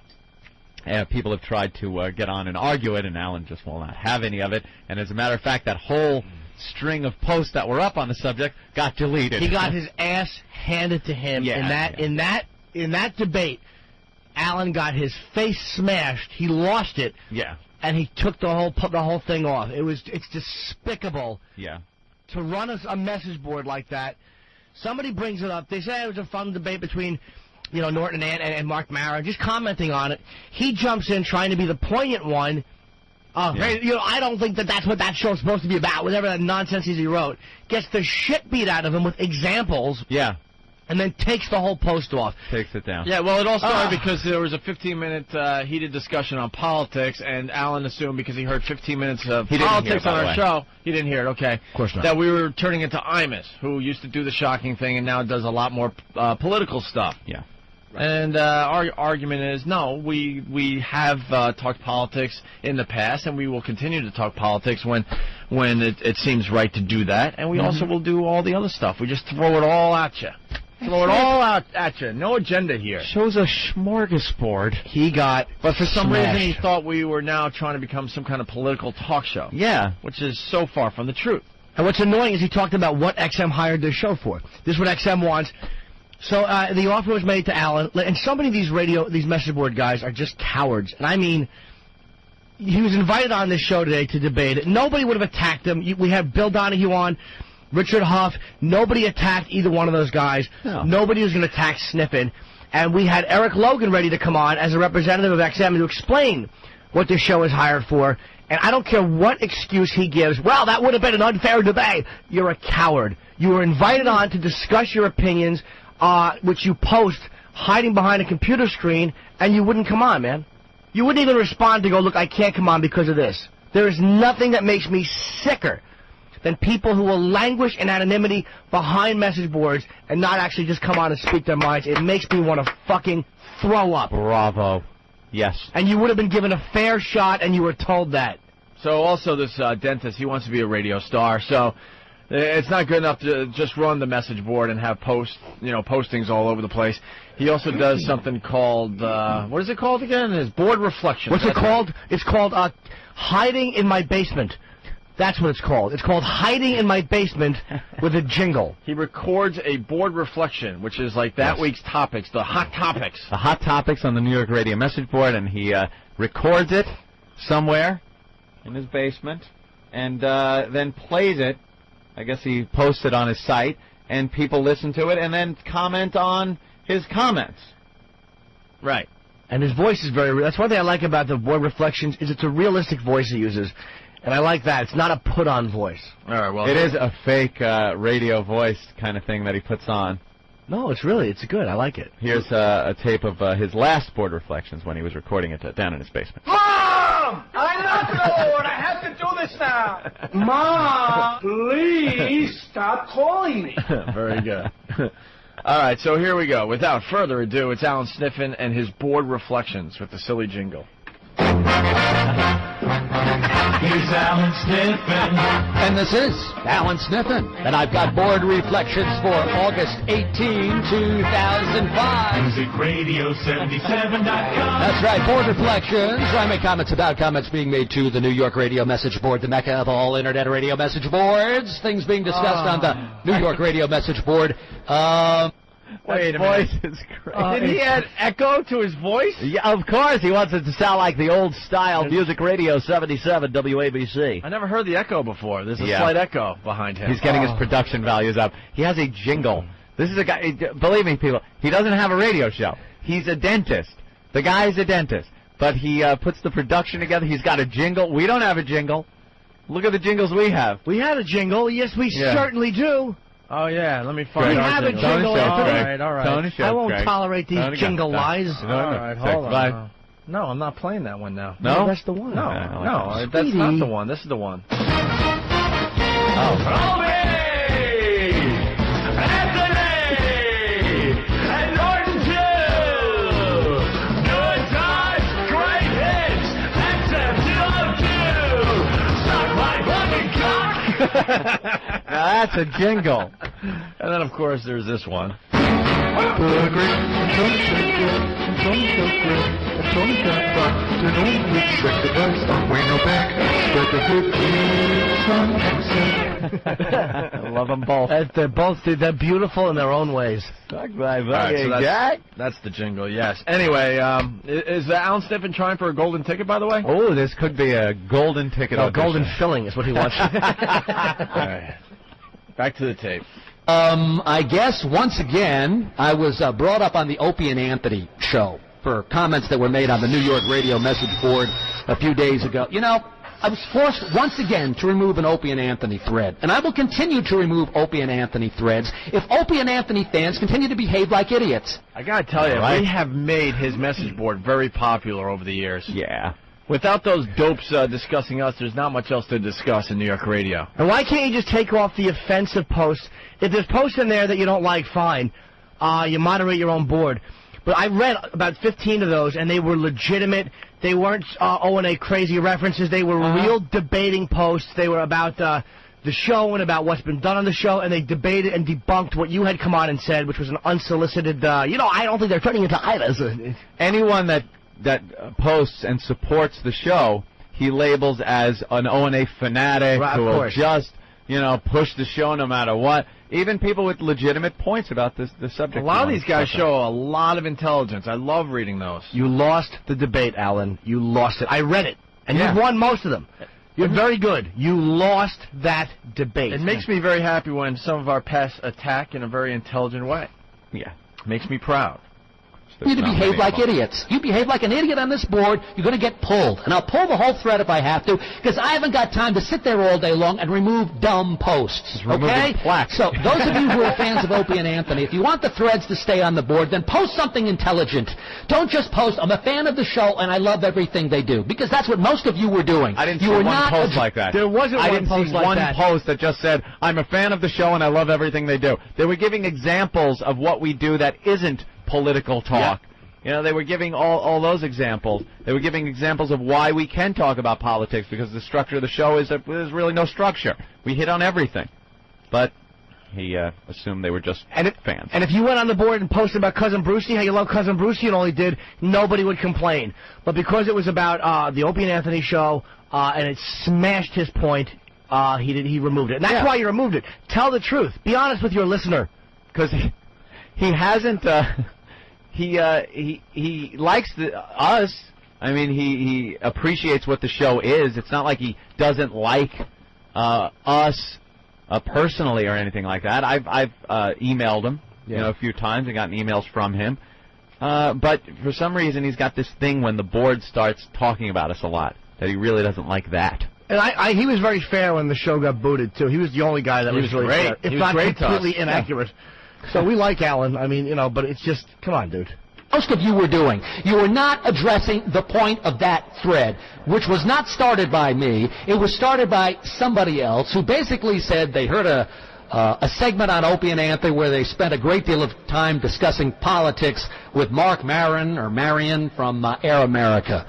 People have tried to get on and argue it, and Alan just will not have any of it. And as a matter of fact, that whole string of posts that were up on the subject got deleted. He got his ass handed to him in that debate. Alan got his face smashed. He lost it. Yeah. And he took the whole thing off. It's despicable. Yeah. To run a message board like that. Somebody brings it up. They say it was a fun debate between, Norton and Mark Mara, just commenting on it. He jumps in trying to be the poignant one. I don't think that's what that show's supposed to be about, whatever that nonsense he wrote. Gets the shit beat out of him with examples. Yeah. And then takes the whole post off. Takes it down. Yeah, well, it all started because there was a 15-minute heated discussion on politics, and Alan assumed because he heard 15 minutes of politics on our show, he didn't hear it, okay. Of course not. That we were turning into Imus, who used to do the shocking thing and now does a lot more political stuff. Yeah. Right. And our argument is, no, we have talked politics in the past, and we will continue to talk politics when it seems right to do that, and we also will do all the other stuff. We just throw it all at you. Throw it all out at you. No agenda here. Show's a smorgasbord. But for some reason he thought we were now trying to become some kind of political talk show. Yeah. Which is so far from the truth. And what's annoying is he talked about what XM hired this show for. This is what XM wants. So the offer was made to Alan, and so many of these message board guys are just cowards. And I mean, he was invited on this show today to debate it. Nobody would have attacked him. We had Bill Donahue on, Richard Huff. Nobody attacked either one of those guys. No. Nobody was going to attack Sniffin. And we had Eric Logan ready to come on as a representative of XM to explain what this show is hired for. And I don't care what excuse he gives. Well, that would have been an unfair debate. You're a coward. You were invited on to discuss your opinions, which you post hiding behind a computer screen, and you wouldn't come on, man. You wouldn't even respond to go, look, I can't come on because of this. There is nothing that makes me sicker than people who will languish in anonymity behind message boards and not actually just come on and speak their minds. It makes me want to fucking throw up. Bravo. Yes. And you would have been given a fair shot, and you were told that. So also this dentist, he wants to be a radio star, so It's not good enough to just run the message board and have postings all over the place. He also does something called, what is it called again? His board reflections. What's it called? It's called Hiding in My Basement. That's what it's called. It's called Hiding in My Basement with a jingle. He records a board reflection, which is like that week's topics, the hot topics. The hot topics on the New York Radio message board, and he records it somewhere in his basement and then plays it. I guess he posts it on his site, and people listen to it and then comment on his comments. Right. And his voice is very real. That's one thing I like about the board reflections is it's a realistic voice he uses. And I like that. It's not a put-on voice. All right, well, it is a fake radio voice kind of thing that he puts on. No, it's good. I like it. Here's a tape of his last board reflections when he was recording it down in his basement. Mom! I'm not bored. I have to do this now. Mom, please stop calling me. Very good. All right, so here we go. Without further ado, it's Alan Sniffen and his board reflections with the silly jingle. Here's Alan Sniffen. And this is Alan Sniffen. And I've got board reflections for August 18, 2005. MusicRadio77.com. That's right, board reflections. I make comments about comments being made to the New York Radio Message Board, the mecca of all Internet radio message boards. Things being discussed on the New York Radio Message Board. Wait a minute. His voice is great. Did he add echo to his voice? Yeah, of course. He wants it to sound like the old style Music Radio 77 WABC. I never heard the echo before. There's a slight echo behind him. He's getting his production values up. He has a jingle. This is a guy, believe me, people, he doesn't have a radio show. He's a dentist. The guy's a dentist. But he puts the production together. He's got a jingle. We don't have a jingle. Look at the jingles we have. We had a jingle. Yes, we certainly do. Oh, yeah, let me find We have a jingle. All right. I won't tolerate these jingle lies. All right, hold on. No, I'm not playing that one now. No? That's the one. No, that's not the one. This is the one. Now that's a jingle. And then, of course, there's this one. I love them both. They're beautiful in their own ways. All right, so that's the jingle, yes. Anyway, is Alan Sniffen trying for a golden ticket, by the way? Oh, this could be a golden ticket. No, golden filling is what he wants. All right. Back to the tape. I guess once again I was brought up on the Opie and Anthony show for comments that were made on the New York Radio message board a few days ago. You know, I was forced once again to remove an Opie and Anthony thread, and I will continue to remove Opie and Anthony threads if Opie and Anthony fans continue to behave like idiots. I gotta tell you, we have made his message board very popular over the years. Yeah. Without those dopes discussing us, there's not much else to discuss in New York radio. And why can't you just take off the offensive posts? If there's posts in there that you don't like, fine. You moderate your own board. But I read about 15 of those, and they were legitimate. They weren't O&A crazy references. They were real debating posts. They were about the show and about what's been done on the show, and they debated and debunked what you had come on and said, which was an unsolicited, I don't think they're turning into idols. Anyone that posts and supports the show, he labels as an O&A fanatic who will just, push the show no matter what. Even people with legitimate points about the subject. A lot of these guys show a lot of intelligence. I love reading those. You lost the debate, Alan. You lost it. I read it, and you've won most of them. You're very good. You lost that debate. It makes me very happy when some of our pests attack in a very intelligent way. Yeah. Makes me proud. You to behave like idiots. You behave like an idiot on this board, you're going to get pulled. And I'll pull the whole thread if I have to, because I haven't got time to sit there all day long and remove dumb posts. Okay? So those of you who are fans of Opie and Anthony, if you want the threads to stay on the board, then post something intelligent. Don't just post, I'm a fan of the show and I love everything they do. Because that's what most of you were doing. I didn't see one post like that. There wasn't one post like that. I didn't see one post that just said, I'm a fan of the show and I love everything they do. They were giving examples of what we do that isn't political talk. They were giving all those examples. They were giving examples of why we can talk about politics, because the structure of the show is there's really no structure. We hit on everything. but he assumed they were just fans. And if you went on the board and posted about Cousin Brucey, how you love Cousin Brucey and all he did, nobody would complain. But because it was about the Opie and Anthony show and it smashed his point, he removed it. And that's why you removed it. Tell the truth. Be honest with your listener. Because he hasn't. He likes us. I mean, he appreciates what the show is. It's not like he doesn't like us personally or anything like that. I've emailed him, a few times and gotten emails from him. But for some reason, he's got this thing when the board starts talking about us a lot that he really doesn't like that. And he was very fair when the show got booted too. He was the only guy that was really great. fair, if he was not great completely inaccurate. So we like Alan. I mean, but it's just, come on, dude. Most of you were doing. You were not addressing the point of that thread, which was not started by me. It was started by somebody else who basically said they heard a segment on Opie and Anthony where they spent a great deal of time discussing politics with Mark Marion from Air America.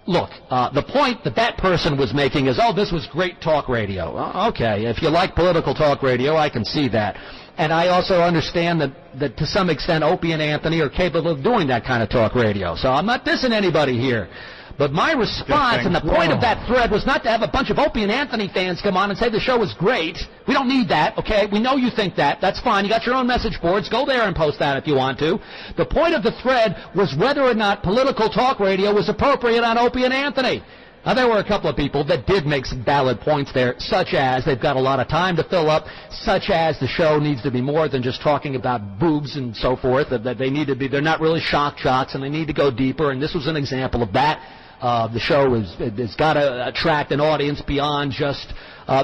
Look, the point that person was making is, this was great talk radio. Okay, if you like political talk radio, I can see that. And I also understand that to some extent Opie and Anthony are capable of doing that kind of talk radio. So I'm not dissing anybody here. But my response and the point of that thread was not to have a bunch of Opie and Anthony fans come on and say the show was great. We don't need that, okay? We know you think that. That's fine. You got your own message boards. Go there and post that if you want to. The point of the thread was whether or not political talk radio was appropriate on Opie and Anthony. Now, there were a couple of people that did make some valid points there, such as they've got a lot of time to fill up, such as the show needs to be more than just talking about boobs and so forth, that they need to be, they're not really shock jocks, and they need to go deeper, and this was an example of that. The show has got to attract an audience beyond just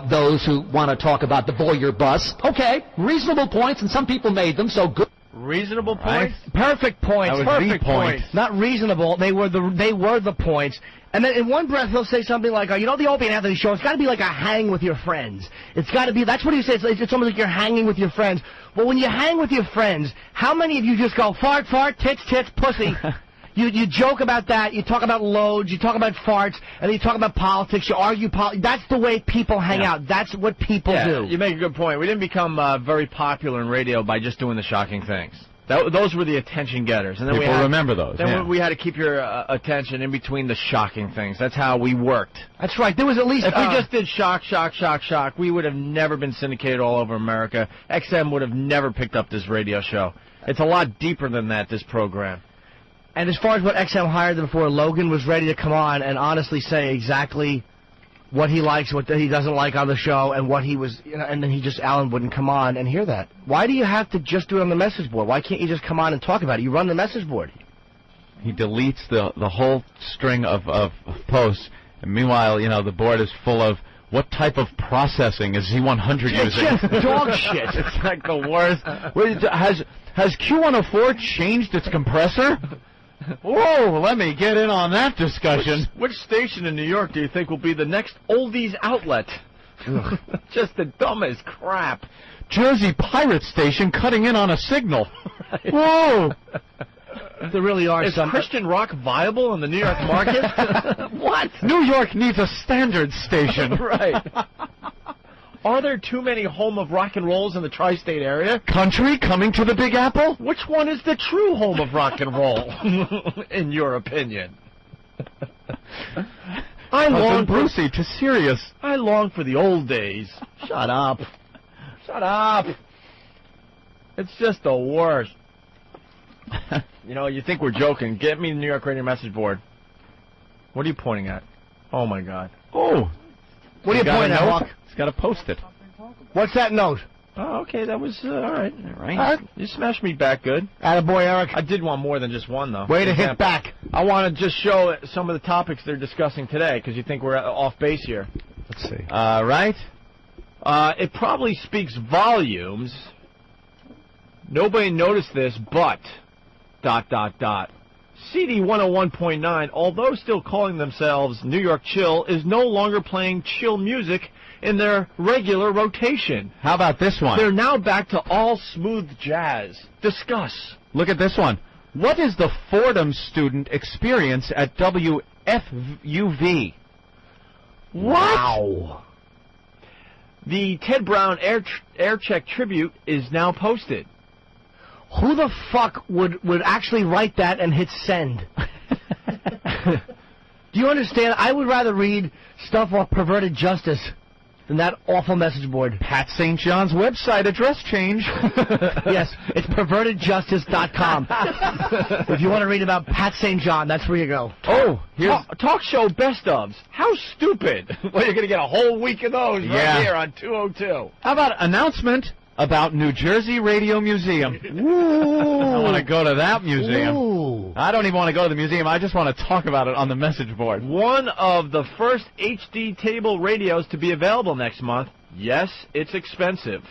those who want to talk about the voyeur bus. Okay, reasonable points, and some people made them, so good. Reasonable points? Perfect points. That was Perfect the point. points. Not reasonable. They were the points. And then in one breath he'll say something like, the Opie and Anthony show, it's got to be like a hang with your friends. It's got to be, that's what he says, it's almost like you're hanging with your friends. Well, when you hang with your friends, how many of you just go, fart, fart, tits, tits, pussy? You joke about that, you talk about loads, you talk about farts, and then you talk about politics, you argue politics. That's the way people hang out. That's what people do. You make a good point. We didn't become very popular in radio by just doing the shocking things. Those were the attention getters. And then people remember those. Then we had to keep your attention in between the shocking things. That's how we worked. That's right. There was at least... If we just did shock, we would have never been syndicated all over America. XM would have never picked up this radio show. It's a lot deeper than that, this program. And as far as what XM hired them for, Logan was ready to come on and honestly say exactly what he likes, what he doesn't like on the show, and what he was, and then Alan wouldn't come on and hear that. Why do you have to just do it on the message board? Why can't you just come on and talk about it? You run the message board. He deletes the whole string of posts, and meanwhile, the board is full of, what type of processing is Z100 using? It's just dog shit. It's like the worst. Has Q104 changed its compressor? Whoa, let me get in on that discussion. Which station in New York do you think will be the next oldies outlet? Just the dumbest crap. Jersey Pirate Station cutting in on a signal. Right. Whoa. There really are Is some... Christian rock viable in the New York market? What? New York needs a standard station. Right. Are there too many home of rock and rolls in the tri-state area? Country coming to the Big Apple? Which one is the true home of rock and roll, in your opinion? I long Brucey to Sirius. I long for the old days. Shut up. Shut up. It's just the worst. You think we're joking. Get me the New York Radio message board. What are you pointing at? Oh, my God. Oh. What are you pointing at, Hawk? He's got to post it. What's that note? Oh, okay, that was all right. All right. You smashed me back good. Attaboy, Eric. I did want more than just one, though. Way to hit back. I want to just show some of the topics they're discussing today, because you think we're off base here. Let's see. Right. It probably speaks volumes. Nobody noticed this, but... ... CD 101.9, although still calling themselves New York Chill, is no longer playing chill music in their regular rotation. How about this one? They're now back to all smooth jazz. Discuss. Look at this one. What is the Fordham student experience at WFUV? What? Wow. The Ted Brown air check tribute is now posted. Who the fuck would actually write that and hit send? Do you understand? I would rather read stuff off Perverted Justice than that awful message board. Pat St. John's website address change. Yes, it's pervertedjustice.com. If you want to read about Pat St. John, that's where you go. Oh, here's talk show best ofs. How stupid. Well, you're going to get a whole week of those right here on 202. How about announcement about New Jersey Radio Museum? Ooh. I want to go to that museum. Ooh. I don't even want to go to the museum. I just want to talk about it on the message board. One of the first HD table radios to be available next month. Yes, it's expensive.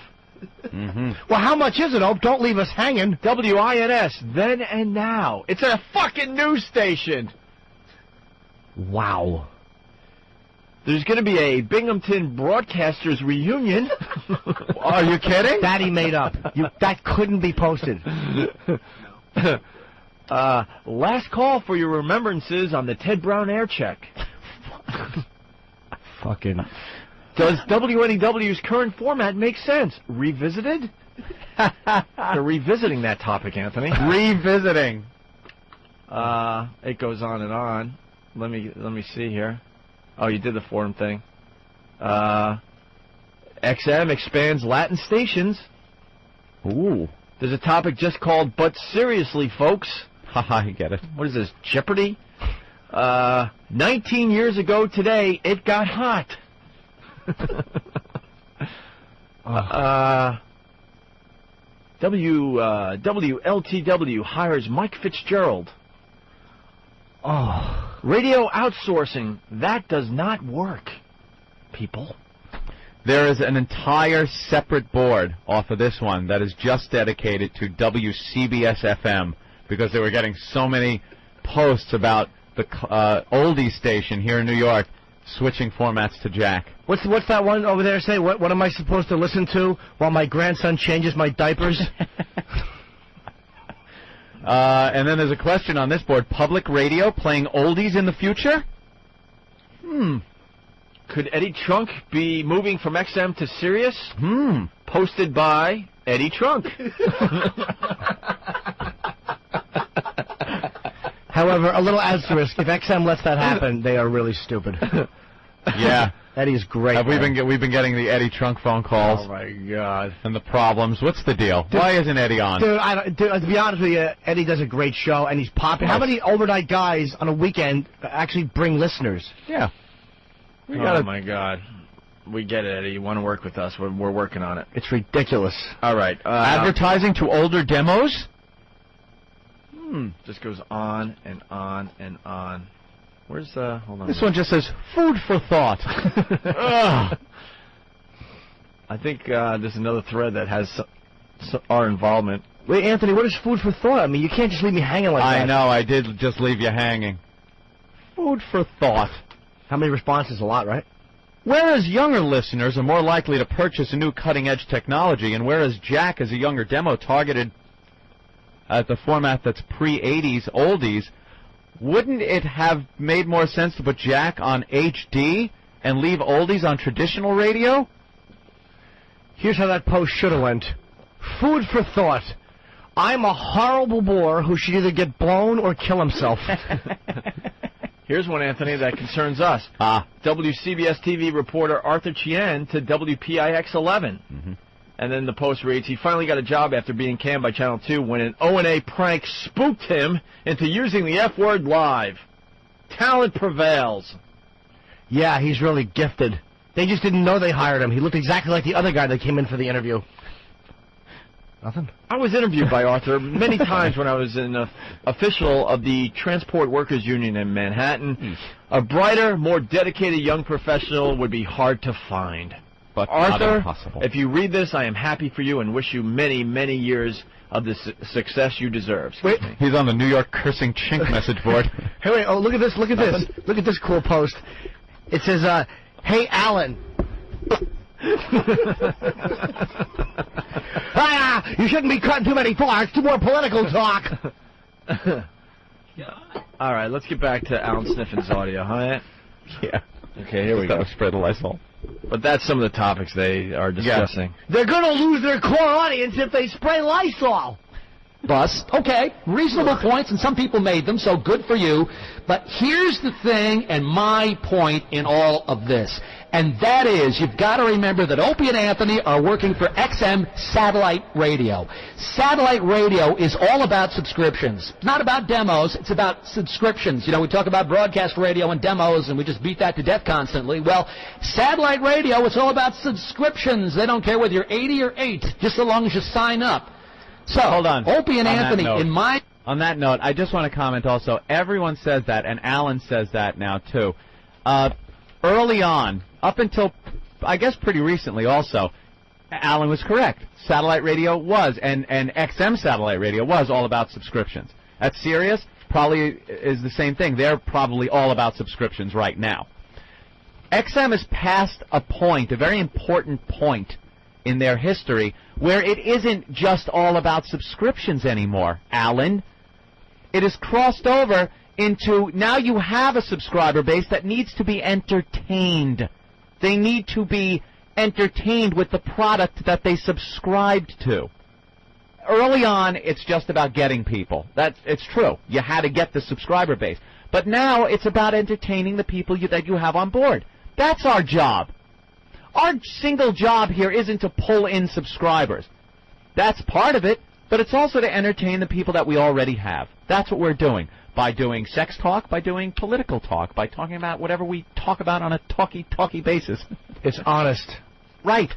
Well, how much is it, Ope? Don't leave us hanging. WINS, then and now. It's a fucking news station. Wow. There's going to be a Binghamton Broadcasters reunion. Are you kidding? That he made up. That couldn't be posted. Last call for your remembrances on the Ted Brown air check. Fucking. Does WNEW's current format make sense? Revisited? They're revisiting that topic, Anthony. Revisiting. It goes on and on. Let me see here. Oh, you did the forum thing. XM expands Latin stations. Ooh. There's a topic just called But Seriously, Folks. Haha, you get it. What is this, Jeopardy? 19 years ago today, it got hot. WLTW hires Mike Fitzgerald. Oh. Radio outsourcing, that does not work, people. There is an entire separate board off of this one that is just dedicated to WCBS-FM because they were getting so many posts about the oldies station here in New York switching formats to Jack. What's that one over there say? What am I supposed to listen to while my grandson changes my diapers? And then there's a question on this board. Public radio playing oldies in the future? Could Eddie Trunk be moving from XM to Sirius? Posted by Eddie Trunk. However, a little asterisk. If XM lets that happen, they are really stupid. Yeah. Eddie's great. We've been getting the Eddie Trunk phone calls. Oh, my God. And the problems. What's the deal? Dude, why isn't Eddie on? Dude, to be honest with you, Eddie does a great show, and he's popular. How many overnight guys on a weekend actually bring listeners? Yeah. Oh, my God. We get it, Eddie. You want to work with us. We're working on it. It's ridiculous. All right. Advertising to older demos? Just goes on and on and on. Where's hold on. This one just says, food for thought. I think there's another thread that has our involvement. Wait, Anthony, what is food for thought? I mean, you can't just leave me hanging like that. I know, I did just leave you hanging. Food for thought. How many responses? A lot, right? Whereas younger listeners are more likely to purchase a new cutting-edge technology, and whereas Jack is a younger demo targeted at the format that's pre-80s oldies, wouldn't it have made more sense to put Jack on HD and leave oldies on traditional radio? Here's how that post should have went. Food for thought. I'm a horrible bore who should either get blown or kill himself. Here's one, Anthony, that concerns us. WCBS TV reporter Arthur Chien to WPIX 11. And then the post reads, he finally got a job after being canned by Channel 2 when an O&A prank spooked him into using the F word live. Talent prevails. Yeah, he's really gifted. They just didn't know they hired him. He looked exactly like the other guy that came in for the interview. Nothing? I was interviewed by Arthur many times when I was an official of the Transport Workers Union in Manhattan. A brighter, more dedicated young professional would be hard to find. But Arthur, if you read this, I am happy for you and wish you many, many years of the success you deserve. Wait, he's on the New York cursing chink message board. Hey, wait, oh, look at this, look at this. Look at this cool post. It says, hey, Alan. You shouldn't be cutting too many farts. Too more political talk. All right, let's get back to Alan Sniffin's audio, huh? Yeah. Okay, here we go. Spread the Lysol. But that's some of the topics they are discussing. They're going to lose their core audience if they spray Lysol. Bus. Okay, reasonable points, and some people made them, so good for you. But here's the thing and my point in all of this, and that is you've got to remember that Opie and Anthony are working for XM satellite radio. Satellite radio is all about subscriptions. It's not about demos, it's about subscriptions. You know, we talk about broadcast radio and demos, and we just beat that to death constantly. Well, satellite radio, it's all about subscriptions. They don't care whether you're 80 or 8, just so long as you sign up. So, hold on. Opie and Anthony, On that note, I just want to comment also, everyone says that, and Alan says that now, too. Early on, up until, I guess pretty recently also, Alan was correct. Satellite radio was, and XM satellite radio was all about subscriptions. At Sirius, probably is the same thing. They're probably all about subscriptions right now. XM is past a point, a very important point in their history, where it isn't just all about subscriptions anymore, Alan. It has crossed over into, now you have a subscriber base that needs to be entertained. They need to be entertained with the product that they subscribed to. Early on, it's just about getting people. It's true. You had to get the subscriber base. But now it's about entertaining the people that you have on board. That's our job. Our single job here isn't to pull in subscribers. That's part of it, but it's also to entertain the people that we already have. That's what we're doing. By doing sex talk, by doing political talk, by talking about whatever we talk about on a talky basis. It's honest. Right.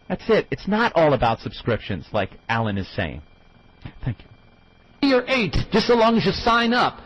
That's it. It's not all about subscriptions, like Alan is saying. Thank you. Or 8, just so long as you sign up.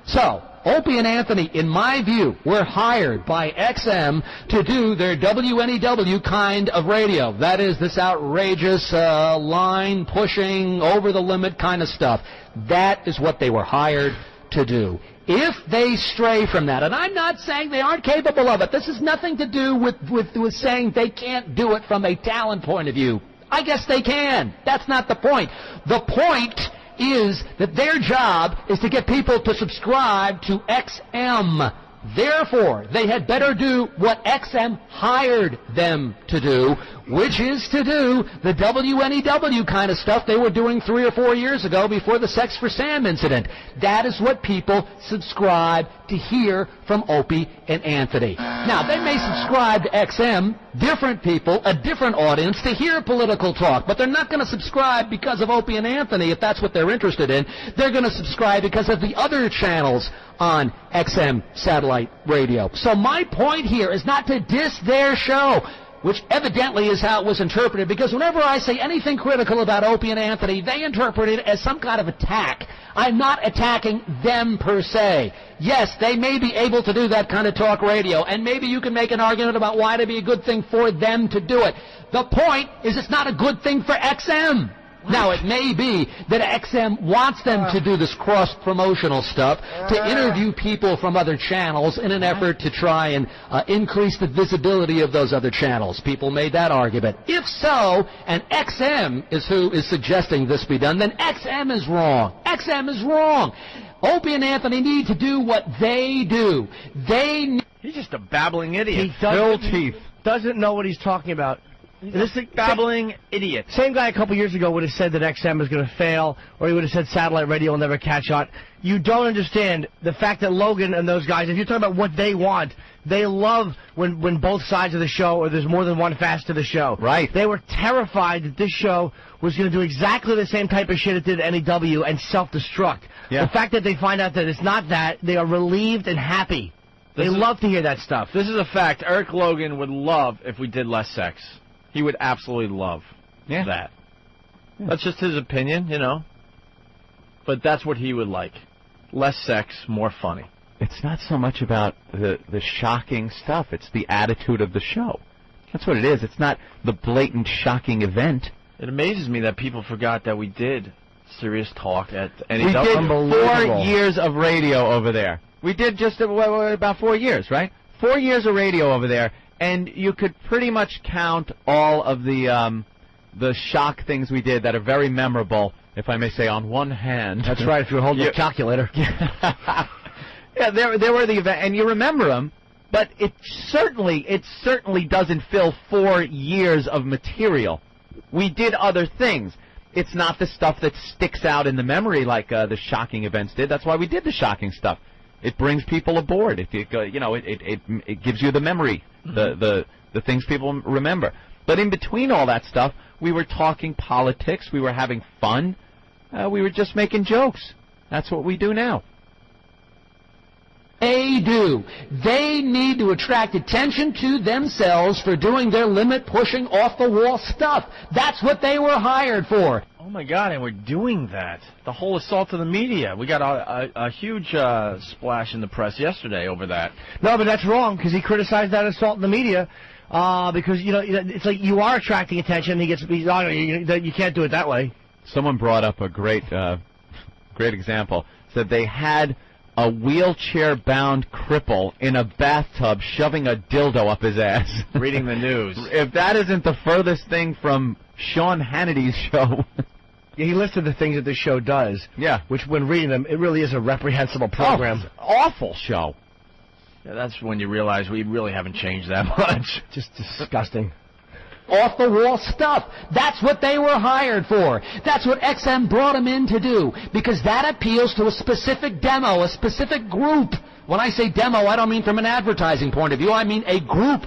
So, Opie and Anthony, in my view, were hired by XM to do their WNEW kind of radio. That is, this outrageous, line-pushing, over-the-limit kind of stuff. That is what they were hired to do. If they stray from that, and I'm not saying they aren't capable of it, this has nothing to do with saying they can't do it from a talent point of view. I guess they can. That's not the point. The point is that their job is to get people to subscribe to XM. Therefore, they had better do what XM hired them to do, which is to do the WNEW kind of stuff they were doing 3 or 4 years ago before the Sex for Sam incident. That is what people subscribe to hear from Opie and Anthony. Now, they may subscribe to XM, different people, a different audience, to hear political talk, but they're not going to subscribe because of Opie and Anthony if that's what they're interested in. They're going to subscribe because of the other channels on XM satellite radio. So my point here is not to diss their show, which evidently is how it was interpreted, because whenever I say anything critical about Opie and Anthony, they interpret it as some kind of attack. I'm not attacking them per se. Yes, they may be able to do that kind of talk radio, and maybe you can make an argument about why it'd be a good thing for them to do it. The point is it's not a good thing for XM. Now, it may be that XM wants them to do this cross-promotional stuff, to interview people from other channels in an effort to try and increase the visibility of those other channels. People made that argument. If so, and XM is who is suggesting this be done, then XM is wrong. XM is wrong. Opie and Anthony need to do what they do. He's just a babbling idiot. He doesn't know what he's talking about. This is a babbling idiot. Same guy a couple years ago would have said that XM is going to fail, or he would have said satellite radio will never catch on. You don't understand the fact that Logan and those guys, if you're talking about what they want, they love when both sides of the show, or there's more than one facet of the show. Right. They were terrified that this show was going to do exactly the same type of shit it did at NEW and self-destruct. Yeah. The fact that they find out that it's not that, they are relieved and happy. They love to hear that stuff. This is a fact. Eric Logan would love if we did less sex. He would absolutely love that. Yeah. That's just his opinion, you know. But that's what he would like. Less sex, more funny. It's not so much about the shocking stuff. It's the attitude of the show. That's what it is. It's not the blatant, shocking event. It amazes me that people forgot that we did serious talk at NEW. We did 4 years of radio over there. We did just about 4 years, right? 4 years of radio over there. And you could pretty much count all of the shock things we did that are very memorable, if I may say, on one hand. That's right, if you're holding a calculator. Yeah, there were the events, and you remember them But it certainly doesn't fill 4 years of material. We did other things. It's not the stuff that sticks out in the memory like the shocking events did. That's why we did the shocking stuff. It brings people aboard. It gives you the memory, the things people remember. But in between all that stuff, we were talking politics. We were having fun. We were just making jokes. That's what we do now. They do. They need to attract attention to themselves for doing their limit-pushing, off-the-wall stuff. That's what they were hired for. Oh, my God, and we're doing that. The whole assault of the media. We got a huge splash in the press yesterday over that. No, but that's wrong, because he criticized that assault in the media. Because, it's like you are attracting attention. You can't do it that way. Someone brought up a great example. Said they had a wheelchair-bound cripple in a bathtub shoving a dildo up his ass. Reading the news. If that isn't the furthest thing from Sean Hannity's show. Yeah, he listed the things that this show does. Yeah. Which, when reading them, it really is a reprehensible program. Awful show. Yeah, that's when you realize we really haven't changed that much. Just disgusting. Off-the-wall stuff. That's what they were hired for. That's what XM brought them in to do, because that appeals to a specific demo, a specific group. When I say demo, I don't mean from an advertising point of view. I mean a group,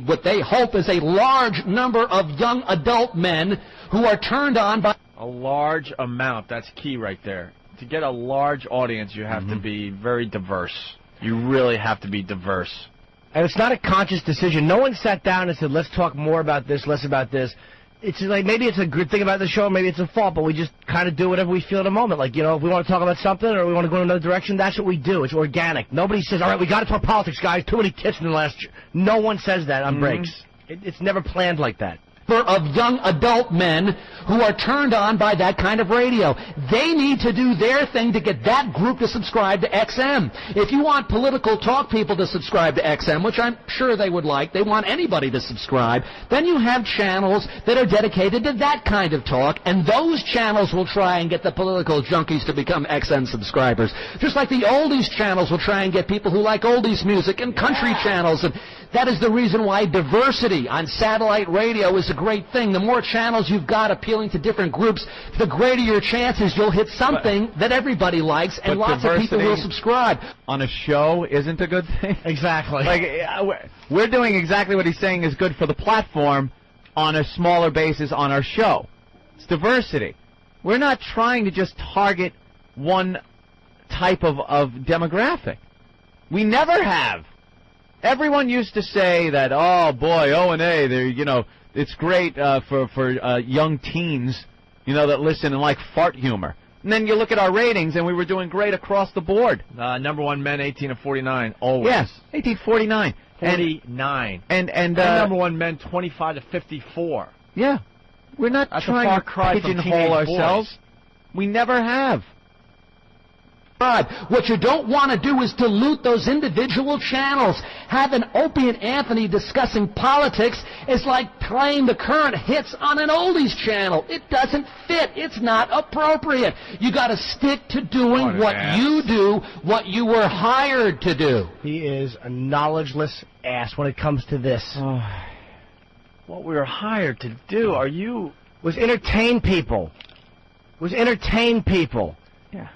what they hope is a large number of young adult men who are turned on by... A large amount. That's key right there. To get a large audience, you have to be very diverse. You really have to be diverse. And it's not a conscious decision. No one sat down and said, let's talk more about this, less about this. It's like, maybe it's a good thing about the show, maybe it's a fault, but we just kind of do whatever we feel at the moment. Like, if we want to talk about something or we want to go in another direction, that's what we do. It's organic. Nobody says, all right, we got to talk politics, guys. Too many tits in the last year. No one says that on breaks. It's never planned like that. Of young adult men who are turned on by that kind of radio. They need to do their thing to get that group to subscribe to XM. If you want political talk people to subscribe to XM, which I'm sure they would like, they want anybody to subscribe, then you have channels that are dedicated to that kind of talk, and those channels will try and get the political junkies to become XM subscribers. Just like the oldies channels will try and get people who like oldies music, and country channels, and that is the reason why diversity on satellite radio is a great thing. The more channels you've got appealing to different groups, the greater your chances you'll hit something that everybody likes, and lots of people will subscribe. On a show isn't a good thing. Exactly. Like, we're doing exactly what he's saying is good for the platform on a smaller basis on our show. It's diversity. We're not trying to just target one type of demographic. We never have. Everyone used to say that, oh boy, O&A, they're, it's great for young teens, that listen and like fart humor. And then you look at our ratings, and we were doing great across the board. Number one men, 18 to 49, always. Yes, 18 to 49. 49. And number one men, 25 to 54. Yeah. We're not trying to pigeonhole ourselves. Boys. We never have. What you don't want to do is dilute those individual channels. Having Opie and Anthony discussing politics is like playing the current hits on an oldies channel. It doesn't fit. It's not appropriate. You got to stick to doing what you do, what you were hired to do. He is a knowledgeless ass when it comes to this. What we were hired to do, was entertain people. Yeah.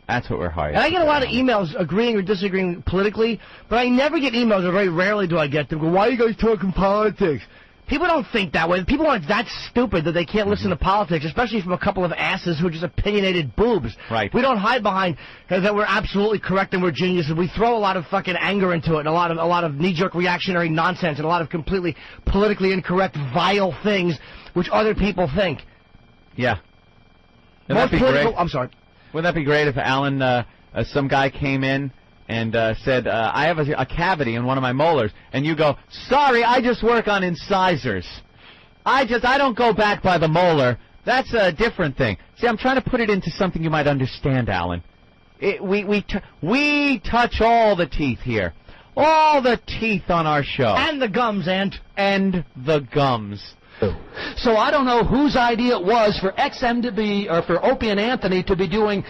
That's what we're hired. And I get a lot of emails agreeing or disagreeing politically, but I never get emails, or very rarely do I get them, go, why are you guys talking politics? People don't think that way. People aren't that stupid that they can't listen to politics, especially from a couple of asses who are just opinionated boobs. Right. We don't hide behind that we're absolutely correct and we're geniuses. We throw a lot of fucking anger into it, and a lot of knee-jerk reactionary nonsense, and a lot of completely politically incorrect, vile things which other people think. Yeah. Wouldn't that be great? I'm sorry. Wouldn't that be great if Alan, some guy came in and said, I have a cavity in one of my molars, and you go, sorry, I just work on incisors. I don't go back by the molar. That's a different thing. See, I'm trying to put it into something you might understand, Alan. We touch all the teeth here. All the teeth on our show. And the gums, And the gums. So I don't know whose idea it was for XM to be, or for Opie and Anthony to be doing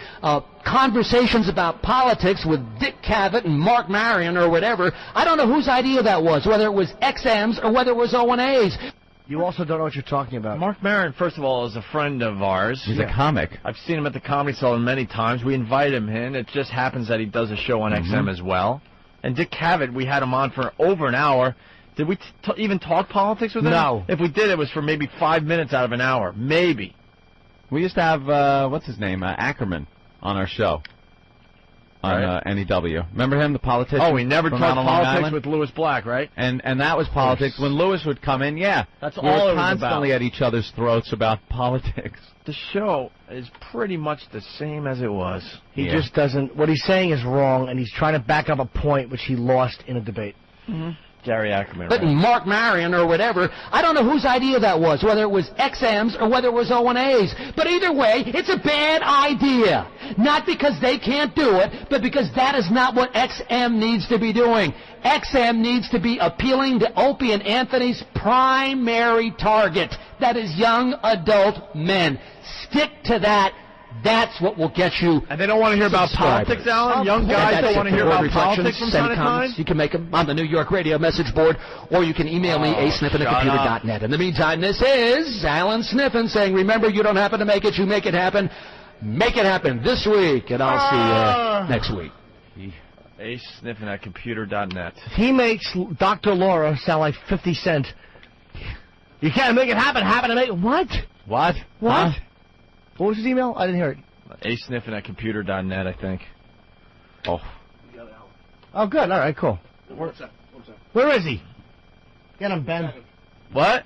conversations about politics with Dick Cavett and Mark Marion or whatever. I don't know whose idea that was, whether it was XM's or whether it was O&A's. You also don't know what you're talking about. Mark Maron, first of all, is a friend of ours. He's a comic. I've seen him at the Comedy Cellar many times. We invite him in. It just happens that he does a show on XM as well. And Dick Cavett, we had him on for over an hour. Did we even talk politics with him? No. If we did, it was for maybe 5 minutes out of an hour. Maybe. We used to have, what's his name, Ackerman on our show. On NEW. Remember him, the politician? Oh, we never from talked out on Long politics Island? with Louis Black, right? And that was politics. When Louis would come in, That's we all were it was constantly about. at each other's throats about politics. The show is pretty much the same as it was. He just doesn't. What he's saying is wrong, and he's trying to back up a point which he lost in a debate. Gary Ackerman. But Mark Marion or whatever, I don't know whose idea that was, whether it was XM's or whether it was O&A's. But either way, it's a bad idea. Not because they can't do it, but because that is not what XM needs to be doing. XM needs to be appealing to Opie and Anthony's primary target. That is young adult men. Stick to that. That's what will get you. And they don't want to hear about politics, Alan? Young guys don't want to hear about politics from time to time? You can make them on the New York Radio message board, or you can email me, asniffin@computer.net. In the meantime, this is Alan Sniffin saying, remember, you don't happen to make it, you make it happen. Make it happen this week, and I'll see you next week. asniffin@computer.net. He makes Dr. Laura sound like 50 Cent. You can't make it happen, happen to make it. What? What? What? Huh? What was his email? I didn't hear it. asniffin@computer.net, I think. Oh. Oh, good. All right, cool. Where is he? Get him, Ben. What?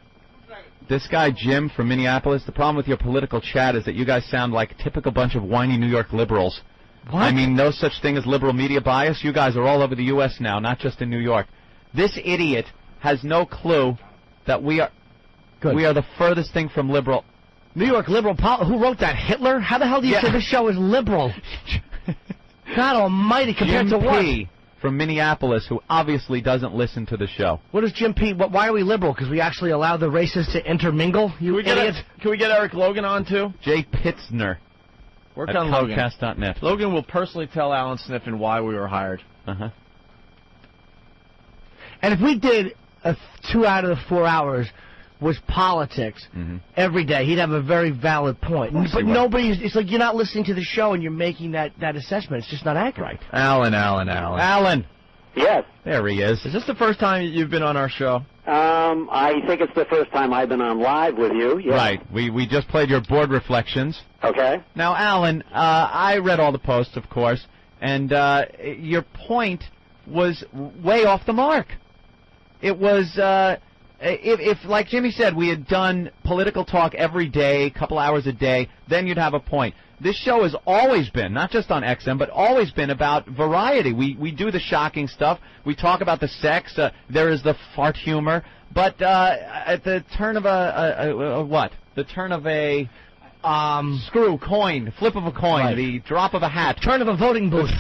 This guy, Jim from Minneapolis, the problem with your political chat is that you guys sound like a typical bunch of whiny New York liberals. What? I mean, no such thing as liberal media bias. You guys are all over the U.S. now, not just in New York. This idiot has no clue that we are the furthest thing from liberal. New York liberal. Who wrote that? Hitler? How the hell do you say this show is liberal? God almighty, compared Jim to what? P. from Minneapolis, who obviously doesn't listen to the show. What is Jim P? Why are we liberal? Because we actually allow the races to intermingle? You idiot. Can we get Eric Logan on, too? Jay Pitzner. Work at on Logan. Comcast.net. Logan will personally tell Alan Sniffin why we were hired. Uh-huh. And if we did 2 out of the 4 hours was politics every day, he'd have a very valid point. But it's like you're not listening to the show and you're making that assessment. It's just not accurate. Alan. Alan. Yes. There he is. Is this the first time you've been on our show? I think it's the first time I've been on live with you. Yes. Right. We just played your board reflections. Okay. Now, Alan, I read all the posts, of course, and your point was way off the mark. It was, if, like Jimmy said, we had done political talk every day, a couple hours a day, then you'd have a point. This show has always been, not just on XM, but always been about variety. We do the shocking stuff. We talk about the sex. There is the fart humor. But at the turn of what? The turn of a screw, coin, flip of a coin, right. The drop of a hat, turn of a voting booth.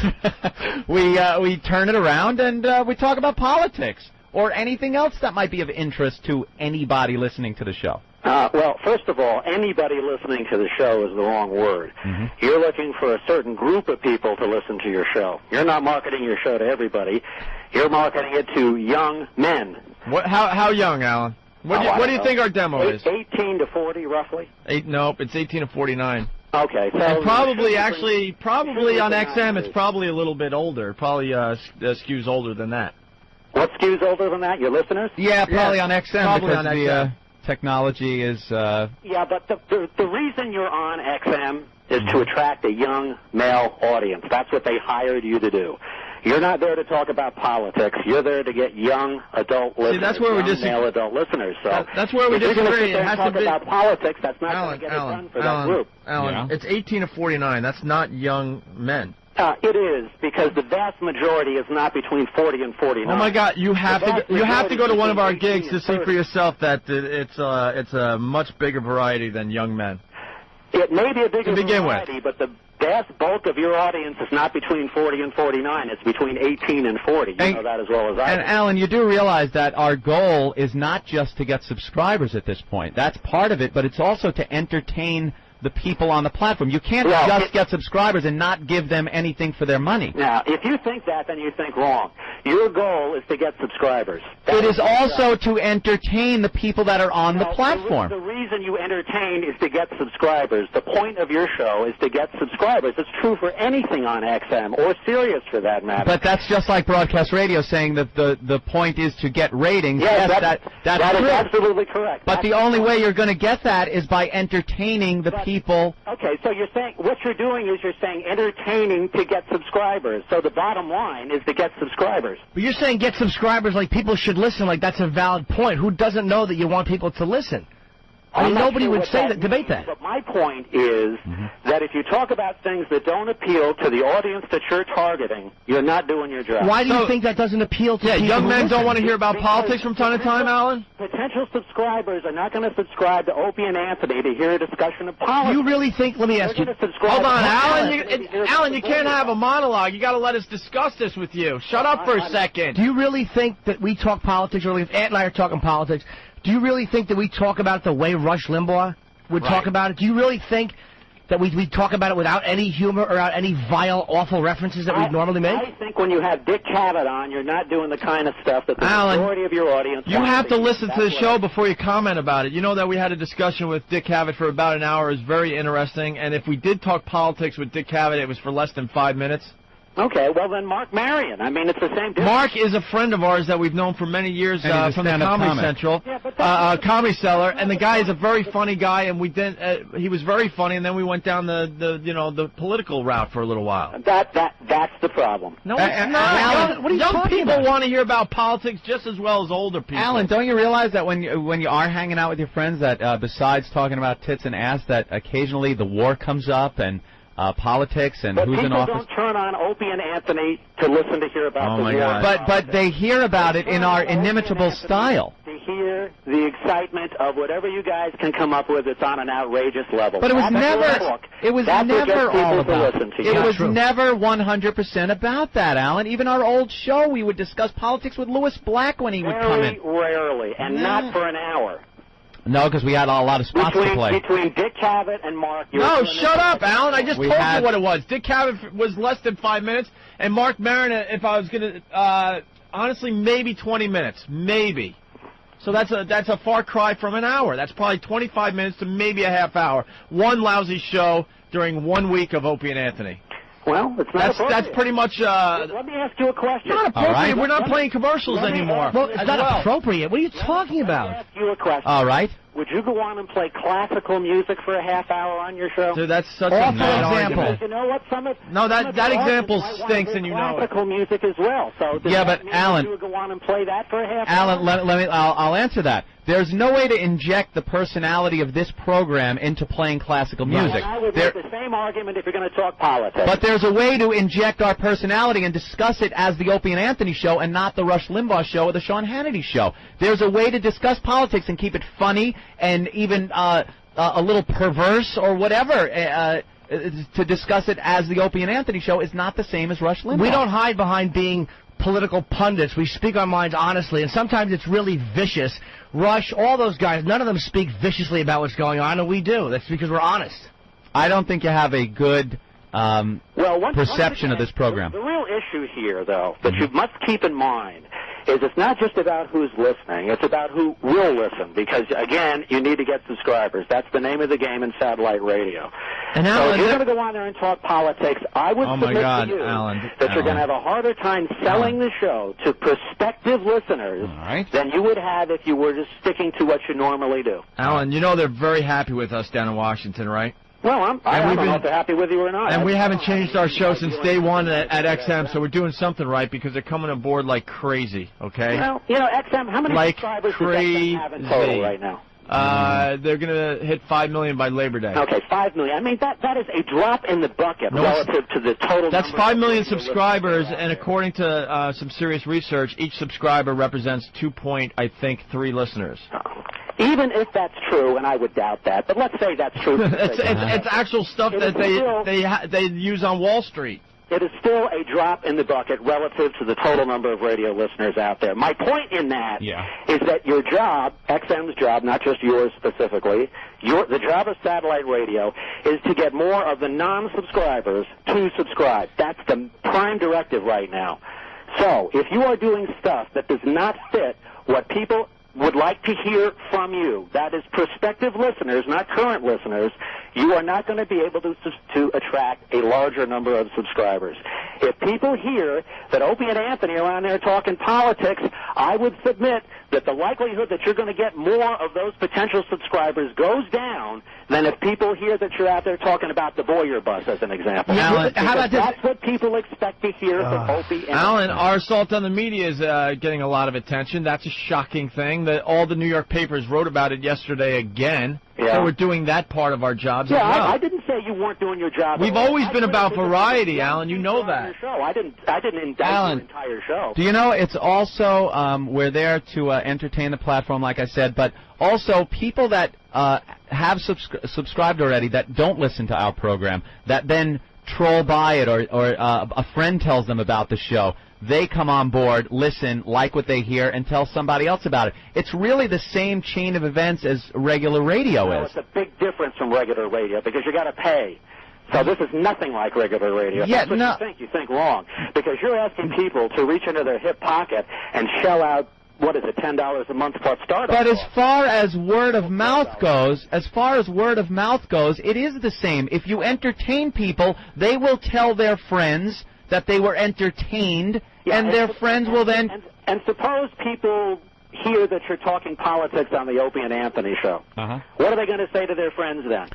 we turn it around and we talk about politics or anything else that might be of interest to anybody listening to the show. Well, first of all, anybody listening to the show is the wrong word. You're looking for a certain group of people to listen to your show. You're not marketing your show to everybody. You're marketing it to young men. How young, Alan? What do you think our demo is? 18 to 40, roughly? Nope, it's 18 to 49. Okay. So and probably on XM, it's probably a little bit older. Probably skews older than that. What skews older than that? Your listeners? Yeah, probably on XM probably because on the technology is... Yeah, but the reason you're on XM is to attract a young male audience. That's what they hired you to do. You're not there to talk about politics. You're there to get young adult listeners. See, that's where we disagree. Male adult listeners. So that's where we disagree. It has to talk about politics. That's not going to get it done for that group. Alan, it's 18 to 49. That's not young men. It is, because the vast majority is not between 40 and 49. Oh my God! You have to go to one of our gigs to see for yourself that it's a much bigger variety than young men. It may be a bigger variety, but vast bulk of your audience is not between 40 and 49. It's between 18 and 40. You know that as well as I do. And, Alan, you do realize that our goal is not just to get subscribers at this point. That's part of it, but it's also to entertain the people on the platform. You can't just get subscribers and not give them anything for their money. Now, if you think that, then you think wrong. Your goal is to get subscribers. It is also to entertain the people that are on the platform. The reason you entertain is to get subscribers. The point of your show is to get subscribers. It's true for anything on XM, or Sirius for that matter. But that's just like broadcast radio saying that the point is to get ratings. Yes, that's that true. is absolutely correct. But the only way you're going to get that is by entertaining the people. Okay, so you're saying, what you're doing is you're saying entertaining to get subscribers. So the bottom line is to get subscribers. But you're saying get subscribers like people should listen, like that's a valid point. Who doesn't know that you want people to listen? I mean, nobody would say that, debate that. But my point is that if you talk about things that don't appeal to the audience that you're targeting, you're not doing your job. Why do you think that doesn't appeal to people? Young men who don't listen? want to hear about politics from time to time, Alan? Potential subscribers are not going to subscribe to Opie and Anthony to hear a discussion of politics. You really think, let me ask you. Hold on, Alan, you can't have a monologue. You got to let us discuss this with you. Shut up for a second. Do you really think that we talk politics, or if Ant and I are talking politics, do you really think that we talk about it the way Rush Limbaugh would talk about it? Do you really think that we talk about it without any humor or without any vile, awful references that we normally make? I think when you have Dick Cavett on, you're not doing the kind of stuff that the majority of your audience You have to listen to the show before you comment about it. You know that we had a discussion with Dick Cavett for about an hour. It was very interesting. And if we did talk politics with Dick Cavett, it was for less than 5 minutes. Okay, well then Mark Marion. I mean, it's the same difference. Mark is a friend of ours that we've known for many years from the Comedy Central, Comedy Cellar, and the guy is a very funny guy. And he was very funny, and then we went down the political route for a little while. That's the problem. No, it's not. Young people want to hear about politics just as well as older people. Alan, don't you realize that when you are hanging out with your friends, that besides talking about tits and ass, that occasionally the war comes up and politics and who's in office. But people don't turn on Opie and Anthony to listen to hear about the war. God. But they hear about it in our inimitable style. To hear the excitement of whatever you guys can come up with, it's on an outrageous level. But it was never all about it. It was true. never 100% about that, Alan. Even our old show, we would discuss politics with Louis Black when he would come in. Very rarely, and not for an hour. No, because we had a lot of spots to play. Between Dick Cavett and Mark. No, shut up, Alan. I just told you what it was. Dick Cavett was less than 5 minutes, and Mark Maron, if I was going to, honestly, maybe 20 minutes. Maybe. So that's a far cry from an hour. That's probably 25 minutes to maybe a half hour. One lousy show during 1 week of Opie and Anthony. Well, it's not appropriate. That's pretty much. Let me ask you a question. Not appropriate. Right. We're not playing commercials anymore. Well, it's not appropriate. What are you talking about? Let me ask you a question. All right. Would you go on and play classical music for a half hour on your show? Dude, that's such a bad example. argument. You know what? That example stinks, and you know it. Classical music as well. So but Alan, you would go on and play that for a half hour? Alan, I'll answer that. There's no way to inject the personality of this program into playing classical music. And I would make the same argument if you're going to talk politics. But there's a way to inject our personality and discuss it as the Opie and Anthony show and not the Rush Limbaugh show or the Sean Hannity show. There's a way to discuss politics and keep it funny and even a little perverse or whatever. To discuss it as the Opie and Anthony show is not the same as Rush Limbaugh. We don't hide behind being political pundits. We speak our minds honestly, and sometimes it's really vicious. Rush, all those guys, none of them speak viciously about what's going on, and we do. That's because we're honest. I don't think you have a good perception of this program. The real issue here, though, that you must keep in mind is it's not just about who's listening. It's about who will listen, because, again, you need to get subscribers. That's the name of the game in satellite radio. And so if you're going to go on there and talk politics, I would submit to you that you're going to have a harder time selling the show to prospective listeners than you would have if you were just sticking to what you normally do. Alan, you know they're very happy with us down in Washington, right? Well, I don't know if they're happy with you or not. And we haven't changed our show since day one at XM, so we're doing something right because they're coming aboard like crazy, okay? Well, you know, XM, how many subscribers does XM have in total right now? They're going to hit 5 million by Labor Day. Okay, 5 million. I mean, that is a drop in the bucket relative to the total. That's 5 million subscribers, and according to some serious research, each subscriber represents 2.3 listeners. Even if that's true, and I would doubt that, but let's say that's true. It's actual stuff that they use on Wall Street. It is still a drop in the bucket relative to the total number of radio listeners out there. My point in that is that your job, XM's job, not just yours specifically, the job of satellite radio is to get more of the non-subscribers to subscribe. That's the prime directive right now. So if you are doing stuff that does not fit what people would like to hear from you, that is prospective listeners, not current listeners, you are not going to be able to attract a larger number of subscribers. If people hear that Opie and Anthony are on there talking politics, I would submit that the likelihood that you're going to get more of those potential subscribers goes down than if people hear that you're out there talking about the Boyer bus, as an example. Alan, how about this? That's what people expect to hear from Opie and Alan, our assault on the media is getting a lot of attention. That's a shocking thing. That all the New York papers wrote about it yesterday again. Yeah. So we're doing that part of our jobs Yeah, as well. I didn't say you weren't doing your job. We've always been about variety, Alan. You know that. I didn't indict Alan, your entire show. Do you know it's also we're there to entertain the platform, like I said, but also people that have subscribed already that don't listen to our program, that then troll by it, or a friend tells them about the show. They come on board, listen, like what they hear, and tell somebody else about it. It's really the same chain of events as regular radio is. It's a big difference from regular radio because you got to pay. So this is nothing like regular radio. Yeah, That's what you think wrong. Because you're asking people to reach into their hip pocket and shell out, what is it, $10 a month plus startup. But as far as word of mouth goes, it is the same. If you entertain people, they will tell their friends that they were entertained, and their friends will then... And suppose people hear that you're talking politics on the Opie and Anthony show. What are they going to say to their friends then?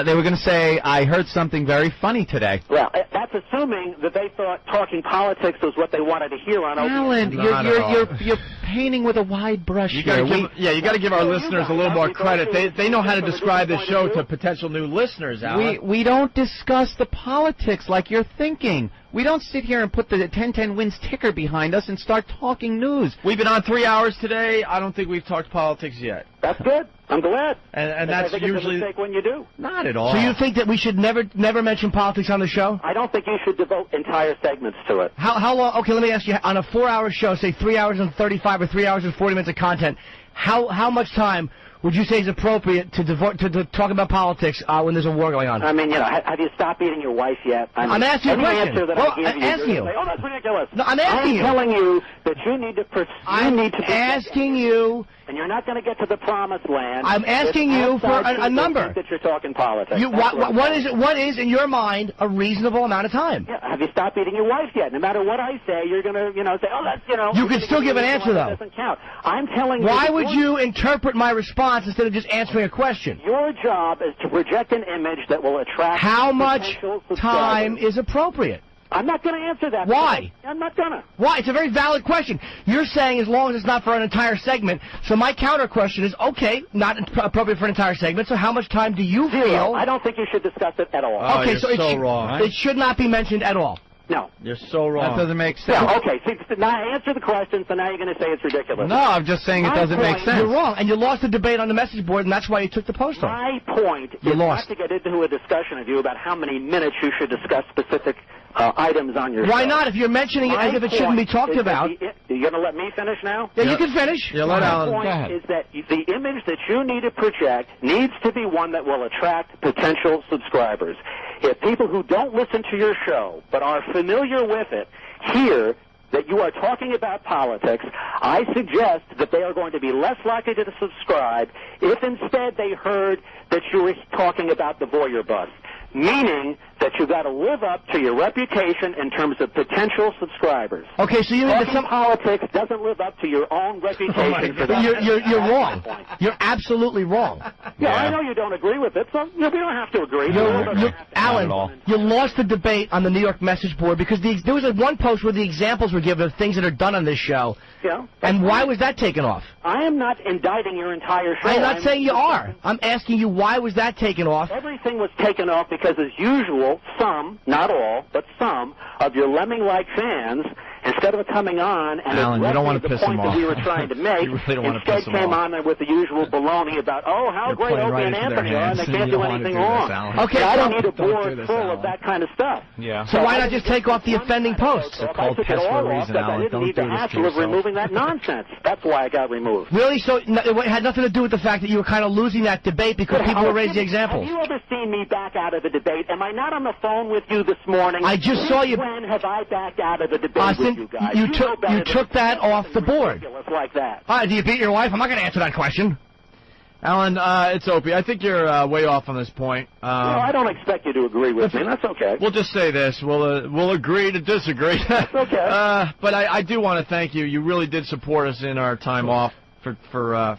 They were going to say, I heard something very funny today. Well, that's assuming that they thought talking politics was what they wanted to hear on Alan, you're painting with a wide brush here. You got to give our listeners a little more credit. They know how to describe the show to potential new listeners, Alan. We don't discuss the politics like you're thinking. We don't sit here and put the 1010 wins ticker behind us and start talking news. We've been on 3 hours today. I don't think we've talked politics yet. That's good. I'm glad. And that's usually... It's a mistake when you do. Not at all. So you think that we should never mention politics on the show? I don't think you should devote entire segments to it. How long? Okay, let me ask you. On a 4-hour show, say 3 hours and 35 or 3 hours and 40 minutes of content, how much time would you say is appropriate to devote to talk about politics when there's a war going on? I mean, have you stopped eating your wife yet? I'm asking you a question. Answer that I'm asking you. Say, oh, that's ridiculous. No, I'm asking you. I'm telling you that you need to I'm asking you. And you're not going to get to the promised land. I'm asking you for a number. That you're talking politics. What is in your mind a reasonable amount of time? Yeah, have you stopped eating your wife yet? No matter what I say, you're going to, say, oh, that's, You could still give an answer, though. That doesn't count. I'm telling you. Why would you interpret my response instead of just answering a question? Your job is to project an image that will attract. How much time is appropriate? I'm not going to answer that. Why? I'm not going to. Why? It's a very valid question. You're saying as long as it's not for an entire segment. So my counter question is, okay, not appropriate for an entire segment, so how much time do you feel? I don't think you should discuss it at all. Oh, okay, you're so wrong. It should not be mentioned at all. No. You're so wrong. That doesn't make sense. Yeah, okay, see, now I answer the question, so now you're going to say it's ridiculous. No, I'm just saying it doesn't make sense. You're wrong, and you lost the debate on the message board, and that's why you took the post off. My point is not to get into a discussion of you about how many minutes you should discuss specific items on your show. Why not? If you're mentioning it as if it shouldn't be talked about. You're going to let me finish now? Yeah, you can finish. Yeah, let Alan. My point is that the image that you need to project needs to be one that will attract potential subscribers. If people who don't listen to your show but are familiar with it hear that you are talking about politics, I suggest that they are going to be less likely to subscribe if instead they heard that you were talking about the Boyer bus. Meaning that you got to live up to your reputation in terms of potential subscribers. Okay, so you mean that some politics doesn't live up to your own reputation. You're wrong. You're absolutely wrong. Yeah, I know you don't agree with it, so we don't have to agree. Alan, you lost the debate on the New York message board because there was one post where the examples were given of things that are done on this show. Yeah. And why was that taken off? I am not indicting your entire show. I'm not saying you are. I'm asking you why was that taken off? Everything was taken off because, as usual, some, not all, but some, of your lemming-like fans instead of coming on and Alan, you don't want to the piss point him that off. we were trying to make, You really don't want to instead piss him came off. on there with the usual baloney about, oh, how You're great playing Opie right and into their Anthony are, and hands, they and can't you do don't want to anything do this, wrong. Alan. Okay, I don't so- need a Don't board do this, full Alan. of that kind of stuff. Yeah. So why not just take off the offending posts? So if I called took it pest for all a off, reason, then I Alan. didn't Don't need the do this to hassle of yourself. removing that nonsense. That's why I got removed. Really? So it had nothing to do with the fact that you were kind of losing that debate because people were raising examples. Have you ever seen me back out of a debate? Am I not on the phone with you this morning? I just saw you. When have I backed out of a debate with you guys? You know better took than that off the board. ridiculous like that. All right, do you beat your wife? I'm not going to answer that question. Alan, it's Opie. I think you're way off on this point. Well, I don't expect you to agree with me. That's okay. We'll just say this. We'll agree to disagree. That's okay. But I do want to thank you. You really did support us in our time off for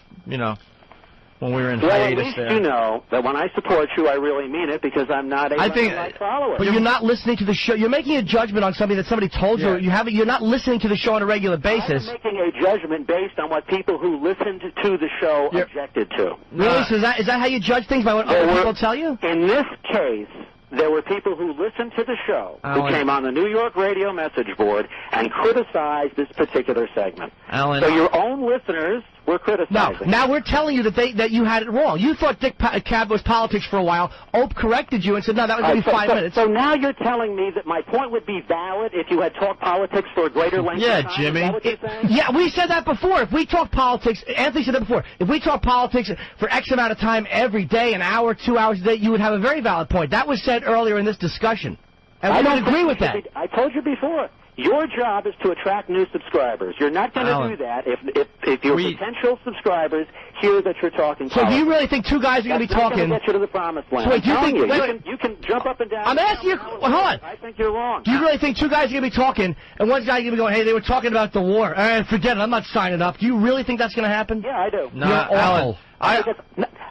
when we were in Well, at hiatus least there. you know that when I support you, I really mean it because I'm not a follower. But you're not listening to the show. You're making a judgment on something that somebody told you. You're not listening to the show on a regular basis. I'm making a judgment based on what people who listened to the show objected to. Really? So is that how you judge things, by what other people tell you? In this case, there were people who listened to the show who came on the New York radio message board and criticized this particular segment. Alan, so your own listeners were criticizing. Now we're telling you that you had it wrong. You thought Dick Cab was politics for a while. Ope corrected you and said, no, that was going to be 5 minutes. So now you're telling me that my point would be valid if you had talked politics for a greater length of time? Jimmy. Is that what you're saying? Yeah, we said that before. If we talk politics, Anthony said that before. If we talk politics for X amount of time every day, an hour, 2 hours a day, you would have a very valid point. That was said earlier in this discussion. And we don't agree with that. I told you before. Your job is to attract new subscribers. You're not going to do that if your potential subscribers hear that you're talking So politics. do you really think two guys are going to be talking? That's not going to get you to the promised land. So wait, do you think you can jump up and down. I'm asking you. Hold on. I think you're wrong. Do you really think two guys are going to be talking, and one guy's going to be going, hey, they were talking about the war. Forget it. I'm not signing up. Do you really think that's going to happen? Yeah, I do. No, You're awful.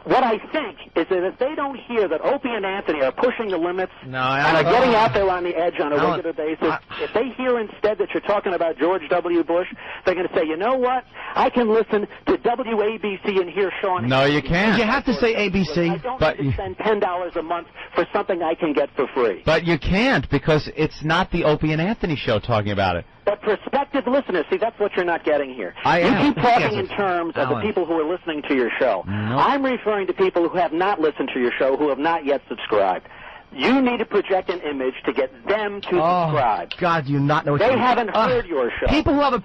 What I think is that if they don't hear that Opie and Anthony are pushing the limits and Alan, are getting out there on the edge on a Alan, regular basis, if they hear instead that you're talking about George W. Bush, they're going to say, you know what? I can listen to WABC and hear Sean. No, you can't. You have to say ABC. I don't need to spend $10 a month for something I can get for free. But you can't because it's not the Opie and Anthony show talking about it. But prospective listeners, see, that's what you're not getting here. am. You keep talking in terms of the Alan. people who are listening to your show. I'm referring to people who have not listened to your show, who have not yet subscribed. You need to project an image to get them to subscribe. God, you not know what They you're haven't heard your show. People who have a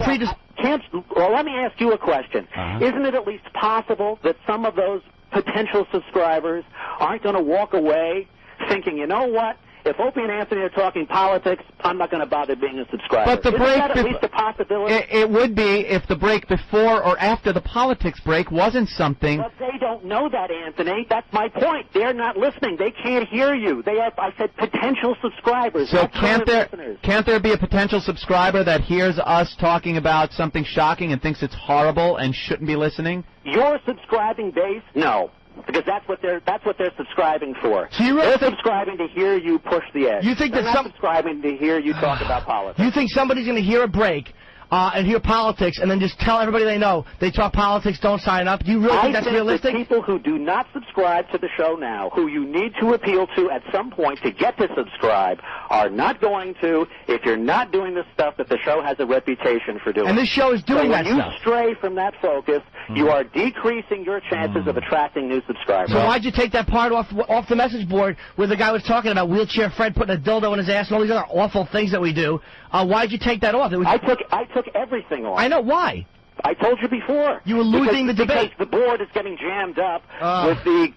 Well, let me ask you a question. Isn't it at least possible that some of those potential subscribers aren't going to walk away thinking, you know what? If Opie and Anthony are talking politics, I'm not going to bother being a subscriber. But the Isn't break that at least a possibility? It would be if the break before or after the politics break wasn't something. But they don't know that, Anthony. That's my point. They're not listening. They can't hear you. They are, I said, potential subscribers. So not current listeners. can't there be a potential subscriber that hears us talking about something shocking and thinks it's horrible and shouldn't be listening? Your subscribing base? No. Because that's what they're subscribing for. So you really they're subscribing to hear you push the edge. You think they're that not subscribing to hear you talk about politics. You think somebody's going to hear a break and hear politics and then just tell everybody they know they talk politics, don't sign up? Do you really think that's realistic? That people who do not subscribe to the show now, who you need to appeal to at some point to get to subscribe, are not going to if you're not doing the stuff that the show has a reputation for doing. And this show is doing that stuff. stuff. When you stray from that focus, you are decreasing your chances of attracting new subscribers. So why'd you take that part off the message board where the guy was talking about Wheelchair Fred putting a dildo in his ass and all these other awful things that we do? Why'd you take that off? I took everything off. I know. Why? I told you before. You were losing the debate. Because the board is getting jammed up with the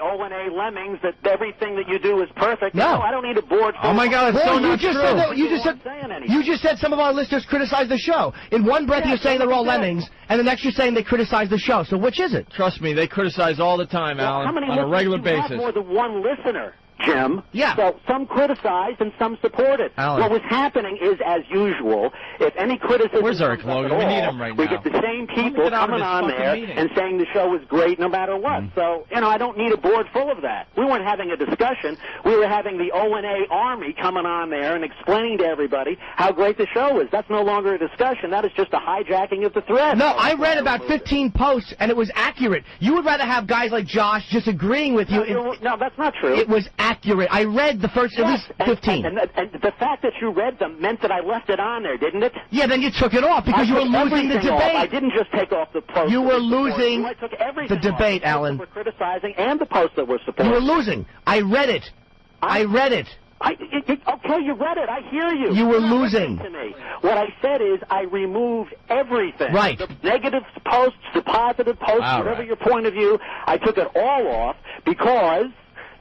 O&A lemmings that everything that you do is perfect. No, I don't need a board. Oh my God, it's so not true. You just said some of our listeners criticize the show. In one breath, you're saying they're all lemmings, and the next you're saying they criticize the show. So which is it? Trust me, they criticize all the time, Alan, how many on a regular listeners do you basis. have more than one listener? Jim. Yeah. So some criticized and some supported. Alan. What was happening is, as usual, if any criticism Where's Eric comes up Logan? at We need all, him right we now. get the same Let me people get out of coming this on fucking there meeting. and saying the show was great no matter what. So, I don't need a board full of that. We weren't having a discussion. We were having the O&A army coming on there and explaining to everybody how great the show is. That's no longer a discussion. That is just a hijacking of the thread. No, I read about 15 posts, and it was accurate. You would rather have guys like Josh just agreeing with you. No, that's not true. It was accurate. I read the first at least 15. And the fact that you read them meant that I left it on there, didn't it? Yeah, then you took it off because you were losing the debate. I didn't just take off the post. You were losing I took everything the debate, off. Alan. The posts that were criticizing and the posts that were supporting. You were losing. I read it. I read it. Okay, you read it. I hear you. You were losing. To me. What I said is I removed everything. Right. The negative posts, the positive posts, whatever your point of view, I took it all off because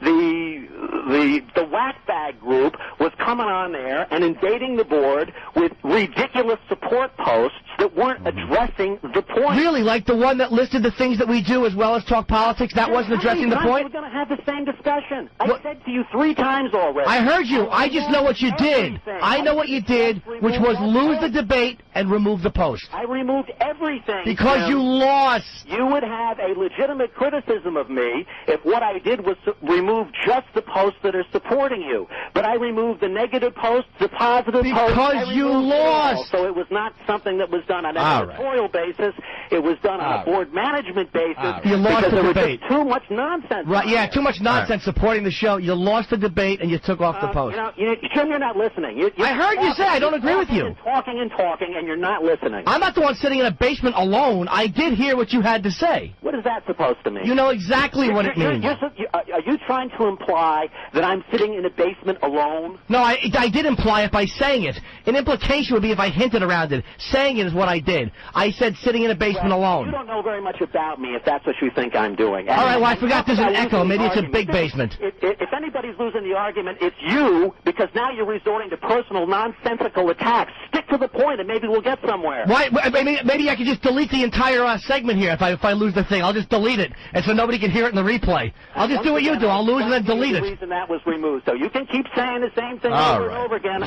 the whack bag group was coming on there and invading the board with ridiculous support posts that weren't addressing the point. Really? Like the one that listed the things that we do as well as talk politics? That wasn't addressing the point? We're going to have the same discussion. I said to you 3 times already. I heard you. I just know what you did. I know what you did, which was lose the debate and remove the post. I removed everything. Because you lost. You would have a legitimate criticism of me if what I did was remove just the posts that are supporting you. But I removed the negative posts, the positive posts. Because you lost. So it was not something that was done on an editorial basis. It was done on a board management basis. You lost the debate. There was just too much nonsense. Right? Yeah, too much nonsense supporting the show. You lost the debate and you took off the post. Jim, you're not listening. I heard you say I don't agree with you. Talking and talking, and you're not listening. I'm not the one sitting in a basement alone. I did hear what you had to say. What is that supposed to mean? You know exactly what it means. Are you trying to imply that I'm sitting in a basement alone? No, I did imply it by saying it. An implication would be if I hinted around it. Saying it is what I did. I said sitting in a basement alone. You don't know very much about me if that's what you think I'm doing. All right, well, I forgot there's an echo. Maybe it's a big basement. If anybody's losing the argument, it's you, because now you're resorting to personal, nonsensical attacks. Stick to the point, and maybe we'll get somewhere. Why? Maybe I could just delete the entire segment here if I lose the thing. I'll just delete it, and so nobody can hear it in the replay. I'll just do what you do. I'll lose and then delete it. The reason that was removed. So you can keep saying the same thing over and over again.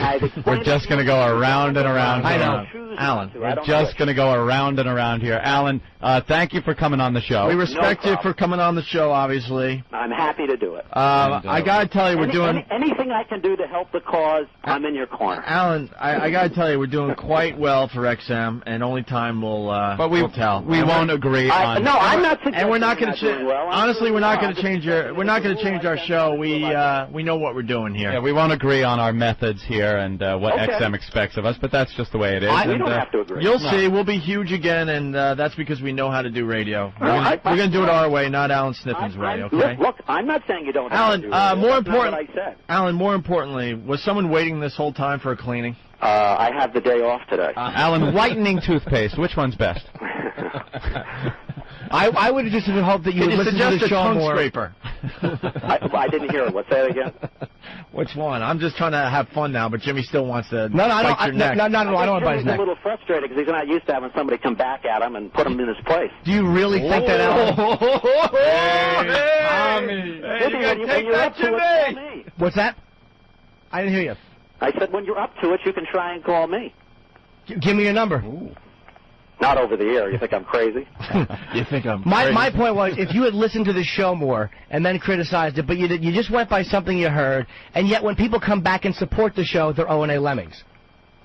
We're just going to go around and around. I know. Alan, we're just going to go around and around here. Alan, thank you for coming on the show. We respect you for coming on the show, obviously. I'm happy to do it. I got to tell you, we're doing... Anything I can do to help the cause, I'm in your corner. Alan, I got to tell you, we're doing quite well for XM, and only time will tell. We won't agree on... No, I'm not suggesting and we're not going to... well. Honestly, we're not going to change our show. We know what we're doing here. Yeah, we won't agree on our methods here and what XM expects of us, but that's just the way it is. We don't have to agree. You'll see, we'll be huge again, and that's because we know how to do radio. We're going to do it our way, not Alan Sniffin's way, okay? Look, I'm not saying you don't have Alan, to do radio. more That's not important, what I said. Alan, more importantly, was someone waiting this whole time for a cleaning? I have the day off today. Alan, whitening toothpaste, which one's best? I would have just hoped that you would listen to the show more. Scraper? I didn't hear it. What's that again? Which one? I'm just trying to have fun now, but Jimmy still wants to bite your neck. No, I don't want to bite his neck. He's a little frustrated because he's not used to having somebody come back at him and put him in his place. Do you really think that, Alan? Take that, Jimmy! What's that? I didn't hear you. I said when you're up to it, you can try and call me. Give me your number. Ooh. Not over the air. You think I'm crazy? You think I'm crazy? My point was, if you had listened to the show more and then criticized it, but you just went by something you heard, and yet when people come back and support the show, they're O&A lemmings.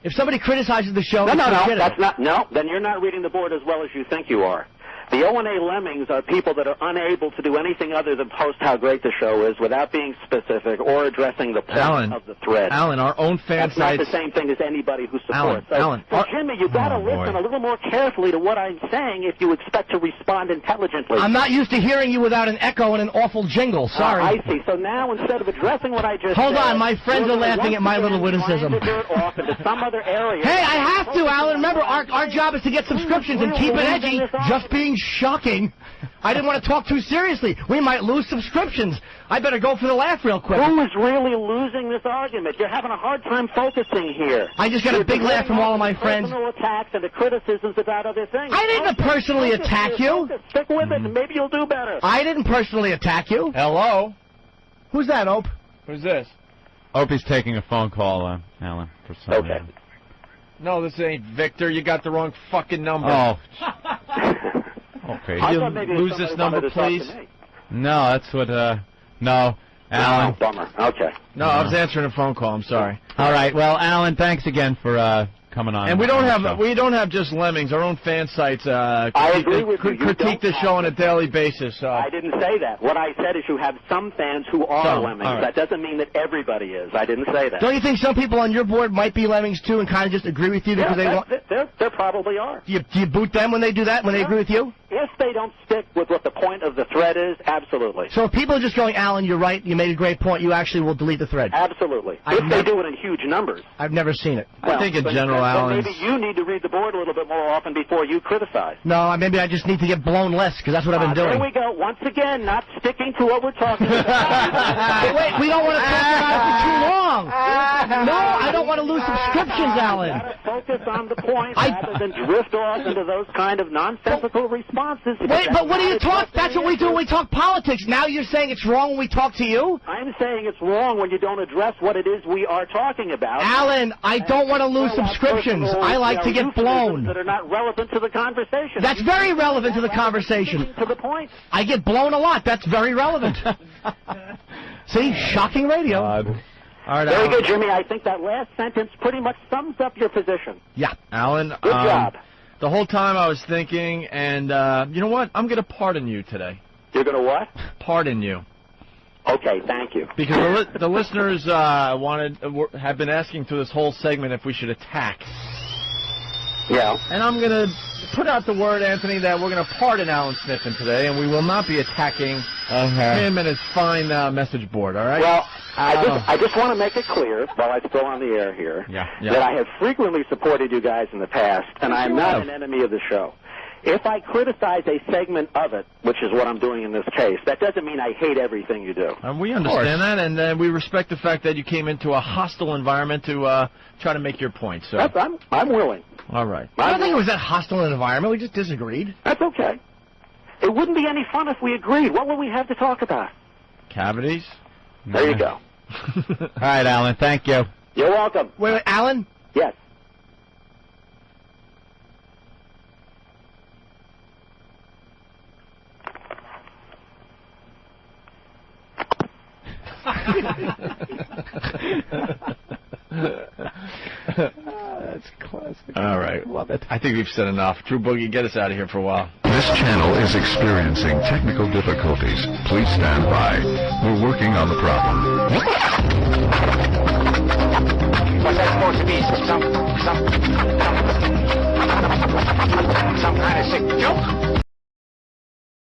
If somebody criticizes the show, no, that's not. No, then you're not reading the board as well as you think you are. The O&A lemmings are people that are unable to do anything other than post how great the show is without being specific or addressing the point of the thread. Alan, our own fan That's not the same thing as anybody who supports. Alan, so Jimmy, you've got to listen a little more carefully to what I'm saying if you expect to respond intelligently. I'm not used to hearing you without an echo and an awful jingle. Sorry. I see. So now instead of addressing what I just Hold said, on, my friends are laughing at my little witticism. Off into some other area. Hey, I have to, Alan. Remember, our job is to get subscriptions and keep it edgy. Just being shocking. I didn't want to talk too seriously. We might lose subscriptions. I better go for the laugh real quick. Who is really losing this argument? You're having a hard time focusing here. I just got a big laugh from all of my friends. Personal attacks and the criticisms about other things. I didn't personally attack you. Stick with it, and maybe you'll do better. I didn't personally attack you. Hello? Who's that, Ope? Who's this? Opie's taking a phone call, Alan, for some reason. No, this ain't Victor. You got the wrong fucking number. Oh. Okay. You lose this number, please? No, that's what, no. Alan. Oh, bummer. Okay. No, I was answering a phone call. I'm sorry. All right. Well, Alan, thanks again for coming on. And we don't have just lemmings. Our own fan sites I agree with you. critique the show on a daily basis. I didn't say that. What I said is you have some fans who are lemmings. All right. That doesn't mean that everybody is. I didn't say that. Don't you think some people on your board might be lemmings too, and kind of just agree with you because they want? There probably are. Do you boot them when they do that? When they agree with you? If they don't stick with what the point of the thread is, absolutely. So if people are just going, Alan, you're right. You made a great point. You actually will delete the thread. Absolutely. If they do it in huge numbers. I've never seen it. I think in general, Alan. Maybe you need to read the board a little bit more often before you criticize. No, maybe I just need to get blown less because that's what I've been doing. There we go. Once again, not sticking to what we're talking about. Wait, we don't want to talk about it for too long. No, I don't want to lose subscriptions, Alan. You've got to focus on the point rather than drift off into those kind of nonsensical responses. Wait, but what do you talk? That's what we do when we talk politics. Now you're saying it's wrong when we talk to you? I'm saying it's wrong when you don't address what it is we are talking about. Alan, I don't want to lose subscriptions. I like to get blown. That are not relevant to the conversation. That's very relevant to the conversation. To the point. I get blown a lot. That's very relevant. See, shocking radio. All right, Very Alan. good, Jimmy. I think that last sentence pretty much sums up your position. Yeah. Alan, Good job. The whole time I was thinking, and you know what? I'm going to pardon you today. You're going to what? Pardon you. Okay, thank you. Because the listeners have been asking through this whole segment if we should attack. Yeah. And I'm going to put out the word, Anthony, that we're going to pardon Alan Sniffen today, and we will not be attacking him and his fine message board, all right? Well, I just want to make it clear, while I'm still on the air here, that I have frequently supported you guys in the past, and I am not an enemy of the show. If I criticize a segment of it, which is what I'm doing in this case, that doesn't mean I hate everything you do. And we understand that, and we respect the fact that you came into a hostile environment to try to make your point. So I'm willing. All right. I don't think it was that hostile an environment. We just disagreed. That's okay. It wouldn't be any fun if we agreed. What would we have to talk about? Cavities? There you go. All right, Alan. Thank you. You're welcome. Wait, Alan? Yes. That's classic. All right. Love it. I think we've said enough. Drew Boogie, get us out of here for a while. This channel is experiencing technical difficulties. Please stand by. We're working on the problem. What's that supposed to be? Some kind of sick joke?